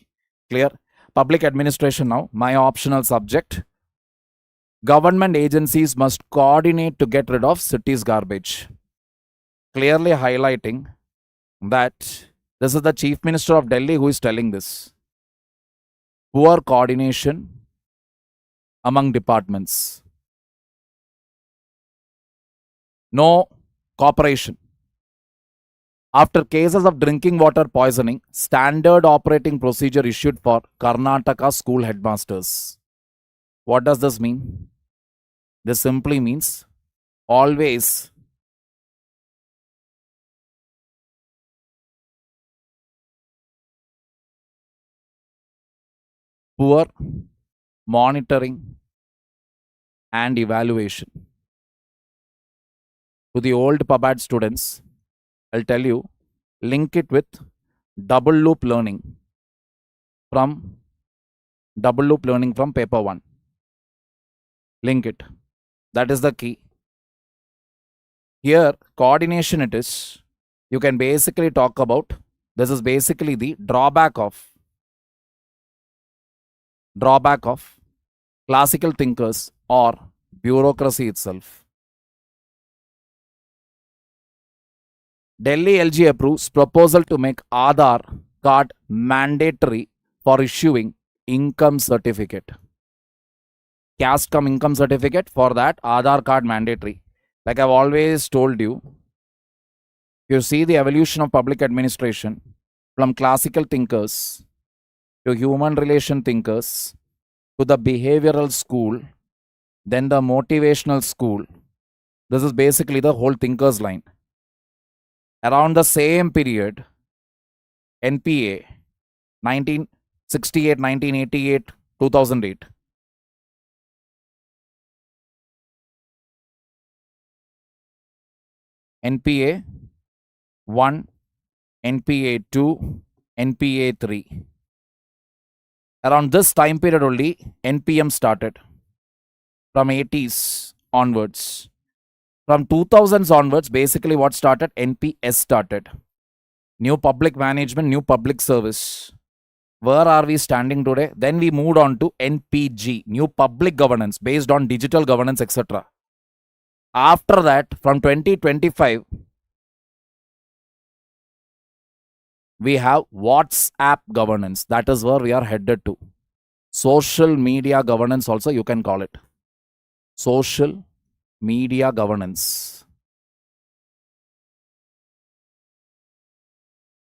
Clear? Public administration now, my optional subject. Government agencies must coordinate to get rid of cities' garbage. Clearly highlighting that this is the Chief Minister of Delhi who is telling this. Poor coordination among departments. No cooperation. After cases of drinking water poisoning, standard operating procedure issued for Karnataka school headmasters. What does this mean? This simply means always poor monitoring and evaluation. To the old PubAd students, I'll tell you, link it with double loop learning from paper 1. Link it. That is the key. Here, coordination it is. You can basically talk about, this is basically the drawback of classical thinkers or bureaucracy itself. Delhi LG approves proposal to make Aadhaar card mandatory for issuing income certificate. Caste cum income certificate, for that Aadhaar card mandatory. Like I've always told you, you see the evolution of public administration from classical thinkers to human relation thinkers to the behavioral school, then the motivational school. This is basically the whole thinkers line. Around the same period, NPA, 1968, 1988, 2008. NPA 1, NPA 2, NPA 3. Around this time period only, NPM started. From 80s onwards. From 2000s onwards, basically what started? NPS started. New public management, new public service. Where are we standing today? Then we moved on to NPG, new public governance based on digital governance, etc. After that, from 2025, We have WhatsApp governance. That is where we are headed to. Social media governance also you can call it. Social media governance.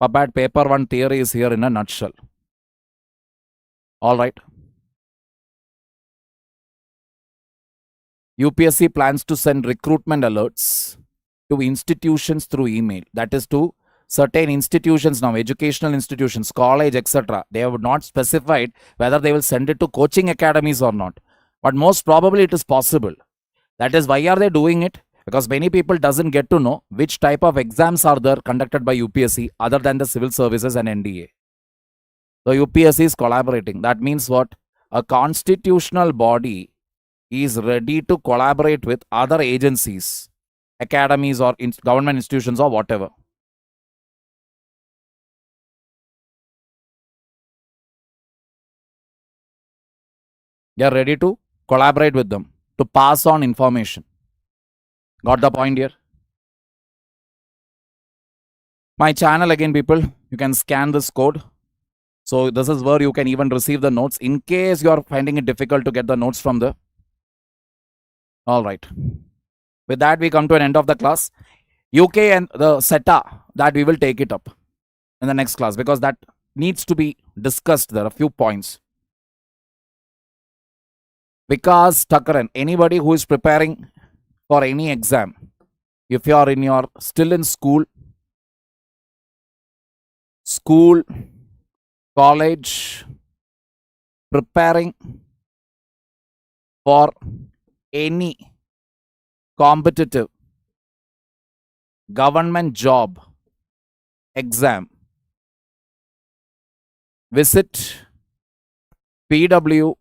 But paper 1 theory is here in a nutshell. All right. UPSC plans to send recruitment alerts to institutions through email. That is to certain institutions now, educational institutions, college, etc. They have not specified whether they will send it to coaching academies or not. But most probably it is possible. That is why are they doing it? Because many people doesn't get to know which type of exams are there conducted by UPSC other than the civil services and NDA. So UPSC is collaborating. That means what? A constitutional body is ready to collaborate with other agencies, academies or government institutions or whatever. They are ready to collaborate with them to pass on information. Got the point here? My channel again, people, you can scan this code. So this is where you can even receive the notes in case you are finding it difficult to get the notes from the. All right. With that, we come to an end of the class. UK and the SETA, that we will take it up in the next class because that needs to be discussed. There are a few points. Because Takaran, anybody who is preparing for any exam, if you are still in school, college, preparing for any competitive government job exam, visit PWOnlyIAS.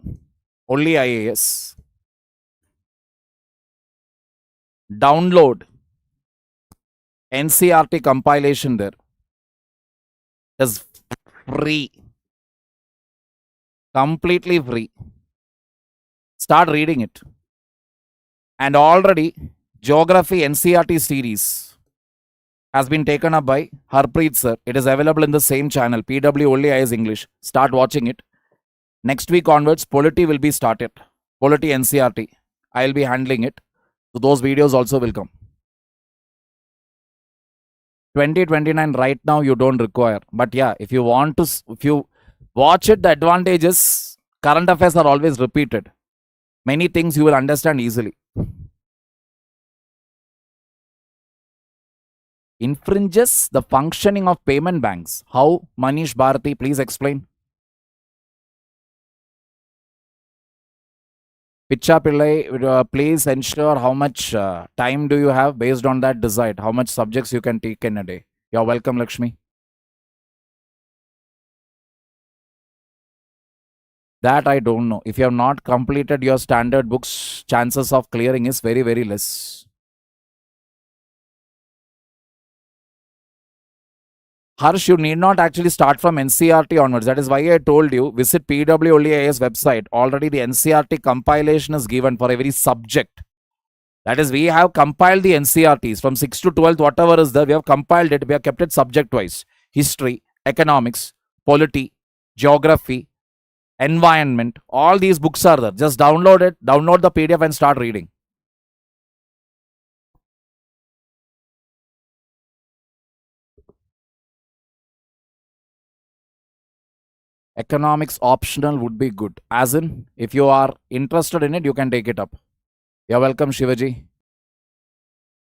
Download NCRT compilation there. It is free. Completely free. Start reading it. And already Geography NCRT series has been taken up by Harpreet sir. It is available in the same channel, PWOnlyIAS English. Start watching it. Next week onwards, Polity will be started. Polity NCRT. I will be handling it. So those videos also will come. 2029 right now you don't require. But yeah, if you want to, if you watch it, the advantages, current affairs are always repeated. Many things you will understand easily. Infringes the functioning of payment banks. How? Manish Bharati, please explain. Picha Pillai, please ensure how much time do you have. Based on that, decide how much subjects you can take in a day. You're welcome, Lakshmi. That I don't know. If you have not completed your standard books, chances of clearing is very, very less. Harsh, you need not actually start from NCRT onwards. That is why I told you, visit PWOnlyIAS website. Already the NCRT compilation is given for every subject. That is, we have compiled the NCRTs from 6th to 12th, whatever is there, we have compiled it. We have kept it subject-wise. History, economics, polity, geography, environment. All these books are there. Just download it, download the PDF and start reading. Economics optional would be good. As in, if you are interested in it, you can take it up. You're welcome, Shivaji.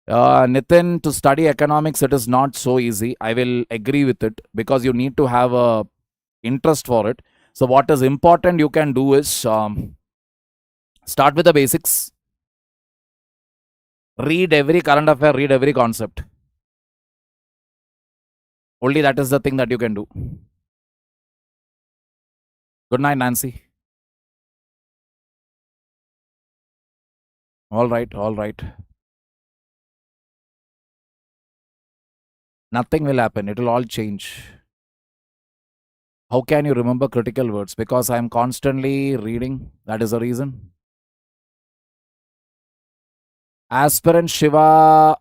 Nitin, to study economics, it is not so easy. I will agree with it because you need to have a interest for it. So what is important you can do is start with the basics. Read every current affair, read every concept. Only that is the thing that you can do. Good night, Nancy. All right, all right. Nothing will happen. It will all change. How can you remember critical words? Because I am constantly reading. That is the reason. Aspirant Shiva,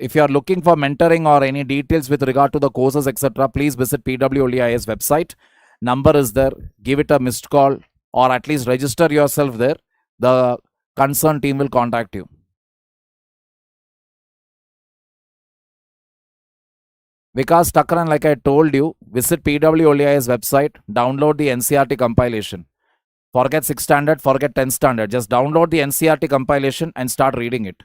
if you are looking for mentoring or any details with regard to the courses, etc., please visit PWOnlyIAS website. Number is there. Give it a missed call or at least register yourself there. The concerned team will contact you. Vikas Takran, like I told you, visit PWOnlyIAS website, download the NCRT compilation. Forget 6th standard, forget 10th standard. Just download the NCRT compilation and start reading it.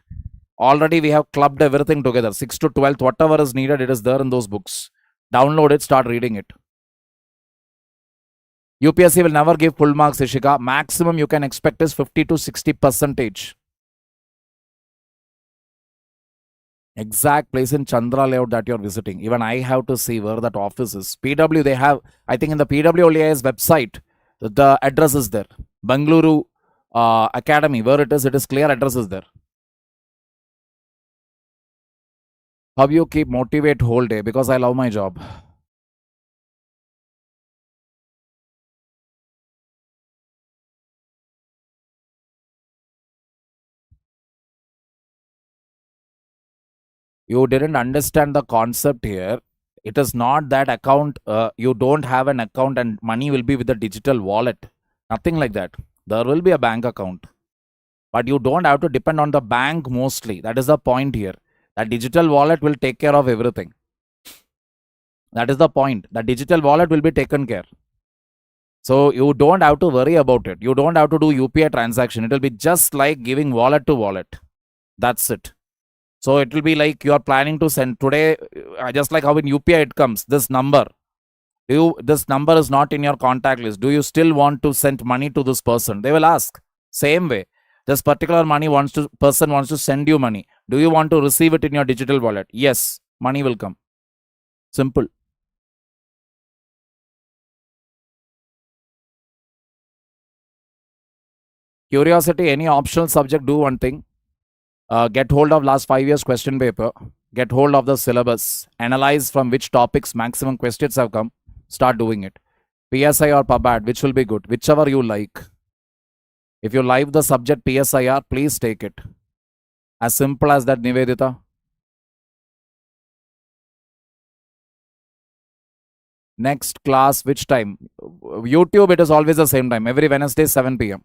Already we have clubbed everything together. 6th to 12th, whatever is needed, it is there in those books. Download it, start reading it. UPSC will never give full marks, Ishika. Maximum you can expect is 50 to 60%. Exact place in Chandra layout that you're visiting. Even I have to see where that office is. PW, they have, I think in the PWOnlyIAS website, the address is there. Bangalore Academy, where it is clear address is there. How you keep motivate whole day? Because I love my job. You didn't understand the concept here. It is not that account, you don't have an account and money will be with the digital wallet. Nothing like that. There will be a bank account. But you don't have to depend on the bank mostly. That is the point here. That digital wallet will take care of everything. That is the point. The digital wallet will be taken care. So you don't have to worry about it. You don't have to do UPI transaction. It will be just like giving wallet to wallet. That's it. So it will be like you are planning to send today, just like how in UPI it comes, this number. This number is not in your contact list. Do you still want to send money to this person? They will ask. Same way. This particular person wants to send you money. Do you want to receive it in your digital wallet? Yes. Money will come. Simple. Curiosity, any optional subject, do one thing. Get hold of last 5 years question paper. Get hold of the syllabus. Analyze from which topics maximum questions have come. Start doing it. PSI or PubAd, which will be good? Whichever you like. If you like the subject PSIR, please take it. As simple as that, Nivedita. Next class, which time? YouTube, it is always the same time. Every Wednesday, 7 p.m.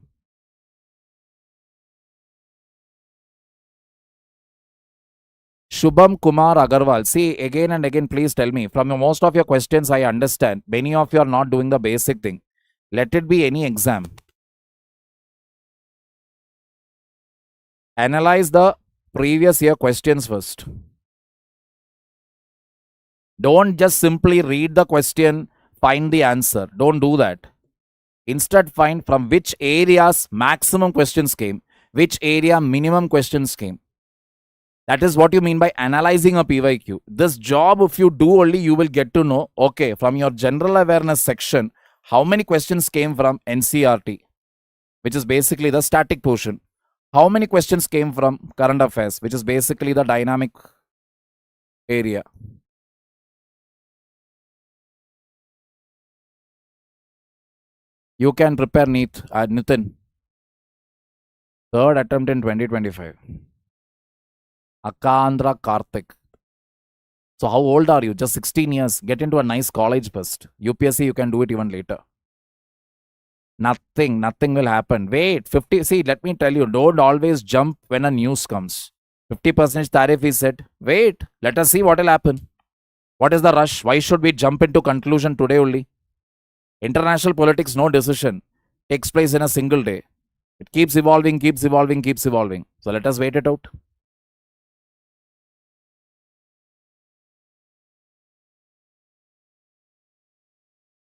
Shubham Kumar Agarwal. See, again and again, please tell me. From most of your questions, I understand. Many of you are not doing the basic thing. Let it be any exam. Analyze the previous year questions first. Don't just simply read the question, find the answer. Don't do that. Instead, find from which areas maximum questions came, which area minimum questions came. That is what you mean by analyzing a PYQ. This job, if you do only, you will get to know, okay, from your general awareness section, how many questions came from NCRT, which is basically the static portion. How many questions came from current affairs, which is basically the dynamic area. You can prepare Nitin. Third attempt in 2025. Akandra Karthik. So how old are you? Just 16 years. Get into a nice college first. UPSC, you can do it even later. Nothing will happen. Wait, 50. See, let me tell you, don't always jump when a news comes. 50% tariff is set. Wait, let us see what will happen. What is the rush? Why should we jump into conclusion today only? International politics, no decision takes place in a single day. It keeps evolving, keeps evolving, keeps evolving. So let us wait it out.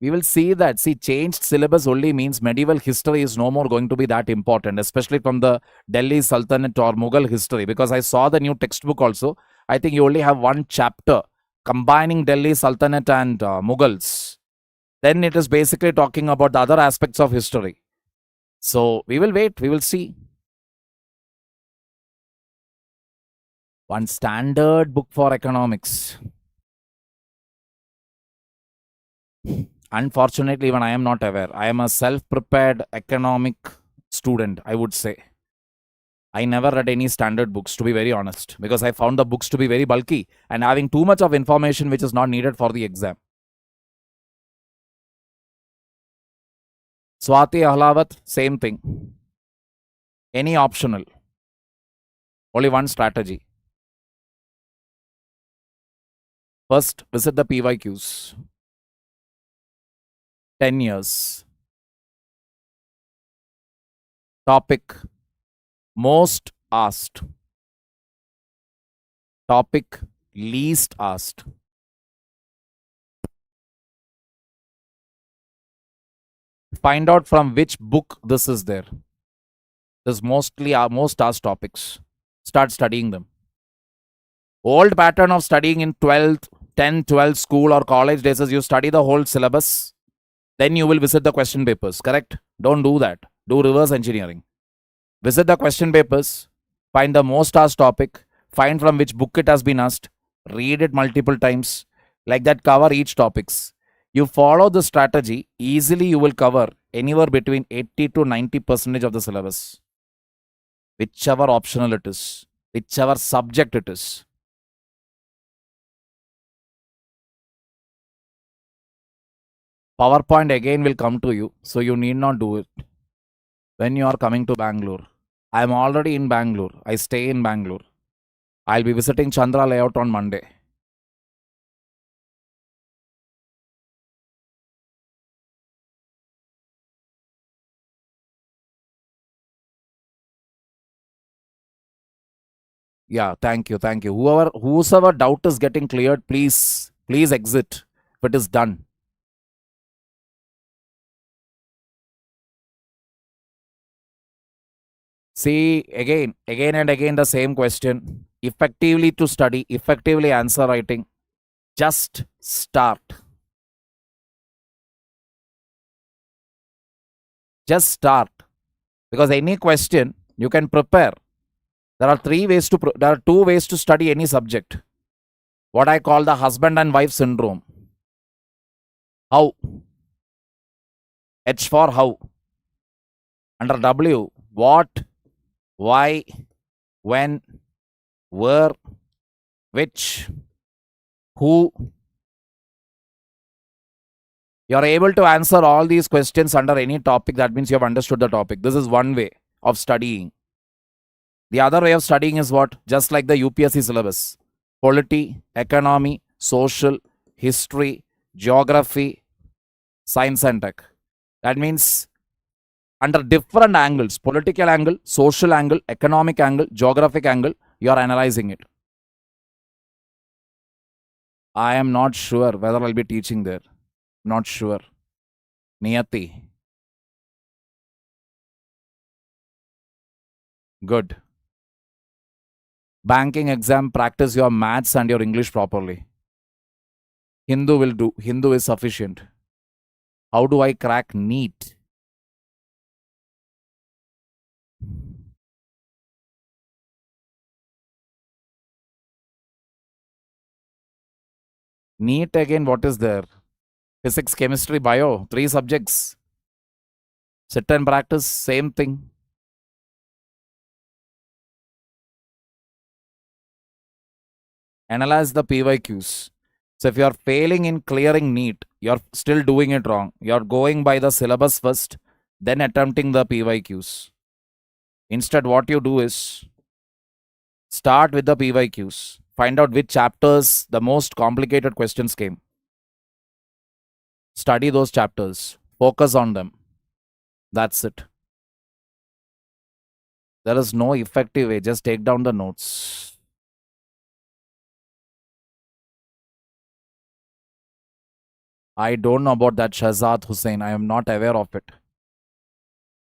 We will see that. See, changed syllabus only means medieval history is no more going to be that important, especially from the Delhi Sultanate or Mughal history. Because I saw the new textbook also. I think you only have one chapter combining Delhi Sultanate and Mughals. Then it is basically talking about the other aspects of history. So we will wait. We will see. One standard book for economics. Unfortunately, even I am not aware. I am a self-prepared economic student, I would say. I never read any standard books, to be very honest, because I found the books to be very bulky and having too much of information which is not needed for the exam. Swati Ahlawat, same thing. Any optional. Only one strategy. First, visit the PYQs. 10 years. Topic. Most asked. Topic. Least asked. Find out from which book this is there. This mostly are most asked topics. Start studying them. Old pattern of studying in 12th, 10th, 12th school or college days is you study the whole syllabus. Then you will visit the question papers, correct? Don't do that. Do reverse engineering. Visit the question papers, find the most asked topic, find from which book it has been asked, read it multiple times, like that cover each topics. You follow the strategy, easily you will cover anywhere between 80 to 90% of the syllabus. Whichever optional it is, whichever subject it is. PowerPoint again will come to you, so you need not do it when you are coming to Bangalore. I am already in Bangalore. I stay in Bangalore. I'll be visiting Chandra Layout on Monday. Yeah, thank you, thank you. Whosoever doubt is getting cleared, please exit if it is done. See, again and again the same question. Effectively to study, effectively answer writing, just start. Just start. Because any question you can prepare. There are two ways to study any subject. What I call the husband and wife syndrome. How? H for how. Under W, what, why, when, where, which, who. You are able to answer all these questions under any topic. That means you have understood the topic. This is one way of studying. The other way of studying is what? Just like the UPSC syllabus. Polity, economy, social, history, geography, science and tech. That means under different angles, political angle, social angle, economic angle, geographic angle, you are analyzing it. I am not sure whether I'll be teaching there. Not sure. Niyati. Good. Banking exam, practice your maths and your English properly. Hindu will do. Hindu is sufficient. How do I crack NEET? NEET again, what is there? Physics, chemistry, bio, 3 subjects. Sit and practice, same thing. Analyze the PYQs. So if you are failing in clearing NEET, you are still doing it wrong. You are going by the syllabus first, then attempting the PYQs. Instead, what you do is start with the PYQs. Find out which chapters the most complicated questions came. Study those chapters. Focus on them. That's it. There is no effective way. Just take down the notes. I don't know about that Shahzad Hussain. I am not aware of it.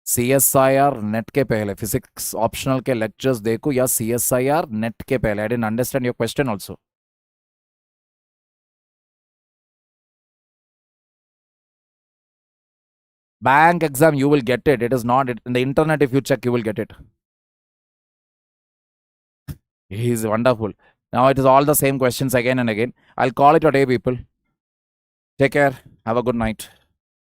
CSIR net के पहले physics optional के lectures देखो या CSIR net के पहले. I didn't understand your question also. Bank exam, you will get it. It is not in the internet. If you check, you will get it. He is wonderful. Now it is all the same questions again and again. I'll call it a day, people. Take care. Have a good night.